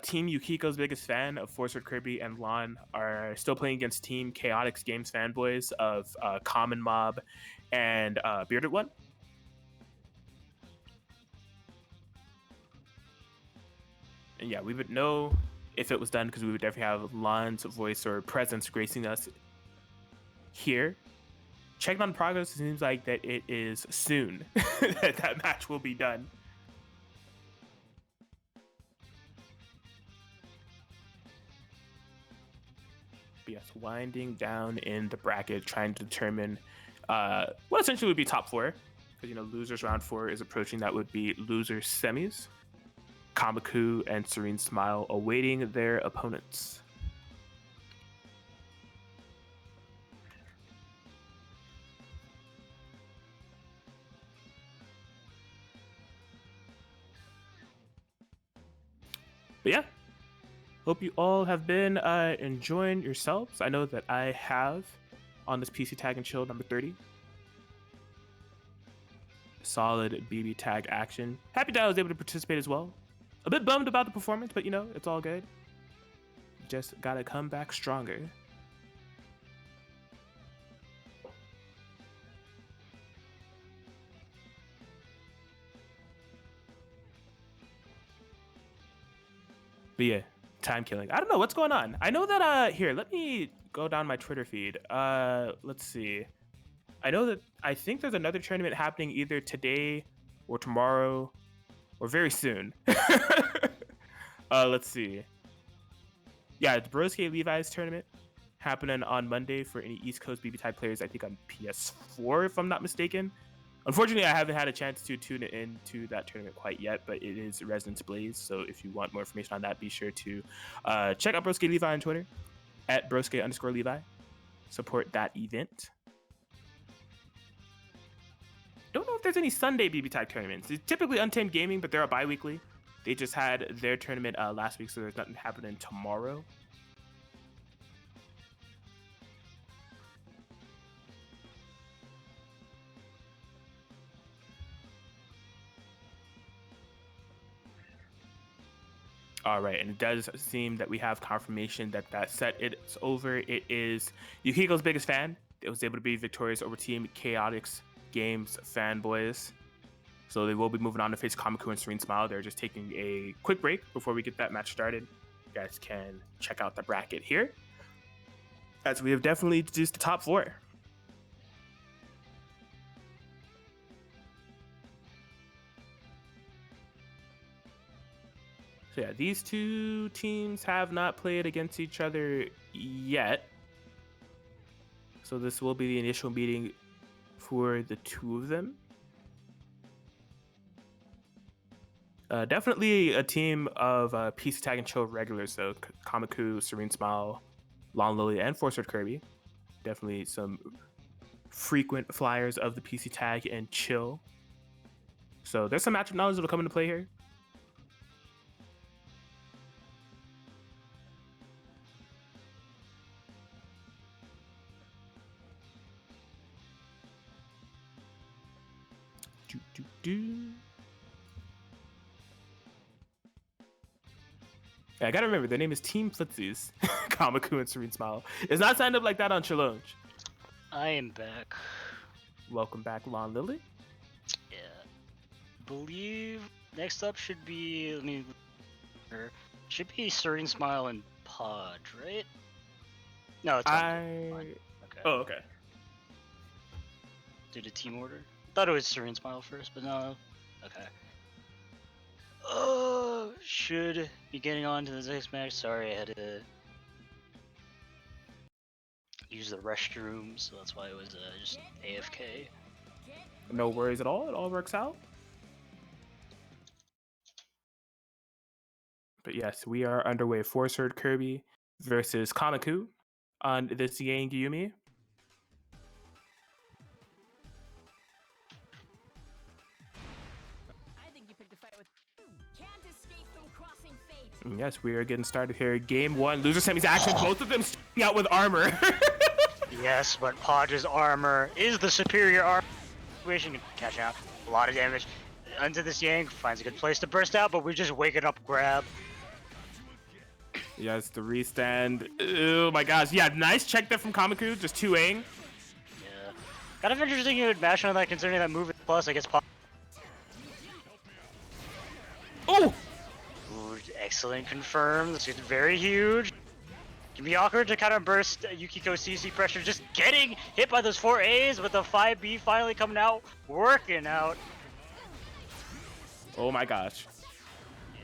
Team Yukiko's biggest fan of Force Word Kirby and Lon are still playing against Team Chaotix Games fanboys of Common Mob and Bearded One. And yeah, we would know if it was done, because we would definitely have Lon's voice or presence gracing us here. Checking on progress, it seems like that it is soon that that match will be done. But yes, winding down in the bracket, trying to determine what essentially would be top 4. Because, you know, losers round 4 is approaching. That would be losers semis. Kamaku and Serene Smile awaiting their opponents. But yeah, hope you all have been enjoying yourselves. I know that I have on this PC Tag and Chill number 30. Solid BB Tag action. Happy that I was able to participate as well. A bit bummed about the performance, but you know, it's all good. Just gotta come back stronger. But yeah, time killing. I don't know what's going on. I know that here, let me go down my Twitter feed. Let's see. I know that I think there's another tournament happening either today or tomorrow or very soon. Let's see. Yeah, it's Broske Levi's tournament happening on Monday for any East Coast BB-Tag players, I think on PS4, if I'm not mistaken. Unfortunately, I haven't had a chance to tune into that tournament quite yet, but it is Resonance Blaze. So if you want more information on that, be sure to check out Broske Levi on Twitter at Broske_Levi. Support that event. Don't know if there's any Sunday BB-Tag tournaments. It's typically Untamed Gaming, but they're a bi-weekly. They just had their tournament last week, so there's nothing happening tomorrow. All right, and it does seem that we have confirmation that that set is over. It is Yukiko's biggest fan. It was able to be victorious over Team Chaotix Games Fanboys. So they will be moving on to face Kamaku and Serene Smile. They're just taking a quick break before we get that match started. You guys can check out the bracket here, as we have definitely introduced the top 4. So yeah, these two teams have not played against each other yet. So this will be the initial meeting for the two of them. Definitely a team of PCTAG and Chill regulars, though. Kamaku, Serene Smile, Lon Lily, and Force-Sword Kirby. Definitely some frequent flyers of the PCTAG and Chill. So there's some matchup knowledge that will come into play here. Yeah, I gotta remember, their name is Team Flitsies. Kamaku and Serene Smile. It's not signed up like that on Challenge. I am back. Welcome back, Lon Lily. Yeah. Believe next up should be, should be Serene Smile and Podge, right? No, it's okay. Oh, okay. Did a team order? Thought it was Serene Smile first, but no. Okay. Should be getting on to the next match. Sorry, I had to use the restroom, so that's why it was just AFK. No worries at all. It all works out. But yes, we are underway. Force-Sword Kirby versus Kamaku on this Yang Yumi. Yes, we are getting started here. Game 1, loser semis action. Both of them starting out with armor. Yes, but Podge's armor is the superior armor. Situation can catch out. A lot of damage. Onto this Yang, finds a good place to burst out, but we're just waking up grab. Yes, the restand. Oh my gosh. Yeah, nice check there from Kamaku. Just 2-ing. Yeah. Kind of interesting you would mash on that considering that move is plus, I guess. Oh! Excellent confirm. This is very huge. Can be awkward to kind of burst Yukiko CC pressure. Just getting hit by those 4 A's with the 5B finally coming out, working out. Oh my gosh.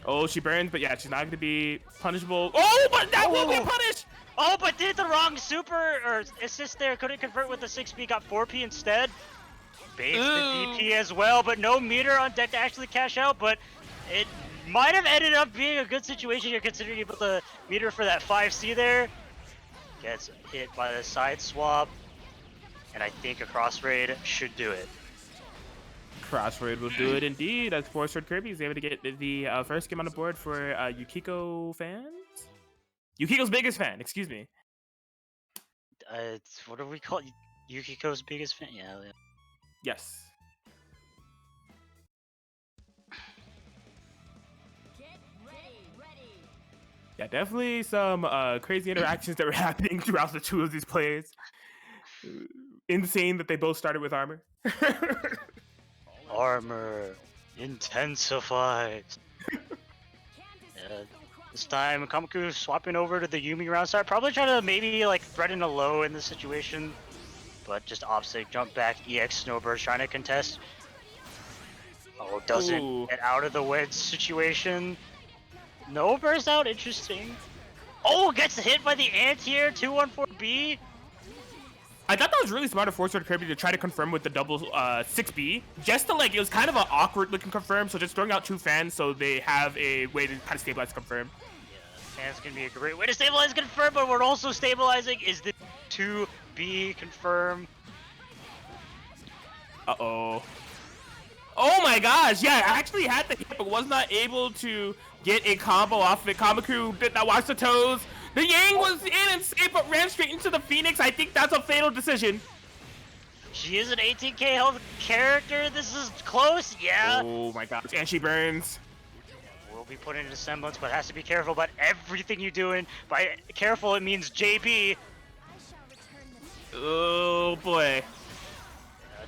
Oh, she burns, but yeah, she's not going to be punishable. Oh, but that will be punished! Oh, but did the wrong super or assist there. Couldn't convert with the 6P, got 4P instead. Baits the DP as well, but no meter on deck to actually cash out, but it might have ended up being a good situation here considering you put the meter for that 5C there. Gets hit by the side swap, and I think a cross raid should do it. Cross raid will do it indeed, as Force-Sword Kirby is able to get the first game on the board for Yukiko fans? Yukiko's biggest fan, excuse me. What do we call it? Yukiko's biggest fan? Yeah. Yes. Yeah, definitely some crazy interactions that were happening throughout the two of these plays. Insane that they both started with armor. Armor intensifies. This time Kamaku swapping over to the Yumi round start. Probably trying to maybe like threaten a low in this situation. But just opposite, jump back, EX Snowbird trying to contest. Oh, doesn't get out of the wedge situation. No burst out, interesting. Oh, gets hit by the anti-air 214B. I thought that was really smart of Force Kirby to try to confirm with the double 6B. Just to like, it was kind of an awkward looking confirm, so just throwing out 2 fans so they have a way to kind of stabilize confirm. Yeah, fans can be a great way to stabilize confirm, but we're also stabilizing is the 2B confirm. Uh-oh. Oh my gosh, yeah, I actually had the hit, but was not able to get a combo off of it. Kamaku did not watch the toes. The Yang was in and safe, but ran straight into the Phoenix. I think that's a fatal decision. She is an 18k health character. This is close, yeah. Oh my gosh, and she burns. We'll be put into semblance, but has to be careful about everything you're doing. By careful, it means JB. Oh boy.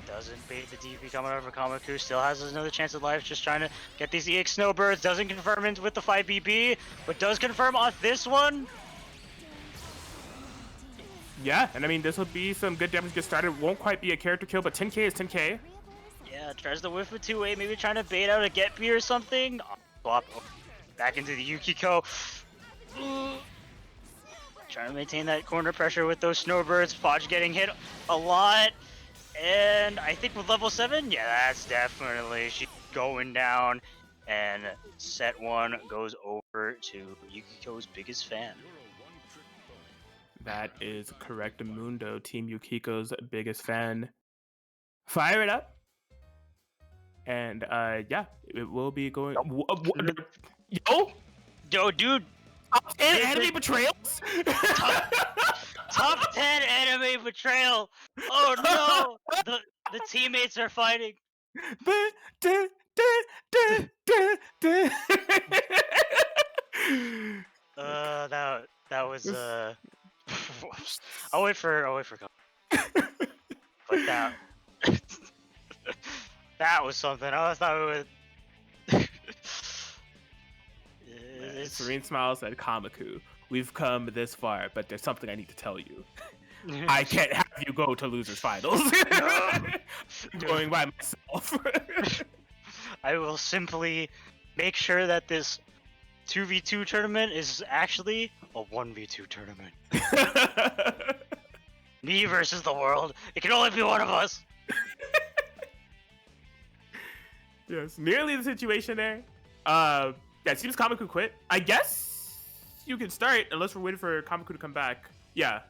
Doesn't bait the DP coming over. Kamaku still has another chance at life, just trying to get these EX snowbirds. Doesn't confirm it with the 5BB, but does confirm off this one. Yeah, and I mean, this will be some good damage to get started. Won't quite be a character kill, but 10k is 10k. Yeah, tries to whiff with 2A, maybe trying to bait out a get B or something. Swap back into the Yukiko. Trying to maintain that corner pressure with those snowbirds. Podge getting hit a lot. And I think with level 7, yeah, that's definitely she's going down. And set 1 goes over to Yukiko's biggest fan. That is correct, Mundo. Team Yukiko's biggest fan. Fire it up. And yeah, it will be going. Yo, dude. Top 10 anime betrayals. Top 10 anime betrayal. Oh no, the teammates are fighting. That was I'll wait for but that was something. I thought we would. Serene Smile said, Kamaku, we've come this far, but there's something I need to tell you. I can't have you go to losers finals. Going by myself. I will simply make sure that this 2v2 tournament is actually a 1v2 tournament. Me versus the world. It can only be one of us. Yes, nearly the situation there. Yeah, it seems Kamaku quit. I guess you can start unless we're waiting for Kamaku to come back. Yeah.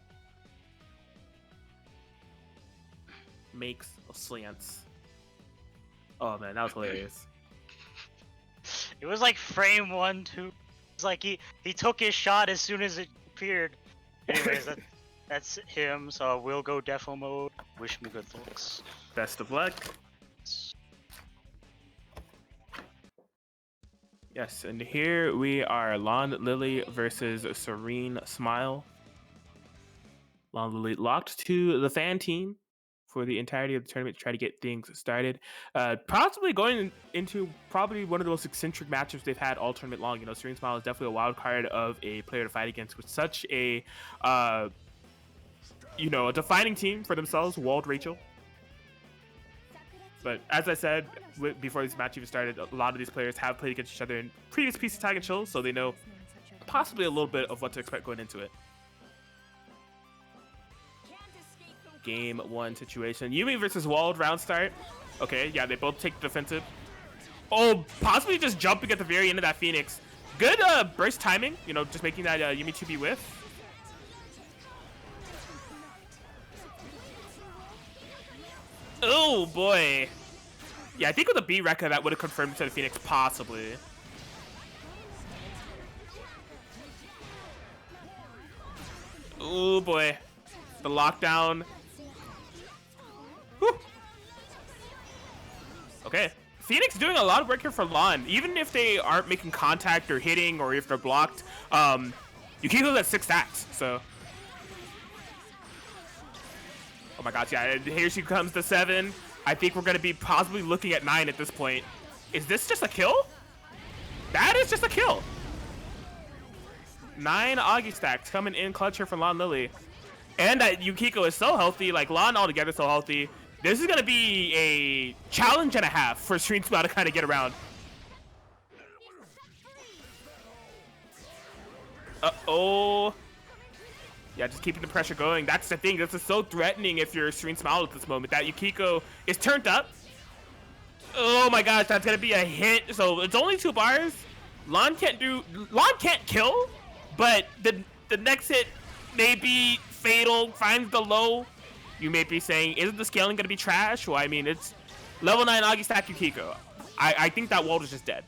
Makes sense. Oh man, that was hilarious. It was like frame 1, 2. It's like he took his shot as soon as it appeared. Anyways, that's him. So we'll go defo mode. Wish me good looks. Best of luck. Yes, and here we are, Lon Lily versus Serene Smile. Lon Lily locked to the fan team for the entirety of the tournament to try to get things started. Possibly going into probably one of the most eccentric matchups they've had all tournament long. You know, Serene Smile is definitely a wild card of a player to fight against with such a, you know, a defining team for themselves, Walled Rachel. But as I said before this match even started, a lot of these players have played against each other in previous PCTAG and shows, so they know possibly a little bit of what to expect going into it. Game 1 situation. Yumi versus Walled round start. Okay, yeah, they both take the defensive. Oh, possibly just jumping at the very end of that Phoenix. Good burst timing, you know, just making that Yumi 2B whiff. Oh boy. Yeah, I think with a B Rekka that would have confirmed to the Phoenix, possibly. Oh boy. The lockdown. Whew. Okay. Phoenix doing a lot of work here for Lon. Even if they aren't making contact or hitting or if they're blocked, Yukiko's at 6 stacks, so. Oh my gosh, yeah, here she comes to 7. I think we're going to be possibly looking at 9 at this point. Is this just a kill? That is just a kill. 9 Augie stacks coming in clutch here from Lon Lily. And Yukiko is so healthy, like Lon altogether so healthy. This is going to be a challenge and a half for Serene Smile to kind of get around. Uh-oh. Yeah, just keeping the pressure going. That's the thing. This is so threatening if you're Serene Smile at this moment. That Yukiko is turned up. Oh my gosh, that's gonna be a hit. So it's only 2 bars. Lon can't kill, but the next hit may be fatal, finds the low. You may be saying, isn't the scaling gonna be trash? Well, I mean, it's level 9 Agi stack Yukiko. I think that wall is just dead.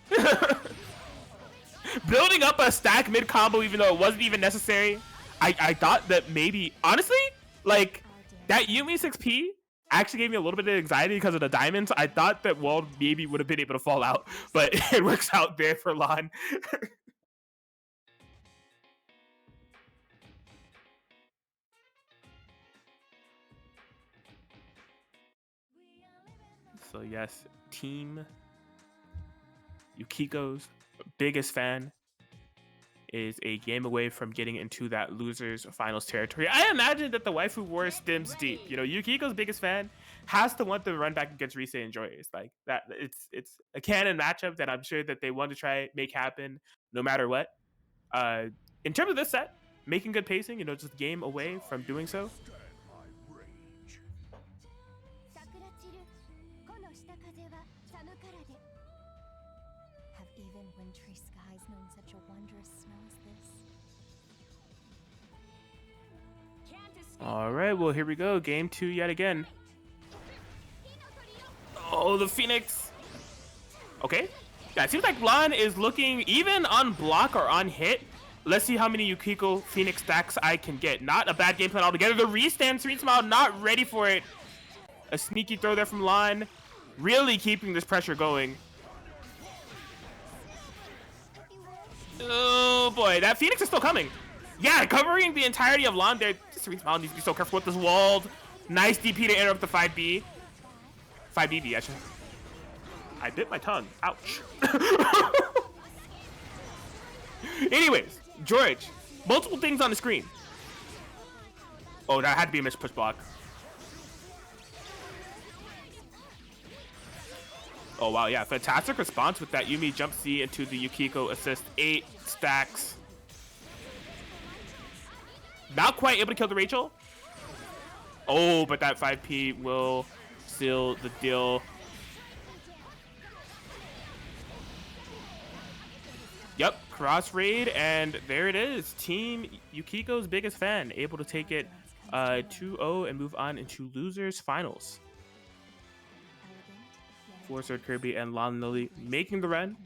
Building up a stack mid combo even though it wasn't even necessary. I thought that maybe, honestly, like that Yumi 6P actually gave me a little bit of anxiety because of the diamonds. I thought that wall maybe would have been able to fall out, but it works out there for Lon. So yes, Team Yukiko's biggest fan is a game away from getting into that losers finals territory. I imagine that the waifu war stems deep. You know, Yukiko's biggest fan has to want to run back against Reese and Joyous. Like that, it's a canon matchup that I'm sure that they want to try make happen no matter what. In terms of this set, making good pacing, you know, just game away from doing so. Have even wintry skies known such a wondrous snow as this? All right, well, here we go. Game 2 yet again. Oh, the Phoenix. Okay. Yeah, it seems like Lon is looking even on block or on hit. Let's see how many Yukiko Phoenix stacks I can get. Not a bad game plan altogether. The restand, Serene Smile not ready for it. A sneaky throw there from Lon. Really keeping this pressure going. Oh boy, that Phoenix is still coming. Yeah, covering the entirety of Lon there. Serene Smile needs to be so careful with this walled. Nice DP to interrupt the 5B. 5BB, actually. I bit my tongue. Ouch. Anyways, George, multiple things on the screen. Oh, that had to be a missed push block. Oh, wow, yeah. Fantastic response with that Yumi jump C into the Yukiko assist. 8 stacks. Not quite able to kill the Rachel. Oh, but that 5P will seal the deal. Yep, cross raid, and there it is. Team Yukiko's biggest fan able to take it 2-0 and move on into losers finals. Forward Kirby and Lon Lily making the run,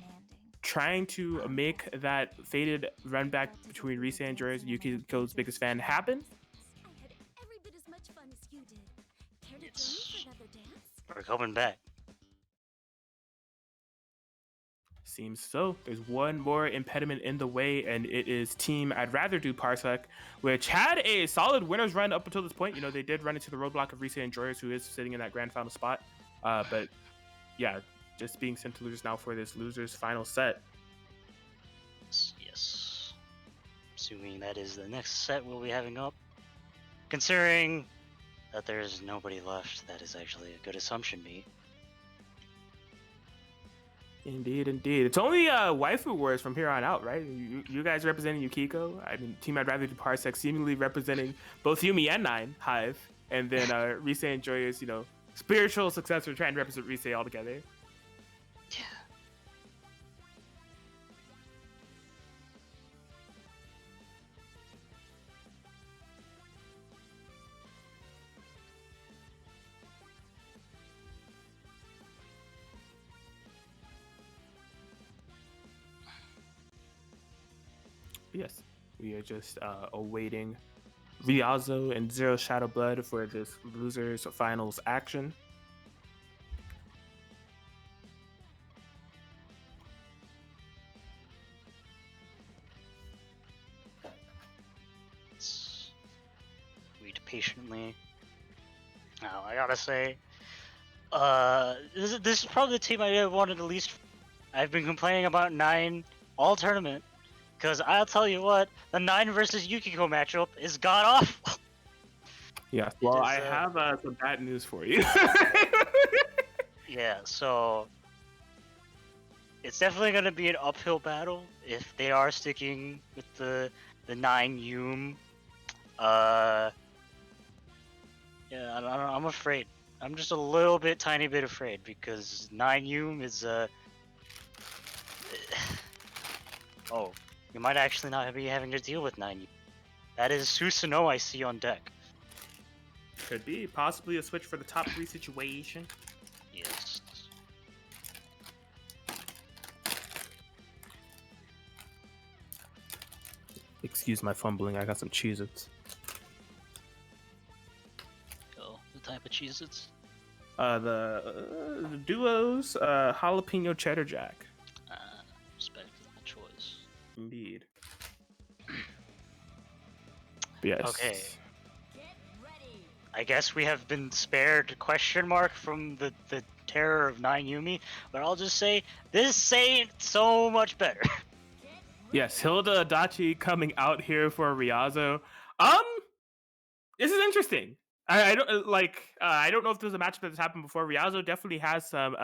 trying to make that faded run back between Reese and Joyous, Yukiko's biggest fan, happen. I had every bit as much fun as you did. Care to Yes. join me for another dance? We're coming back. Seems so. There's one more impediment in the way, and it is Team I'd Rather Do Parsec, which had a solid winner's run up until this point. You know, they did run into the roadblock of Reese and Joyous, who is sitting in that grand final spot. But yeah, just being sent to losers now for this losers final set. Yes. Assuming that is the next set we'll be having up. Considering that there is nobody left, that is actually a good assumption, mate. Indeed, indeed. It's only waifu wars from here on out, right? You guys representing Yukiko. I mean, Team I'd Rather Do Parsec seemingly representing both Yumi and Nine Hive, and then Reese and Joyous, you know, spiritual successor trying to represent Reese all together. Yeah. Yes, we are just awaiting Riazo and Zero Shadow Blood for this losers finals action. Let's wait patiently. Now, I gotta say, this is probably the team I wanted the least. I've been complaining about 9 all tournament. Because I'll tell you what, the 9 versus Yukiko matchup is god awful. Yeah, well, is, I have some bad news for you. Yeah, so it's definitely going to be an uphill battle if they are sticking with the the 9 Yum. Yeah, I'm afraid. I'm just a little bit, tiny bit afraid because 9 Yum is oh, you might actually not be having to deal with 9 Yum. That is Susanoo I see on deck. Could be possibly a switch for the top 3 situation. Yes. Excuse my fumbling. I got some Cheez-Its. Oh, the type of Cheez-Its? The duos jalapeno cheddar jack. Respectable choice. Indeed. Yes. Okay. I guess we have been spared question mark from the terror of 9 Yumi, but I'll just say this ain't so much better. Yes, Hilda Adachi coming out here for Ryazo. This is interesting. I don't I don't know if there's a matchup that's happened before. Ryazo definitely has some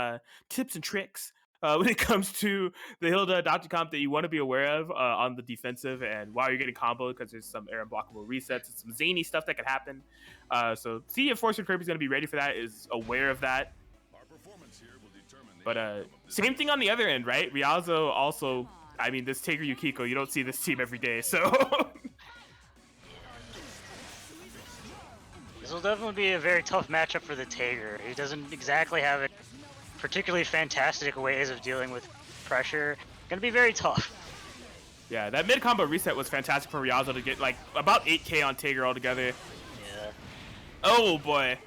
tips and tricks when it comes to the Hilda Adachi comp that you want to be aware of on the defensive and while you're getting comboed because there's some air unblockable resets and some zany stuff that could happen. So see if Forcer Kirby's going to be ready for that, is aware of that. Our performance here will determine the But outcome of this same thing on the other end, right? Ryazo also, I mean, this Taker Yukiko, you don't see this team every day, so... This will definitely be a very tough matchup for the Tager. He doesn't exactly have a particularly fantastic ways of dealing with pressure. Gonna be very tough. Yeah, that mid combo reset was fantastic for Ryazo to get like about 8k on Tager altogether. Yeah. Oh boy.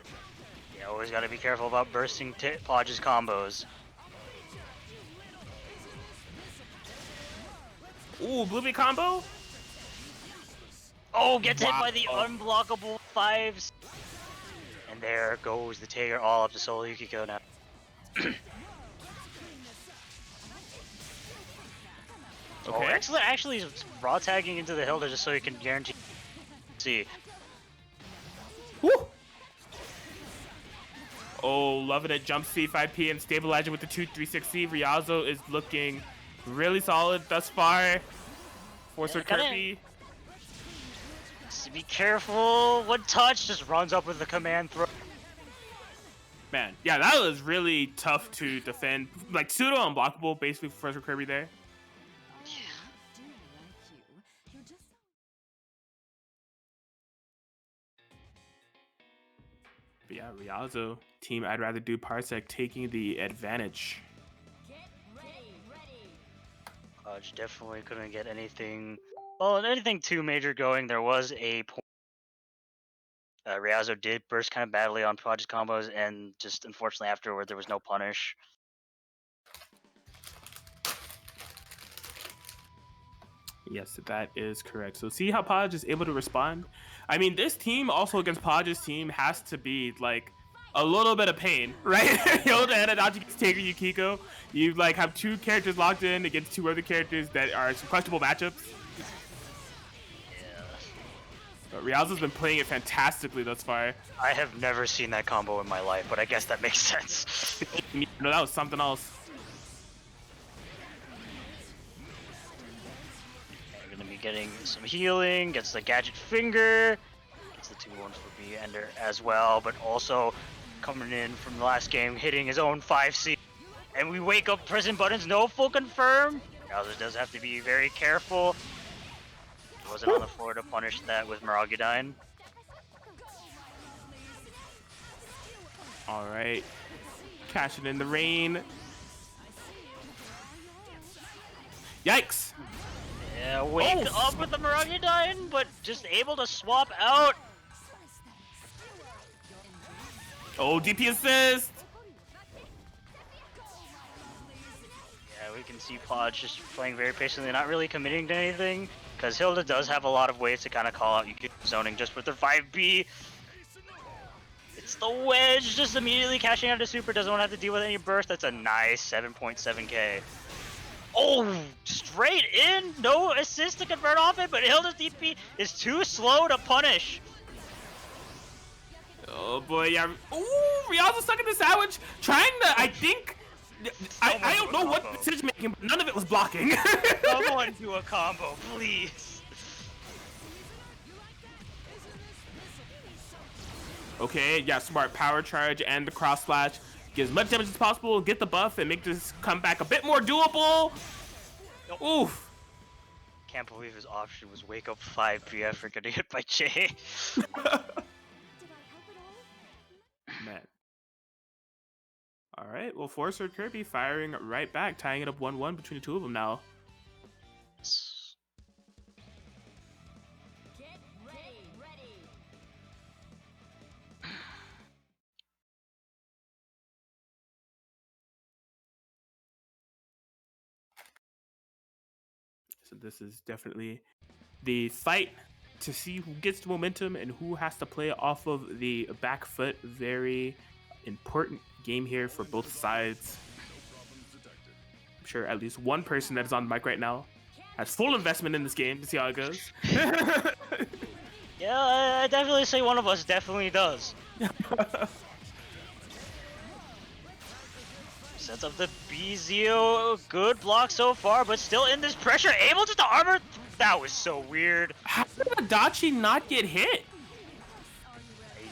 Yeah, always gotta be careful about bursting Podge's combos. Ooh, Bluebeam combo? Oh, gets hit Wow. by the unblockable 5s. And there goes the Tager all up to solo Yukiko now. Oh, Okay. excellent. Actually, he's raw tagging into the Hilda just so he can guarantee. See. Woo! Oh, loving it. Jump C, 5P, and stabilizing with the 2-3-6C. Ryazo is looking really solid thus far. Forcer gotta- Kirby. So be careful. One touch just runs up with the command throw. Man, yeah, that was really tough to defend. Like, pseudo unblockable, basically, for Forcer Kirby there. Do like you. You're just so But yeah, Ryazo, team I'd rather do Parsec taking the advantage. Podge definitely couldn't get anything. Well, anything too major going. There was a point. Ryazo did burst kind of badly on Podge's combos, and just unfortunately afterward there was no punish. Yes, that is correct. So see how Podge is able to respond? I mean, this team also against Podge's team has to be like a little bit of pain, right? Hilda and Adachi against Taker Yukiko. You like have 2 characters locked in against 2 other characters that are some questionable matchups. Yeah. But Ryazo's been playing it fantastically thus far. I have never seen that combo in my life, but I guess that makes sense. No, that was something else. We're gonna be getting some healing, gets the gadget finger, gets the 2-1 for B-Ender as well, but also coming in from the last game, hitting his own 5C. And we wake up pressing buttons, no full confirm. Ryazo does have to be very careful. He wasn't on the floor to punish that with Maragudine. All right, cashing in the rain. Yikes! Yeah, wake Oh, up with the Maragudine, but just able to swap out. Oh, DP assist! Yeah, we can see Podge just playing very patiently, not really committing to anything, because Hilda does have a lot of ways to kind of call out Yukiko zoning just with her 5B. It's the wedge, just immediately cashing out a super, doesn't want to have to deal with any burst. That's a nice 7.7k. Oh, straight in, no assist to convert off it, but Hilda's DP is too slow to punish. Oh boy, yeah. Ooh, Ryazo stuck in the sandwich, trying to, I think, I don't know what decision making, but none of it was blocking. Someone do a combo, please. Okay, yeah, smart power charge and the cross slash. Get as much damage as possible, get the buff, and make this comeback a bit more doable. Nope. Oof. Can't believe his option was wake up 5 BF for getting hit by Jay. Did I help at all? Man. All right, well, Forcer Kirby firing right back, tying it up 1-1 between the two of them now. Get ready. So this is definitely the fight to see who gets the momentum and who has to play off of the back foot. Very important game here for both sides. I'm sure at least one person that is on the mic right now has full investment in this game to see how it goes. Yeah, I definitely say one of us definitely does. Sets up the BZO, good block so far, but still in this pressure, able just to armor. That was so weird. How did Adachi not get hit?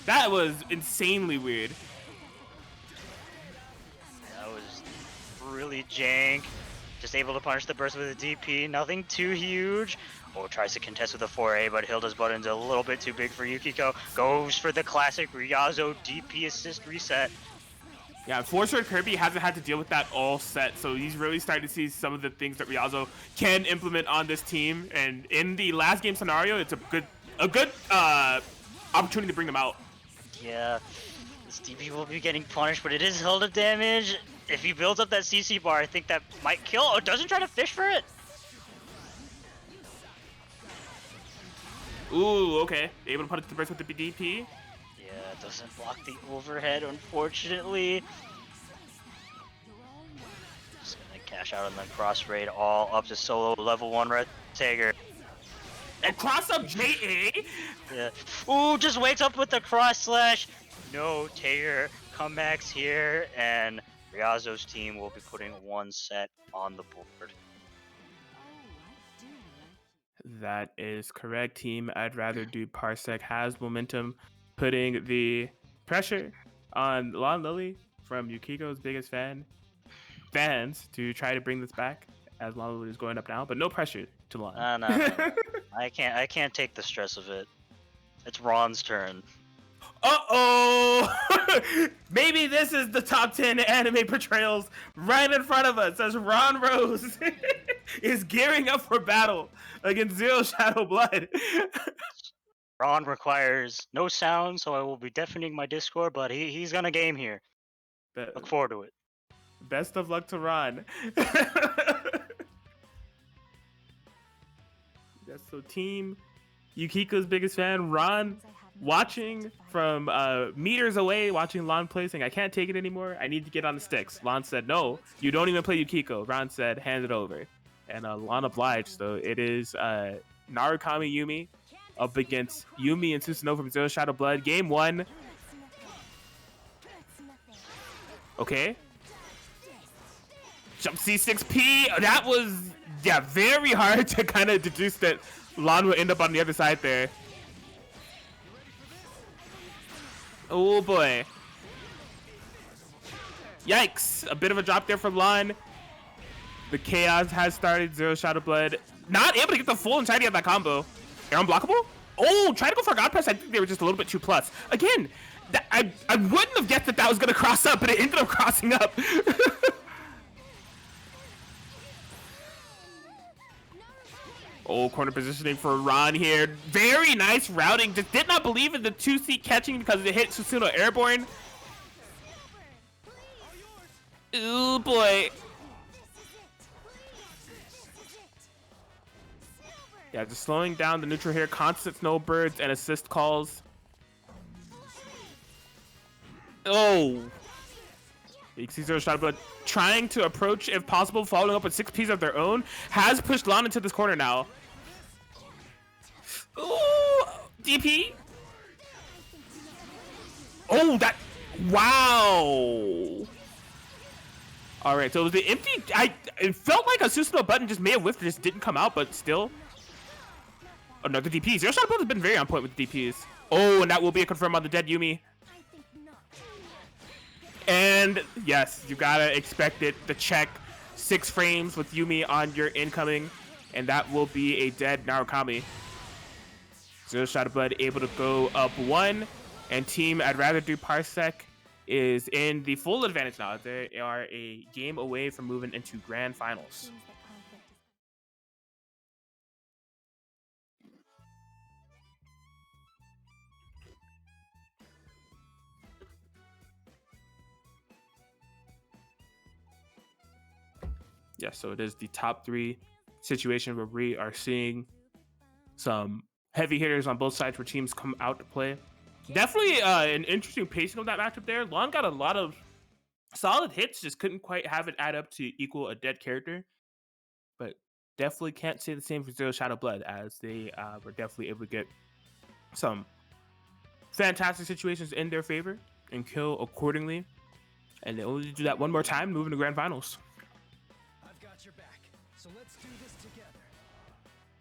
That was insanely weird. That was really jank. Just able to punish the burst with a DP, nothing too huge. Oh, tries to contest with a 4A, but Hilda's button's a little bit too big for Yukiko. Goes for the classic Ryazo DP assist reset. Yeah, Forcer Kirby hasn't had to deal with that all set, so he's really starting to see some of the things that Ryazo can implement on this team. And in the last game scenario, it's a good opportunity to bring them out. Yeah, this DP will be getting punished, but it is Hilda damage. If he builds up that CC bar, I think that might kill. Oh, doesn't try to fish for it. Ooh, okay. Able to punish the burst with the DP. Yeah, it doesn't block the overhead, unfortunately. Just gonna cash out on the cross raid, all up to solo level 1 Red Tiger. And cross up JA? Yeah. Ooh, just wakes up with the cross slash. No Tiger comebacks here, and Ryazo's team will be putting 1 set on the board. Oh, I do like That is correct, team. I'd rather do Parsec has momentum, putting the pressure on Lon Lily from Yukiko's biggest fans to try to bring this back as Lon Lily is going up now, but no pressure to Lon. No. I can't take the stress of it. It's Ron's turn. Uh-oh! Maybe this is the top 10 anime portrayals right in front of us as Ron Rose is gearing up for battle against Zero Shadow Blood. Ron requires no sound, so I will be deafening my Discord, but he's gonna game here. Look forward to it. Best of luck to Ron. That's so team Yukiko's biggest fan, Ron, watching from meters away, watching Lon play, saying, I can't take it anymore. I need to get on the sticks. Lon said, no, you don't even play Yukiko. Ron said, hand it over. And Lon obliged. So it is Narukami Yumi up against Yumi and Susanoo from Zero Shadow Blood. Game 1. Okay. Jump C6P. That was, yeah, very hard to kind of deduce that Lon would end up on the other side there. Oh boy. Yikes. A bit of a drop there for Lon. The chaos has started. Zero Shadow Blood not able to get the full entirety of that combo. Air unblockable? Oh, try to go for God Press. I think they were just a little bit too plus. Again, I wouldn't have guessed that was going to cross up, but it ended up crossing up. Oh, corner positioning for Ron here. Very nice routing. Just did not believe in the 2C catching because it hit Susanoo airborne. Ooh, boy. Yeah, just slowing down the neutral here. Constant snowbirds and assist calls. Oh. You can see Zero Shadow Blood trying to approach, if possible, following up with 6 Ps of their own. Has pushed Lon into this corner now. Ooh, DP. Oh, that. Wow. All right, so it was the empty. It felt like a Susanoo button just may have whiffed, just didn't come out, but still. Another DP. Zero Shadow Blood has been very on point with DPs. Oh, and that will be a confirm on the dead Yumi. And yes, you gotta expect it to check 6 frames with Yumi on your incoming, and that will be a dead Narukami. Zero Shot of Blood able to go up 1, and team I'd rather do Parsec is in the full advantage now. They are a game away from moving into grand finals. Seems that conflict is Yeah, so it is the top 3 situation where we are seeing some heavy hitters on both sides where teams come out to play. Definitely an interesting pacing of that matchup there. Lon got a lot of solid hits, just couldn't quite have it add up to equal a dead character. But definitely can't say the same for Zero Shadow Blood, as they were definitely able to get some fantastic situations in their favor and kill accordingly. And they only do that one more time, moving to grand finals. I've got your back, so let's do this together.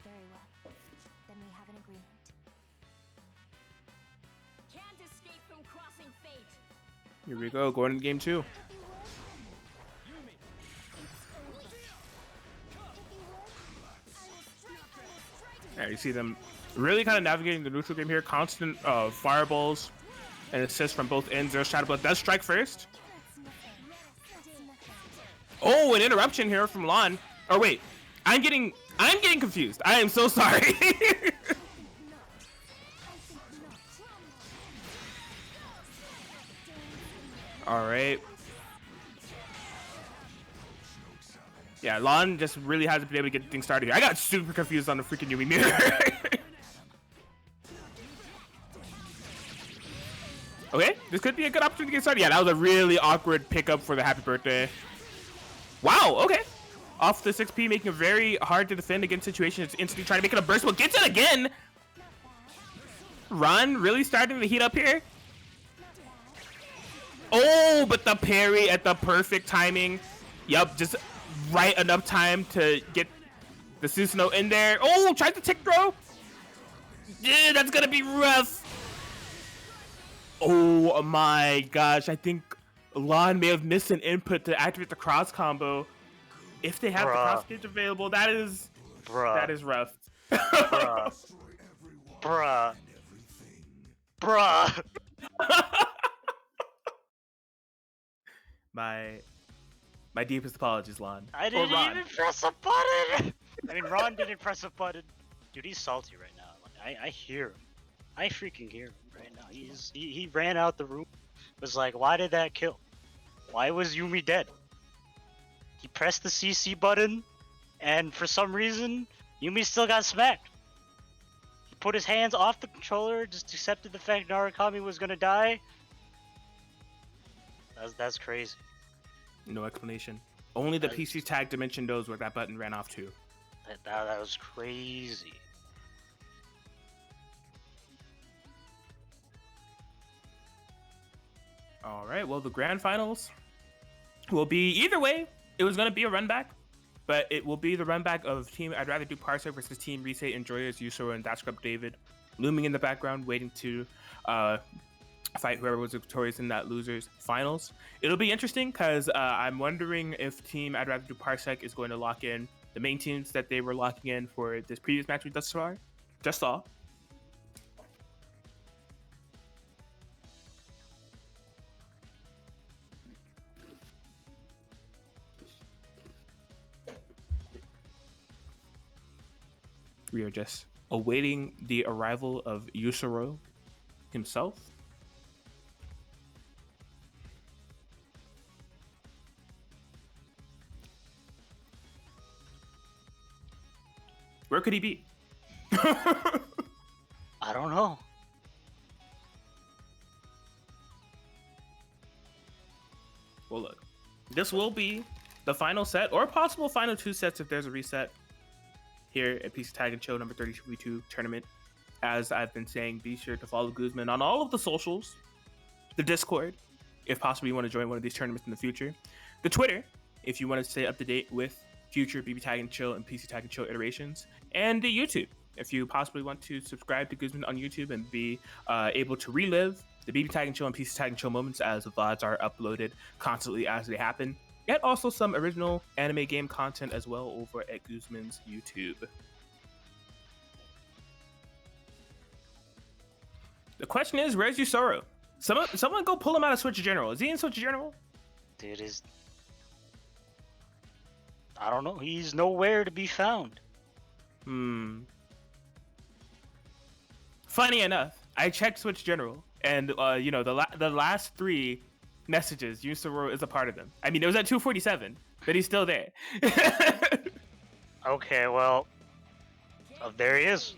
very well. Then we have an agreement. Can't escape from crossing fate. Here we go, going into game 2. Yeah, you see them really kind of navigating the neutral game here. Constant fireballs and assists from both ends. Zero Shadow Blood does strike first. Oh, an interruption here from Lon. Oh wait, I'm getting confused. I am so sorry. All right. Yeah, Lon just really hasn't been able to get things started here. I got super confused on the freaking Yumi mirror. Okay, this could be a good opportunity to get started. Yeah, that was a really awkward pickup for the happy birthday. Wow, okay. Off the 6P, making it very hard to defend against situations. It's instantly trying to make it a burst, but gets it again. Ron really starting to heat up here. Oh, but the parry at the perfect timing. Yup, just right enough time to get the Susanoo in there. Oh, tries to tick throw. Yeah, that's gonna be rough. Oh my gosh, I think Lon may have missed an input to activate the cross combo. If they have the cross stage available, that is rough. Bruh. My deepest apologies, Lon. I didn't even press a button. I mean, Ron didn't press a button. Dude, he's salty right now. Like, I hear him. I freaking hear him right now. He ran out the room. Was like, why did that kill? Why was Yumi dead? He pressed the CC button, and for some reason, Yumi still got smacked. He put his hands off the controller, just accepted the fact Narukami was gonna die. That's crazy. No explanation. Only the PCTAG dimension knows where that button ran off to. That was crazy. All right, well, the grand finals will be either way. It was going to be a run back, but it will be the run back of team I'd rather do Parsec versus team Reese, Enjoyers, Yusoro, and Dash Scrub David, looming in the background, waiting to fight whoever was victorious in that losers finals. It'll be interesting because I'm wondering if team I'd rather do Parsec is going to lock in the main teams that they were locking in for this previous match we just saw. We are just awaiting the arrival of Yusoro himself. Where could he be? I don't know. Well, look, this will be the final set, or possible final 2 sets if there's a reset here at PCTAG and Chill number 32 tournament. As I've been saying, be sure to follow Guzman on all of the socials, the Discord, if possibly you want to join one of these tournaments in the future, the Twitter, if you want to stay up to date with future BBTAG and Chill and PCTAG and Chill iterations, and the YouTube, if you possibly want to subscribe to Guzman on YouTube and be able to relive the BB Tag and Chill and PC Tag and Chill moments, as the VODs are uploaded constantly as they happen. Yet also some original anime game content as well over at Guzman's YouTube. The question is, where's Yusoro? Someone go pull him out of Switch General. Is he in Switch General? Dude is... I don't know. He's nowhere to be found. Funny enough, I checked Switch General, and you know, the last 3 messages, Yusoro is a part of them. I mean, it was at 247, but he's still there. Okay, well... Oh, there he is.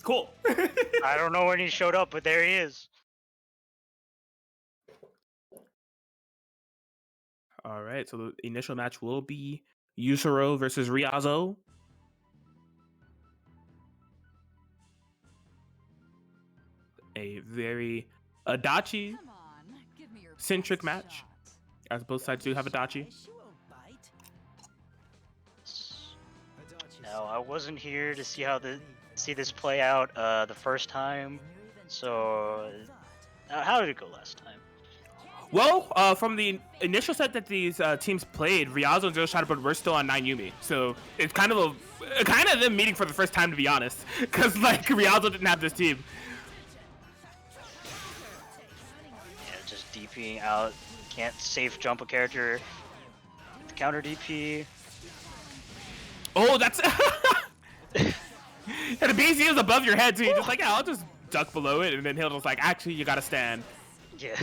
Cool. I don't know when he showed up, but there he is. All right, so the initial match will be Yusoro versus Ryazo. A very Adachi Come on, give me your centric best match, shot. as both sides do have Adachi. She won't bite. Now, I wasn't here to see see this play out the first time. So, how did it go last time? Well, from the initial set that these teams played, Ryazo and Zero Shadowbird were still on 9 Yumi, so it's kind of them meeting for the first time, to be honest, because like Ryazo didn't have this team. Yeah, just DPing out. Can't safe jump a character. The counter DP. Oh, that's and the BC is above your head, so you're just like, yeah, I'll just duck below it, and then he'll just like, actually, you gotta stand. Yeah.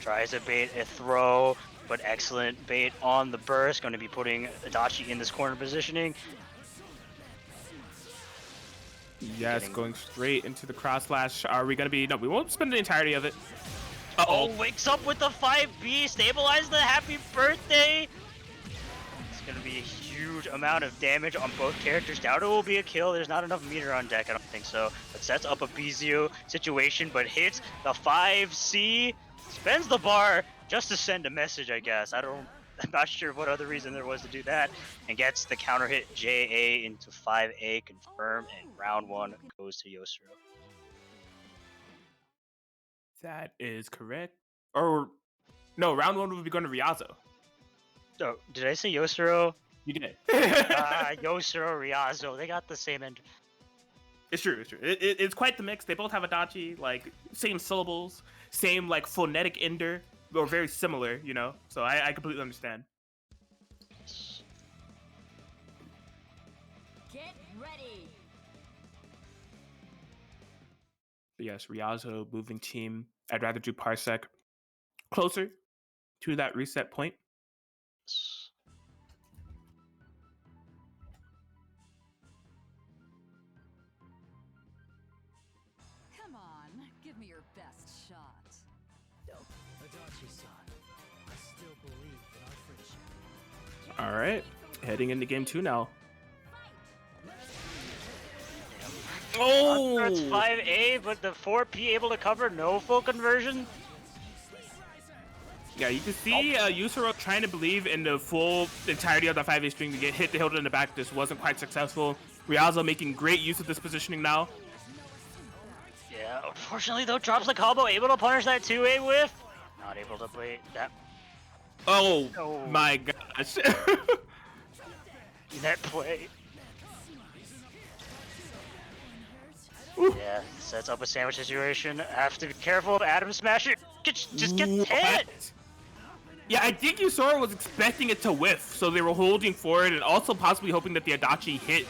Tries to bait a throw, but excellent bait on the burst. Going to be putting Adachi in this corner positioning. Yes, going straight into the cross slash. Are we gonna be? No, we won't spend the entirety of it. Oh, wakes up with the 5B, stabilize the happy birthday. It's gonna be a huge amount of damage on both characters. Doubt it will be a kill. There's not enough meter on deck. I don't think so. But sets up a Bizio situation, but hits the 5C. Spends the bar just to send a message, I guess. I'm not sure what other reason there was to do that. And gets the counter hit JA into 5A confirm, and round 1 goes to Yosuro. That is correct. Or no, round 1 will be going to Ryazo. Oh, did I say Yosuro? You did. Yosuro, Ryazo, they got the same end. It's true. It's true. It's quite the mix. They both have Adachi, like same syllables, same like phonetic ender, or very similar, you know. So I completely understand. Get ready. But yes, Ryazo moving team. I'd rather do Parsec closer to that reset point. Come on, give me your best shot. Adachi-san, I still believe in our friendship. All right, heading into game 2 now. Oh, It's 5A, but the 4P able to cover, no full conversion. yeah, you can see Yusuro trying to believe in the full entirety of the 5A string to get hit the Hilda in the back. This wasn't quite successful. Ryazo making great use of this positioning now. Yeah, unfortunately though, drops the combo, able to punish that 2A whiff. Not able to play that. Oh Oh. my gosh. Net play. Ooh. Yeah, sets up a sandwich situation. Have to be careful of Adam Smasher. Just get hit. What? Yeah, I think Yusoro was expecting it to whiff, so they were holding for it and also possibly hoping that the Adachi hit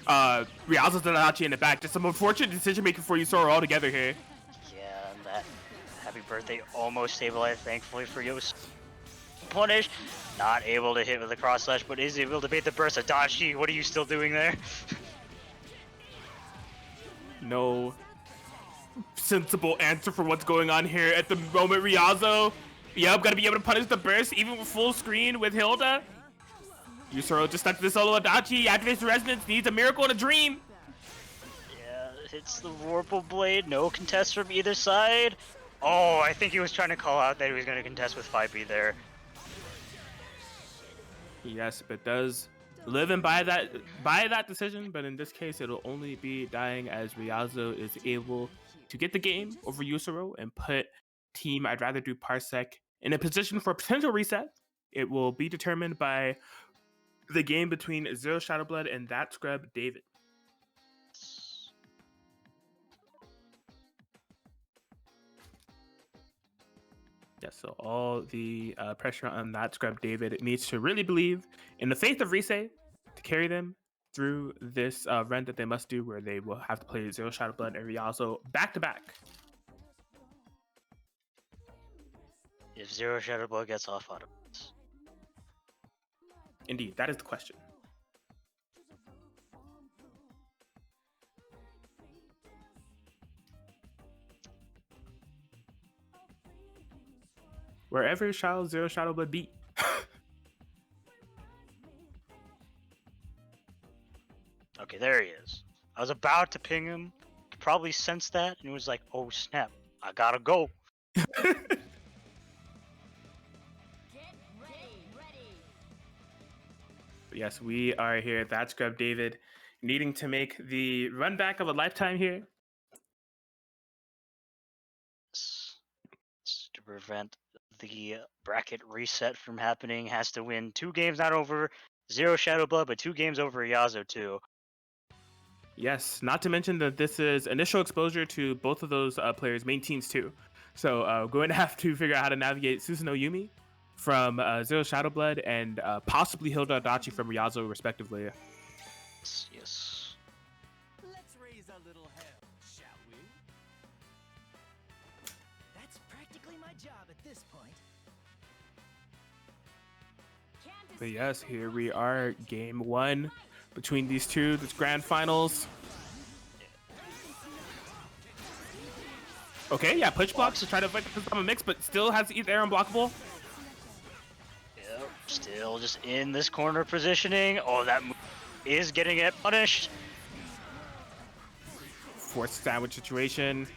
Ryazo's Adachi in the back. Just some unfortunate decision making for Yusoro altogether here. Yeah, and that happy birthday almost stabilized, thankfully for Yos. Punish. Not able to hit with the cross slash, but is able to beat the burst. Adachi, what are you still doing there? No sensible answer for what's going on here at the moment. Ryazo, yep, gotta be able to punish the burst even with full screen with Hilda. Yusoro just stuck to the solo Adachi, activates the resonance, needs a miracle and a dream. Yeah, hits the Vorpal Blade, no contest from either side. Oh, I think he was trying to call out that he was going to contest with 5B there. Yes, but does live and by that decision, but in this case it'll only be dying as Ryazo is able to get the game over Yusuro and put team I'd rather do Parsec in a position for a potential reset. It will be determined by the game between Zero Shadowblood and that scrub David. Yeah, so all the pressure on that scrub David needs to really believe in the faith of Reese to carry them through this run that they must do, where they will have to play Zero Shadowblood and Riazo back to back. If Zero Shadowblood gets off out of this. Indeed, that is the question. Wherever shall Zero Shadowblood be? Okay, there he is. I was about to ping him. Could probably sense that, and he was like, "Oh snap, I gotta go." Get ready. Yes, we are here. That scrub David needing to make the run back of a lifetime here. To prevent the bracket reset from happening, has to win 2 games, not over Zero Shadowblood, but 2 games over Yazo too. Yes, not to mention that this is initial exposure to both of those players' main teams too. So going to have to figure out how to navigate Susanoo Yumi from Zero Shadowblood and possibly Hilda Adachi from Riazo, respectively. Yes. Let's raise a little hell, shall we? That's practically my job at this point. But yes, here we are, game 1 between these two, this grand finals. Okay, yeah, push blocks to try to fight the mix, but still has to eat air unblockable. Yep, still just in this corner positioning. Oh, that move is getting it punished. Forced sandwich situation.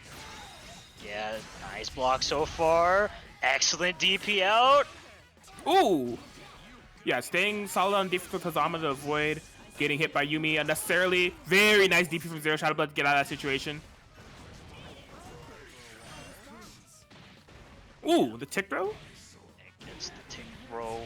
Yeah, nice block so far. Excellent DP out. Ooh! Yeah, staying solid on defense with Hazama to avoid getting hit by Yumi unnecessarily. Very nice DP from Zero Shadowblood to get out of that situation. Ooh, the tick throw? Gets the tick throw.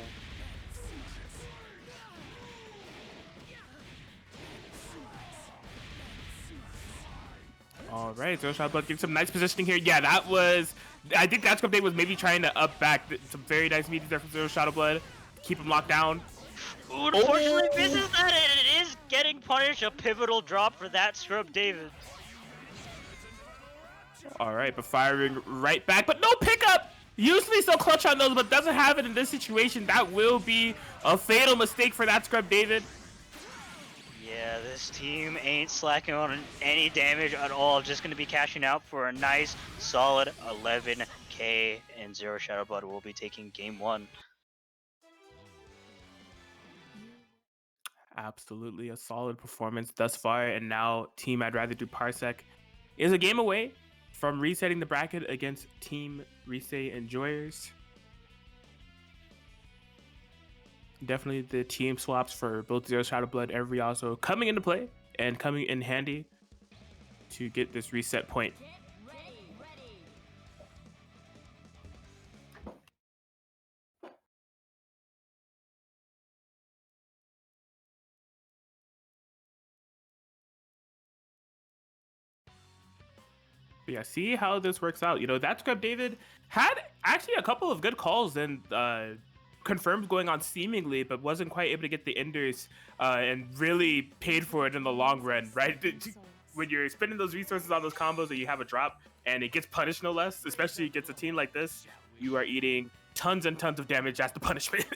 All right, Zero Shadowblood getting some nice positioning here. Yeah, that was... I think that script day was maybe trying to up back. Some very nice meetings there from Zero Shadowblood. Keep him locked down. Ooh, unfortunately misses that, and it is getting punished. A pivotal drop for that scrub David. All right, but firing right back, but no pickup. Usually so clutch on those, but doesn't have it in this situation. That will be a fatal mistake for that scrub David. Yeah, this team ain't slacking on any damage at all. Just going to be cashing out for a nice, solid 11k, and Zero Shadowblood will be taking game 1. Absolutely a solid performance thus far, and now team I'd rather do Parsec is a game away from resetting the bracket against Team Reese Enjoyers. Definitely the team swaps for both Zero Shadowblood and Riazo coming into play and coming in handy to get this reset point. But yeah, see how this works out. You know, that scrub David had actually a couple of good calls and confirmed going on seemingly, but wasn't quite able to get the enders and really paid for it in the long run, right? When you're spending those resources on those combos and you have a drop and it gets punished no less, especially against a team like this, you are eating tons and tons of damage as the punishment.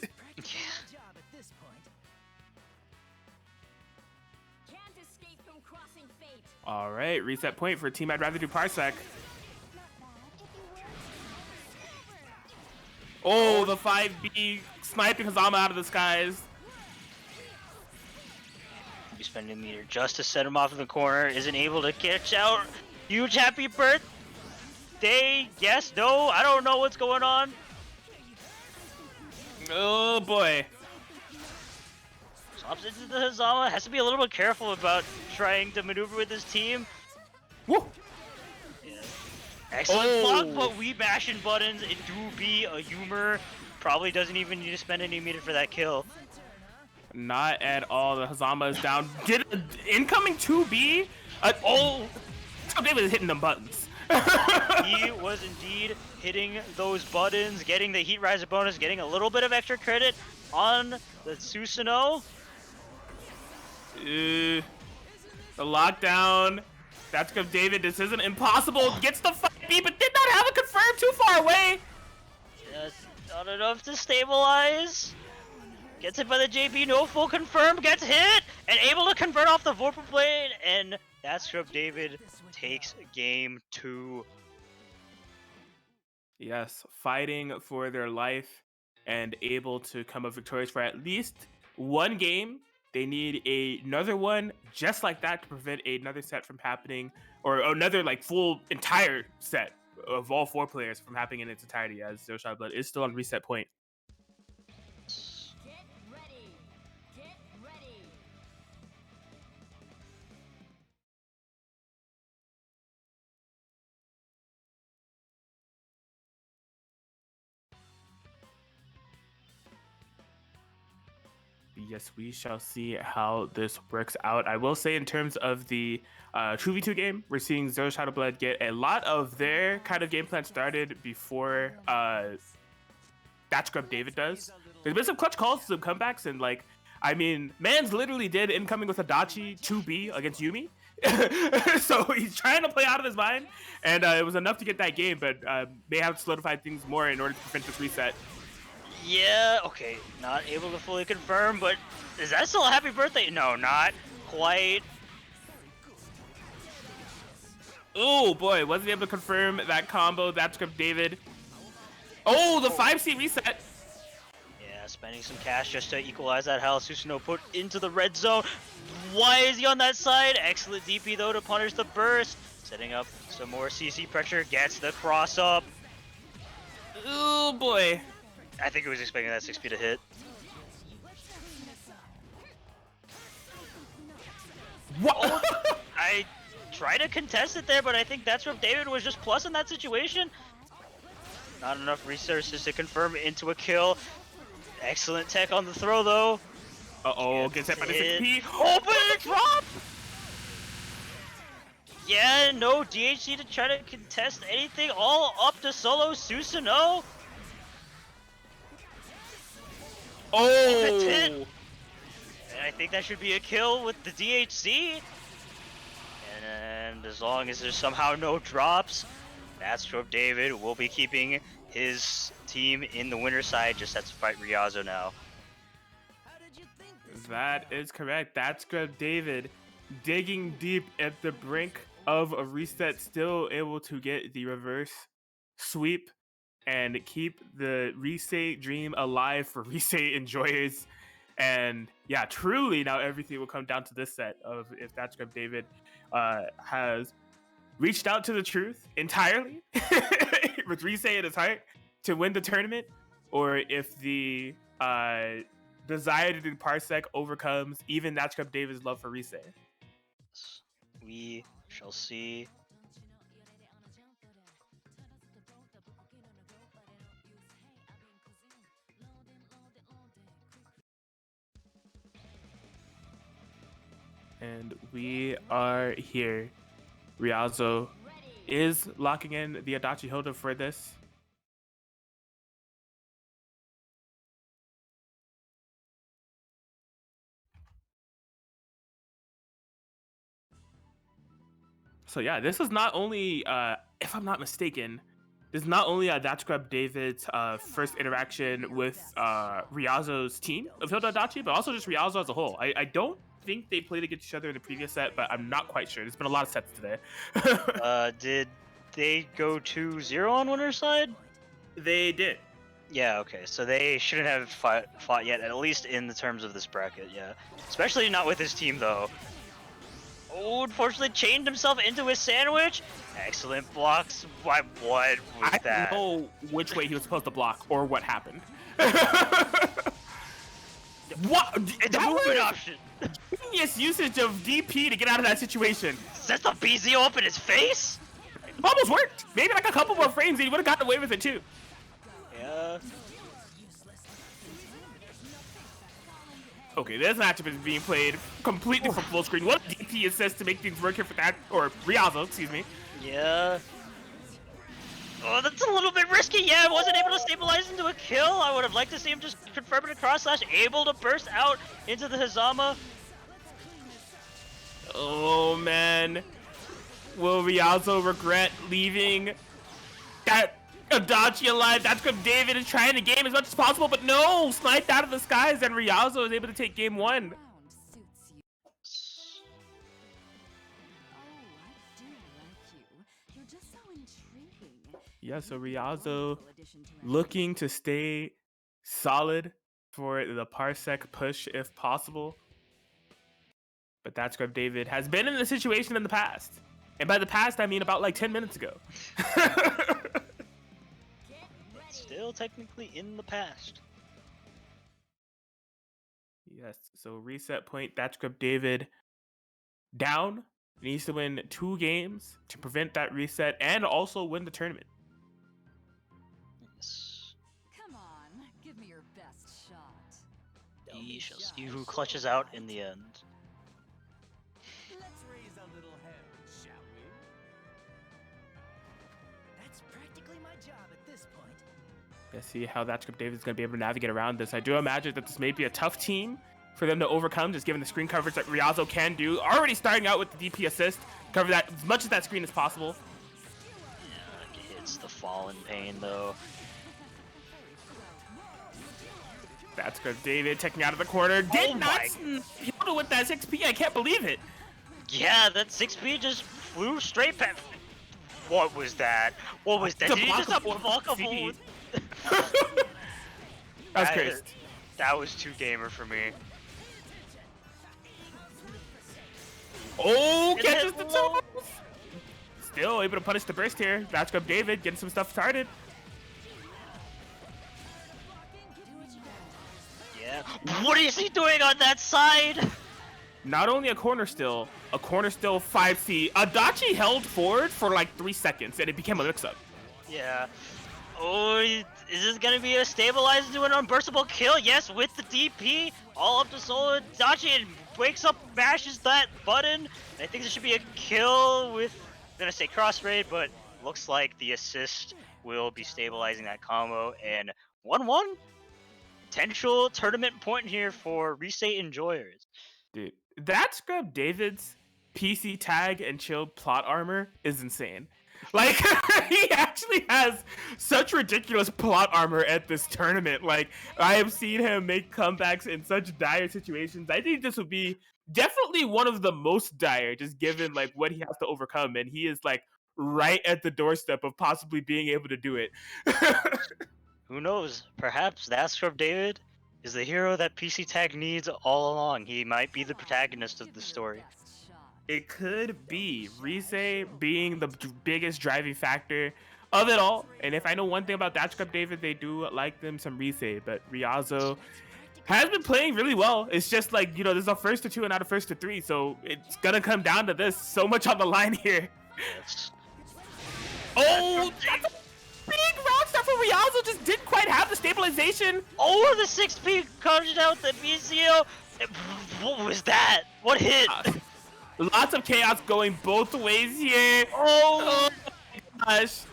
All right, reset point for team I'd rather do Parsec. Oh, the 5B sniping Hazama out of the skies. He's spending meter just to set him off in the corner. Isn't able to catch out. Huge happy birthday. Yes, no, I don't know what's going on. Oh boy. Swaps into the Hazama. Has to be a little bit careful about trying to maneuver with his team. Woo! Yeah, Excellent block, but we bashing buttons. It do be a humor. Probably doesn't even need to spend any meter for that kill. Not at all. The Hazama is down. Get incoming 2B. Oh, David is hitting them buttons. He was indeed hitting those buttons, getting the Heat Riser bonus, getting a little bit of extra credit on the Susanoo. The lockdown. That's because David, this isn't impossible. Gets the fight beat, but did not have a confirm too far away. Just not enough to stabilize. Gets hit by the JP, no full confirm, gets hit, and able to convert off the Vorpal Blade, and that's Scrub David takes game 2. Yes, fighting for their life and able to come up victorious for at least one game. They need another one just like that to prevent another set from happening, or another like full entire set of all 4 players from happening in its entirety, as Zero Shot of Blood is still on reset point. Get ready. Get ready. Yes, we shall see how this works out. I will say in terms of the 2v2 game, we're seeing Zero Shot of Blood get a lot of their kind of game plan started before that Scrub David does. There's been some clutch calls, some comebacks, and like, I mean, Mans literally did incoming with Adachi 2B against Yumi. So he's trying to play out of his mind, and it was enough to get that game, but may have solidified things more in order to prevent this reset. Yeah, okay, not able to fully confirm, but is that still a happy birthday? No, not quite. Oh boy, wasn't able to confirm that combo. That's Scrub David. Oh, the 5C reset. Yeah, spending some cash just to equalize that health. Susanoo put into the red zone. Why is he on that side? Excellent DP though to punish the burst. Setting up some more CC pressure, gets the cross up. Oh boy. I think he was expecting that 6P to hit. What? Oh, I tried to contest it there, but I think that's where David was just plus in that situation. Not enough resources to confirm into a kill. Excellent tech on the throw though. Uh-oh, gets hit by the 6P. Oh, but it dropped! Yeah, no DHC to try to contest anything. All up to solo Susanoo. Oh! And I think that should be a kill with the DHC. And as long as there's somehow no drops, that's Scrub David will be keeping his team in the winner's side. Just has to fight Ryazo now. That is correct. That's Scrub David digging deep at the brink of a reset, still able to get the reverse sweep and keep the Reese dream alive for Reese enjoyers. And yeah, truly now everything will come down to this set of if that Scrub David has reached out to the truth entirely with Reese in his heart to win the tournament, or if the desire to do Parsec overcomes even that Scrub David's love for Reese. We shall see. And we are here. Ryazo is locking in the Adachi Hilda for this. So yeah, this is not only, if I'm not mistaken, this is not only that Scrub David's first interaction with Ryazo's team of Hilda Adachi, but also just Ryazo as a whole. I don't think they played against each other in the previous set, but I'm not quite sure. There's been a lot of sets today. Did they go 2-0 on winner's side? They did. Yeah, okay, so they shouldn't have fought yet, at least in the terms of this bracket, yeah. Especially not with his team, though. Oh, unfortunately chained himself into his sandwich. Excellent blocks. What was that? I don't know which way he was supposed to block or what happened. What? It's a movement option. Genius usage of DP to get out of that situation. Sets the BZO up in his face? Almost worked. Maybe like a couple more frames and he would have gotten away with it too. Yeah. Okay, this matchup is being played completely from full screen. What DP assist to make things work here for that, or Ryazo, excuse me. Yeah. Oh, that's a little bit risky. Yeah, I wasn't able to stabilize into a kill. I would have liked to see him just confirm it across slash, able to burst out into the Hazama. Oh man, will Ryazo regret leaving that Adachi alive? That's good. David is trying to game as much as possible, but no, sniped out of the skies, and Ryazo is able to take game 1. Round suits you. Oh, I do like you. You're just so intriguing. Yeah, so You'd be a Ryazo wonderful addition to our looking to stay solid for the Parsec push if possible. But that Scrub David has been in the situation in the past. And by the past, I mean about like 10 minutes ago. Still technically in the past. Yes, so reset point, that Scrub David down. Needs to win 2 games to prevent that reset and also win the tournament. Yes. Come on, give me your best shot. We shall see who clutches out in the end. Let's raise a little hell, shall we? That's practically my job at this point. Let's see how that Script David's going to be able to navigate around this. I do imagine that this may be a tough team for them to overcome, just given the screen coverage that Ryazo can do. Already starting out with the DP assist, cover that as much of that screen as possible. Yeah, hits the fall in pain though. That's Script David taking out of the corner. Did not my- Hilda with that 6P. I can't believe it. Yeah, that 6P just flew straight past. What was that? What was that? It's a Did he just blockable block a C. bullet? That's crazy. That was too gamer for me. Oh, It catches hit the low. toes. Still able to punish the burst here. That's Script David getting some stuff started. Yeah. What is he doing on that side? Not only a corner still 5C. Adachi held forward for like 3 seconds and it became a mix-up. Yeah. Oh, is this gonna be a stabilized into an unburstable kill? Yes, with the DP, all up to solo Dachi and wakes up, mashes that button. I think this should be a kill with, I'm gonna say cross raid, but looks like the assist will be stabilizing that combo. And 1-1, potential tournament point here for Reese enjoyers. Dude, that Scrub David's PCTAG and chilled plot armor is insane. Like, he actually has such ridiculous plot armor at this tournament. Like, I have seen him make comebacks in such dire situations. I think this would be definitely one of the most dire, just given, like, what he has to overcome. And he is, like, right at the doorstep of possibly being able to do it. Who knows? Perhaps that Scrub David is the hero that PCTAG needs all along. He might be the protagonist of the story. It could be Reese being the biggest driving factor of it all. And if I know one thing about that Script David, they do like them some Reese. But Ryazo has been playing really well. It's just like, you know, this is a first to 2 and not a first to 3. So it's going to come down to this. So much on the line here. Yes. Oh, that's a big rock star for Ryazo. Just didn't quite have the stabilization. Oh, the 6P comes out the BCO. What was that? What hit? Lots of chaos going both ways here. Oh, my gosh.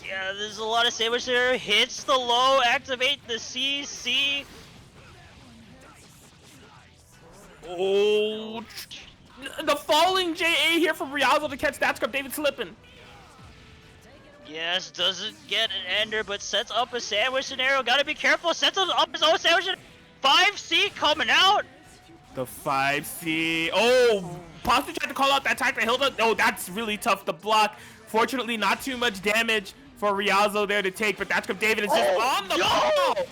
yeah, there's a lot of sandwich there. Hits the low, activate the CC. Oh, the falling JA here from Ryazo to catch that Script David slipping. Yes, doesn't get an ender, but sets up a sandwich scenario. Gotta be careful. Sets up his own sandwich. 5C coming out. The 5C. Oh, possibly tried to call out that attack to Hilda. Oh, that's really tough to block. Fortunately, not too much damage for Ryazo there to take, but that Script David is just on the ball.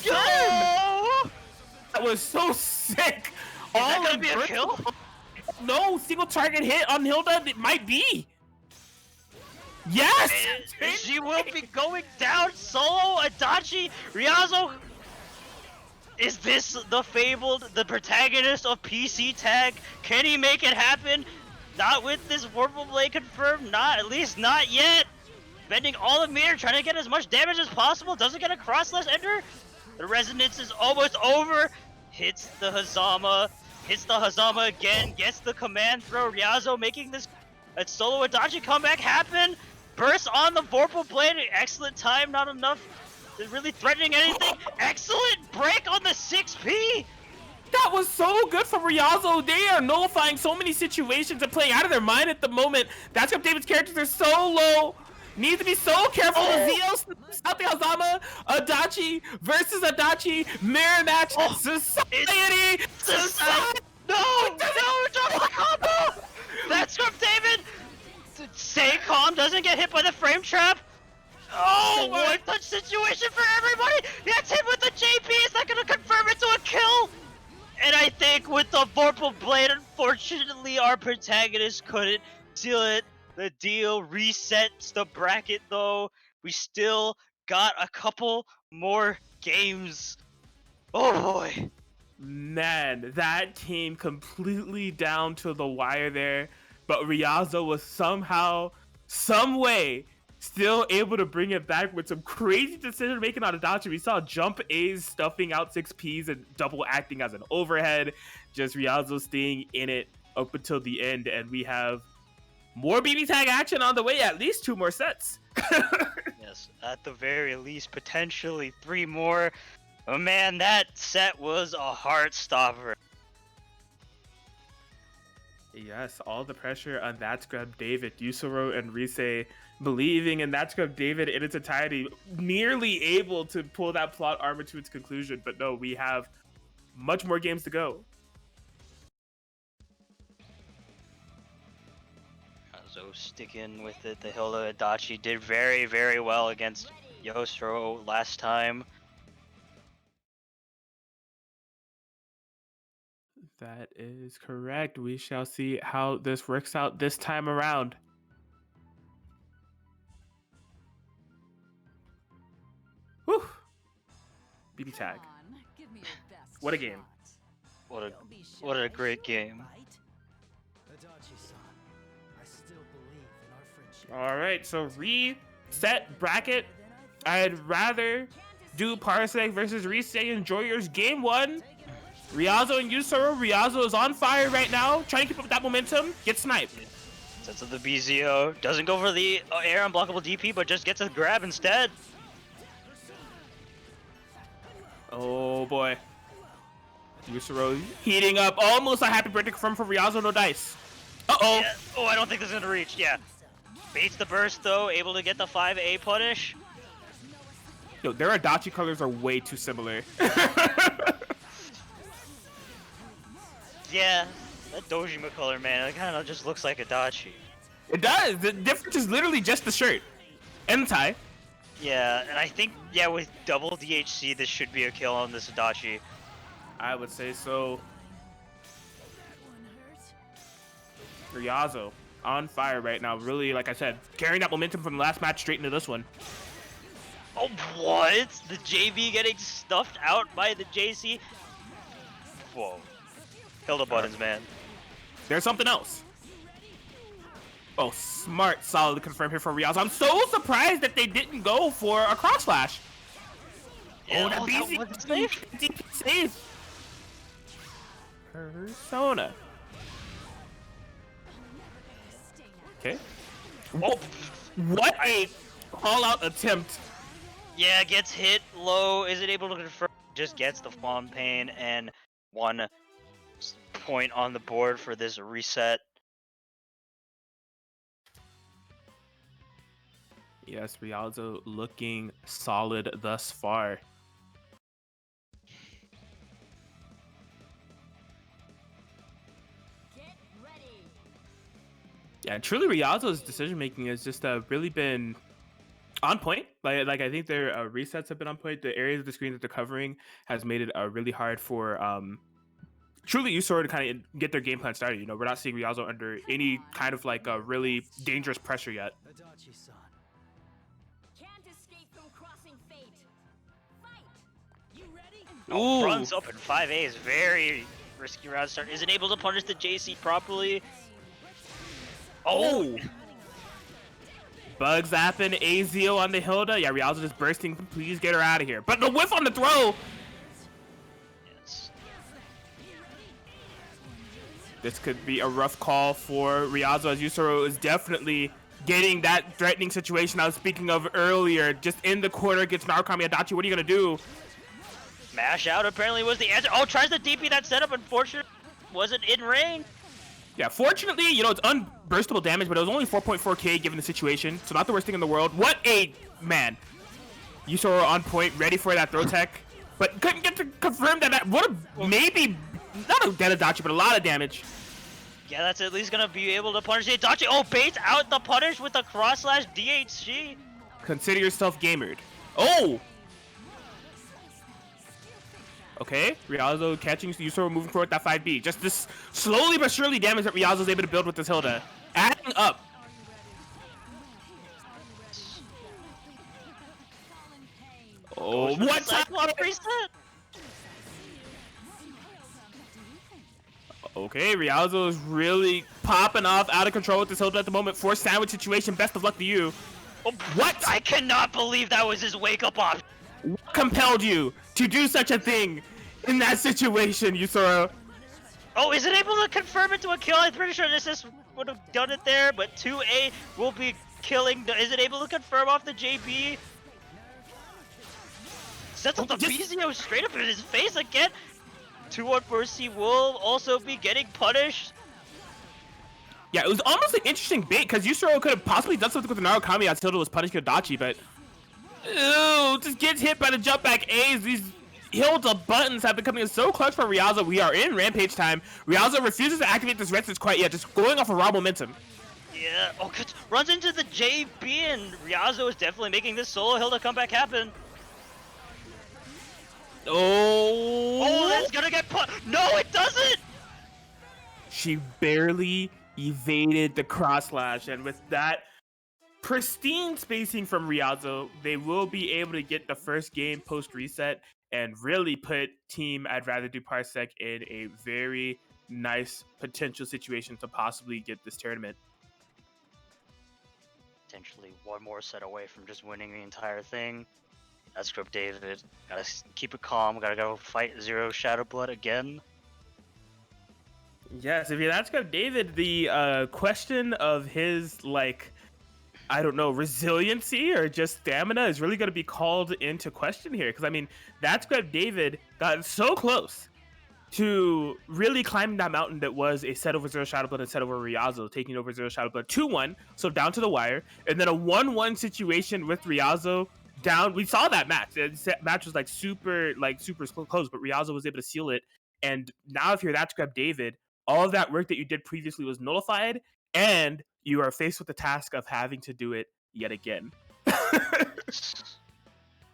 Yo! That was so sick. Is that gonna be a kill? No, single target hit on Hilda. It might be. Yes! She will be going down solo. Adachi, Ryazo. Is this the fabled, the protagonist of PCTAG? Can he make it happen? Not with this Vorpal Blade confirmed, not, at least not yet. Bending all the meter, trying to get as much damage as possible. Doesn't get a cross-slash enter. The resonance is almost over. Hits the Hazama again, gets the command throw. Ryazo making this solo Adachi comeback happen. Burst on the Vorpal Blade, excellent time, not enough really threatening anything. Excellent break on the 6P. That was so good from Ryazo. They are nullifying so many situations and playing out of their mind at the moment. That's why David's characters are so low. Need to be so careful. Zeos, South Hazama, Adachi versus Adachi, mirror match, society. No, double combo. That's from David. Stay calm, doesn't get hit by the frame trap. Oh, one touch situation for everybody. Gets hit with the JP. Is that gonna confirm it to a kill? And I think with the Vorpal Blade, unfortunately, our protagonist couldn't seal it. The deal resets the bracket, though. We still got a couple more games. Oh boy. Man, that came completely down to the wire there. But Ryazo was somehow, some way, still able to bring it back with some crazy decision making on Adachi. We saw jump A's stuffing out 6Ps and double acting as an overhead. Just Ryazo staying in it up until the end. And we have more PCTAG action on the way, at least 2 more sets. Yes, at the very least, potentially 3 more. Oh man, that set was a heart stopper. Yes, all the pressure on That Scrub David, Yusuro and Reese believing in That Scrub David in its entirety, nearly able to pull that plot armor to its conclusion. But no, we have much more games to go. So sticking with it, the Hilda Adachi did very, very well against Yosuro last time. That is correct. We shall see how this works out this time around. Whew. PCTAG. What a game. What a great game. All right, so reset bracket. I'd rather do Parsec versus Reese Enjoyers game 1. Ryazo and Yusuro. Ryazo is on fire right now, trying to keep up that momentum. Get sniped. Sets up the BZO. Doesn't go for the air unblockable DP, but just gets a grab instead. Oh boy. Yusuro heating up. Almost a happy birthday from for Ryazo, no dice. Uh-oh. Yeah. Oh, I don't think this is gonna reach. Yeah. Baits the burst though, able to get the 5A punish. Yo, their Adachi colors are way too similar. Yeah, that Dojima color, man, it kind of just looks like Adachi. It does. The difference is literally just the shirt and the tie. Yeah, and I think, yeah, with double DHC, this should be a kill on this Adachi. I would say so. Ryazo on fire right now. Really, like I said, carrying that momentum from the last match straight into this one. Oh, what? The JV getting stuffed out by the JC? Whoa. Hilda buttons, man. There's something else. Oh, smart, solid to confirm here for Ryazo. I'm so surprised that they didn't go for a cross flash. Yeah, oh, that BZ wasn't safe. safe. Persona. Okay. Oh, what a call-out attempt. Yeah, gets hit low, isn't able to confirm, just gets the Fawn Pain and 1 point on the board for this reset. Yes, Ryazo looking solid thus far. Get ready. Yeah, truly Ryazo's decision making has just really been on point. Like I think their resets have been on point. The areas of the screen that they're covering has made it really hard for truly Yusuro to kind of get their game plan started. You know, we're not seeing Ryazo under any kind of like a really dangerous pressure yet. Can't escape from crossing fate. Fight. You ready? Oh, runs up in 5A is very risky round start. Isn't able to punish the JC properly. Oh! Bug zapping, Azio on the Hilda. Yeah, Rialzo just bursting. Please get her out of here. But the whiff on the throw! Yes. This could be a rough call for Rialzo, as Yusoro is definitely getting that threatening situation I was speaking of earlier. Just in the corner, gets Narukami Adachi. What are you going to do? Mash out apparently was the answer. Oh, tries to DP that setup. Unfortunately, wasn't in range. Yeah, fortunately, you know, it's unburstable damage, but it was only 4.4k given the situation, so not the worst thing in the world. What a man. Yusoro on point, ready for that throw tech, but couldn't get to confirm that. What a, maybe, not a dead Adachi, but a lot of damage. Yeah, that's at least gonna be able to punish the Adachi. Oh, baits out the punish with the cross slash DHC. Consider yourself gamered. Oh! Okay, Rialzo catching Yusoro, moving forward with that 5B. Just this slowly but surely damage that Rialzo's able to build with this Hilda. Adding up. Oh, what? Cyclops reset? Okay, Rialzo is really popping off, out of control with this Hilda at the moment. Forced sandwich situation, best of luck to you. Oh, what? I cannot believe that was his wake-up option. What compelled you to do such a thing in that situation, Yusoro? Oh, is it able to confirm it to a kill? I'm pretty sure this would have done it there, but 2A will be killing the... Is it able to confirm off the JB? Sets up the BZO straight up in his face again. 2-1 Mercy will also be getting punished. Yeah, it was almost an interesting bait, because Yusoro could have possibly done something with the Narukami as Hilda was punishing Adachi, but... Ew, just gets hit by the jump back A's. These Hilda buttons have been coming so clutch for Rialzo. We are in Rampage time. Rialzo refuses to activate this resistance quite yet, just going off of raw momentum. Yeah, oh, runs into the JB, and Rialzo is definitely making this solo Hilda comeback happen. Oh, that's gonna get put. No, it doesn't! She barely evaded the cross slash, and with that pristine spacing from Rialzo, they will be able to get the first game post reset and really put Team I'd Rather Do Parsec in a very nice potential situation to possibly get this tournament. Potentially one more set away from just winning the entire thing. That's Script David. Gotta keep it calm. Gotta go fight Zero Shadow Blood again. Yes, if that's Script David, the question of his, like, I don't know, resiliency or just stamina is really going to be called into question here. Because, I mean, that Script David got so close to really climbing that mountain that was a set over Zero Shadow Blood and set over Rialzo, taking over Zero Shadow Blood 2-1, so down to the wire. And then a 1-1 situation with Rialzo down. We saw that match. That match was like super close, but Rialzo was able to seal it. And now if you're that Script David, all of that work that you did previously was nullified, and you are faced with the task of having to do it yet again.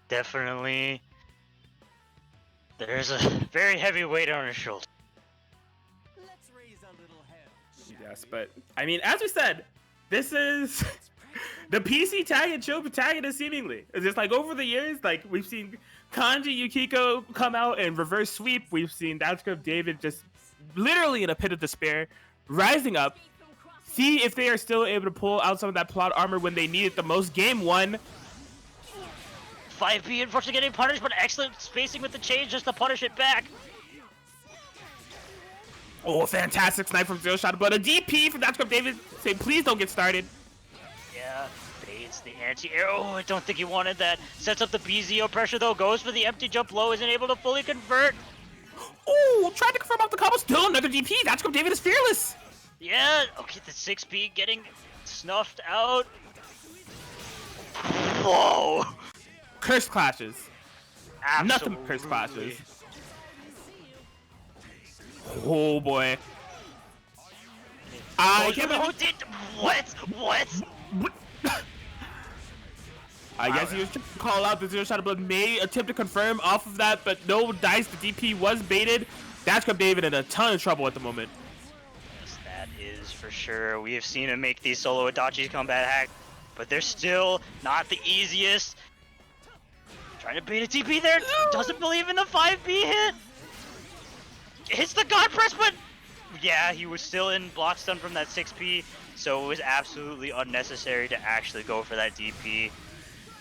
Definitely. There's a very heavy weight on his shoulder. Let's raise a little hell. Yes, but I mean, as we said, this is the PCTAG and Chill protagonist seemingly. It's just like over the years, like we've seen Kanji Yukiko come out and reverse sweep. We've seen Script David just literally in a pit of despair, rising up. See if they are still able to pull out some of that plot armor when they need it the most. Game 1. 5B unfortunately getting punished, but excellent spacing with the change just to punish it back. Oh, fantastic snipe from Zero Shadow Blood. A DP from Script David saying, please don't get started. Yeah, baits the anti-air. Oh, I don't think he wanted that. Sets up the BZO pressure though, goes for the empty jump low, isn't able to fully convert. Oh, tried to confirm off the combo. Still another DP. Script David is fearless. Yeah, okay, the 6B getting snuffed out. Whoa! Curse clashes. Absolutely. Nothing but curse clashes. Oh boy. I can't who did what? I guess he was trying to call out the Zero Shadow Blood may attempt to confirm off of that, but no dice. The DP was baited. Script David in a ton of trouble at the moment. Yes, that is for sure. We have seen him make these solo Adachi's combat hack, but they're still not the easiest. Trying to bait a TP there. Doesn't believe in the 5B hit. Hits the God Press, but yeah, he was still in block stun from that 6P, so it was absolutely unnecessary to actually go for that DP.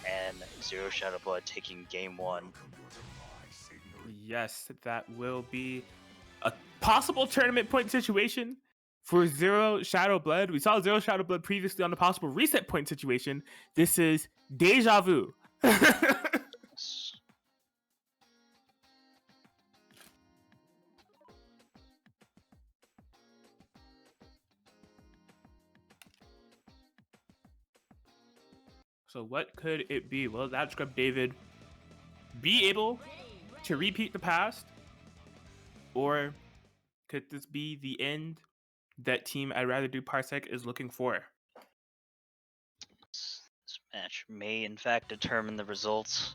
And Zero Shadow Blood taking game 1. Yes, that will be a possible tournament point situation for Zero Shadow Blood. We saw Zero Shadow Blood previously on the possible reset point situation. This is deja vu. So what could it be? Will that Scrub David be able to repeat the past? Or could this be the end that team I'd rather do Parsec is looking for? This match may in fact determine the results.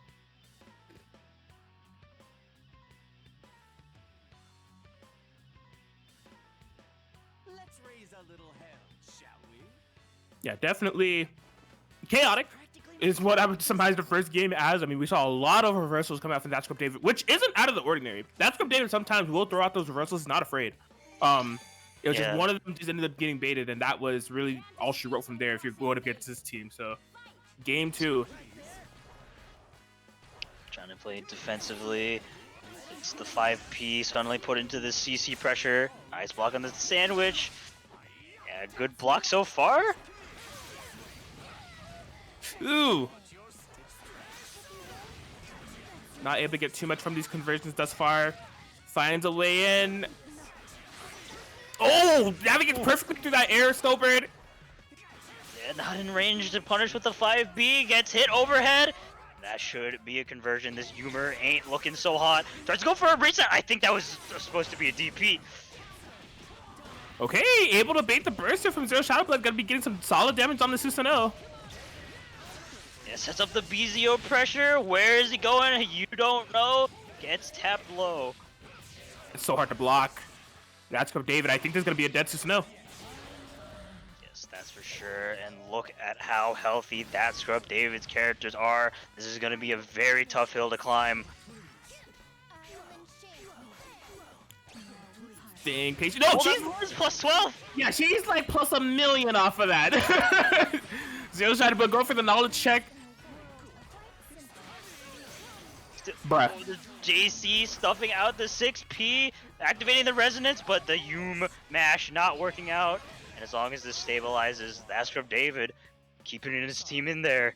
Let's raise a little hell, shall we? Yeah, definitely chaotic is what I would summarize the first game as. I mean, we saw a lot of reversals come out from that Scrub David, which isn't out of the ordinary. That Scrub David sometimes will throw out those reversals, not afraid. It was just one of them just ended up getting baited, and that was really all she wrote from there if you're going against this team. So, game 2. Trying to play defensively. It's the 5P suddenly put into the CC pressure. Nice block on the sandwich. Yeah, good block so far. Ooh. Not able to get too much from these conversions thus far. Finds a way in. Oh, navigates perfectly through that air, Snowbird. Yeah, not in range to punish with the 5B. Gets hit overhead. That should be a conversion. This Humor ain't looking so hot. Tries to go for a reset. I think that was supposed to be a DP. Okay, able to bait the burster from Zero Shadow Blood. Gonna be getting some solid damage on the Susanoo. Yeah, sets up the BZO pressure. Where is he going? You don't know. Gets tapped low. It's so hard to block. That's from David. I think there's gonna be a dead Susanoo. Yes, that's for sure. And look at how healthy that Scrub David's characters are. This is going to be a very tough hill to climb. Staying patient. No, she's plus 12. Yeah, she's like plus a million off of that. Zero Shadow Blood go for the knowledge check. Bruh. Oh, the JC stuffing out the 6P, activating the resonance, but the Yum mash not working out. And as long as this stabilizes, that's from David, keeping his team in there.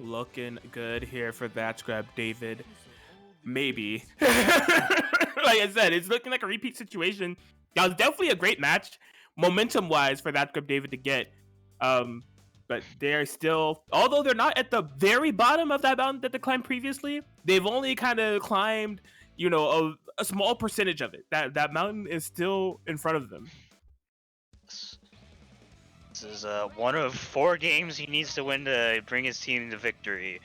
Looking good here for that Scrub David. Maybe. Like I said, it's looking like a repeat situation. That was definitely a great match, momentum-wise, for that Scrub David to get. But they're still, although they're not at the very bottom of that mountain that they climbed previously, they've only kind of climbed, you know, a small percentage of it. That mountain is still in front of them. This is one of 4 games he needs to win to bring his team to victory.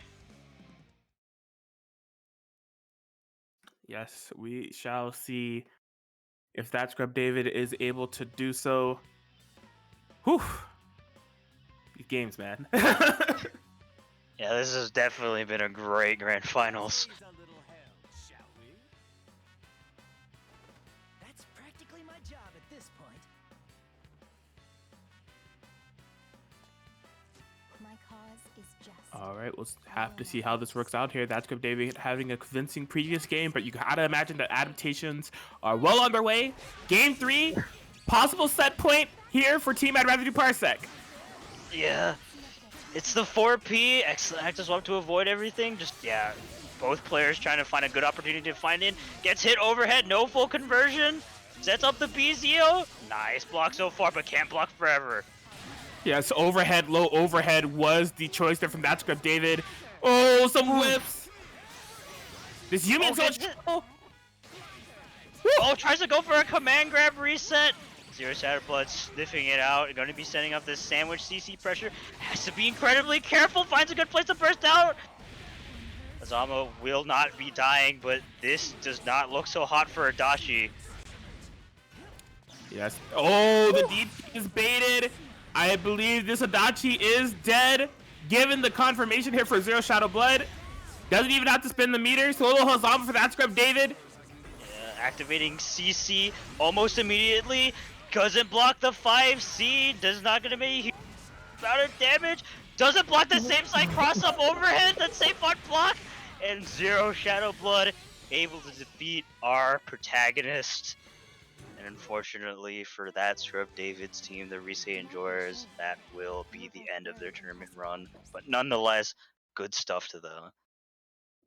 Yes, we shall see if that Scrub David is able to do so. Whew. These games, man. Yeah, this has definitely been a great grand finals. Raise a little hell, shall we? That's practically my job at this point. My cause is just. All right, we'll have to see how this works out here. That's Scrub David having a convincing previous game, but you gotta imagine that adaptations are well underway. Game 3, possible set point here for team I'd rather do Parsec. Yeah, it's the 4P. Excellent active swap to avoid everything. Just, yeah, both players trying to find a good opportunity to find in. Gets hit overhead, no full conversion. Sets up the BZO. Nice block so far, but can't block forever. Yes, overhead, low overhead was the choice there from that Scrub David. Oh, some whips. This human tries to go for a command grab reset. Zero Shadow Blood sniffing it out. Going to be setting up this sandwich CC pressure. Has to be incredibly careful. Finds a good place to burst out. Azama will not be dying, but this does not look so hot for Adachi. Yes. Oh, the DP is baited. I believe this Adachi is dead. Given the confirmation here for Zero Shadow Blood. Doesn't even have to spin the meter. Solo Hazama for that Scrub David. Yeah, activating CC almost immediately. Doesn't block the 5C. Does not gonna make a huge amount of damage. Doesn't block the same side cross up overhead. That same one block. And Zero Shadow Blood able to defeat our protagonist. And unfortunately for that Scrub David's team, the Reese Enjoyers, that will be the end of their tournament run. But nonetheless, good stuff to them.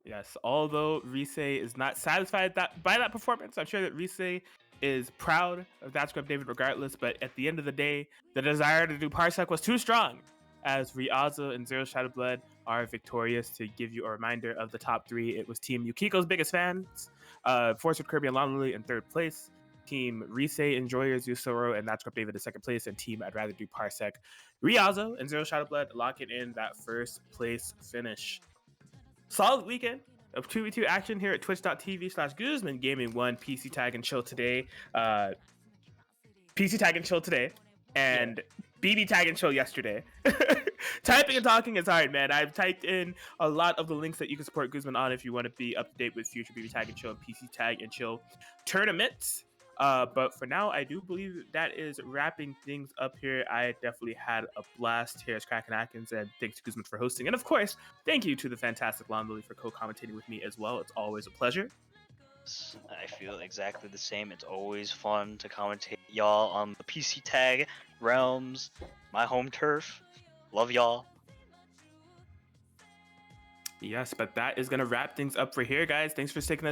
Yes, although Reese is not satisfied by that performance, I'm sure that Reese is proud of that Scrub David regardless, but at the end of the day, the desire to do Parsec was too strong, as Ryaza and Zero Shadow Blood are victorious. To give you a reminder of the top three, it was Team Yukiko's biggest fans, Force with Kirby and Lonely in third place, Team Reese Enjoyers Yusoro and That's Scrub David in second place, and Team I'd Rather Do Parsec, Ryaza and Zero Shadow Blood locking in that first place finish. Solid weekend of 2v2 action here at twitch.tv/Guzman Gaming 1 PC Tag and Chill today. PC Tag and Chill today, and BB Tag and Chill yesterday. Typing and talking is hard, man. I've typed in a lot of the links that you can support Guzman on if you want to be up to date with future BB Tag and Chill and PC Tag and Chill tournaments. But for now, I do believe that is wrapping things up here. I definitely had a blast here as Kraken Atkins, and thanks to Guzman for hosting. And of course, thank you to the fantastic Londley for co-commentating with me as well. It's always a pleasure. I feel exactly the same. It's always fun to commentate y'all on the PC Tag realms, my home turf. Love y'all. Yes, but that is going to wrap things up for here, guys. Thanks for sticking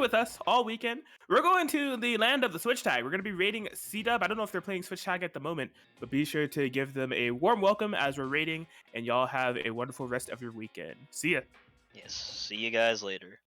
with us all weekend. We're going to the land of the Switch Tag. We're going to be raiding C-Dub. I don't know if they're playing Switch Tag at the moment, but be sure to give them a warm welcome as we're raiding, and y'all have a wonderful rest of your weekend. See ya. Yes, see you guys later.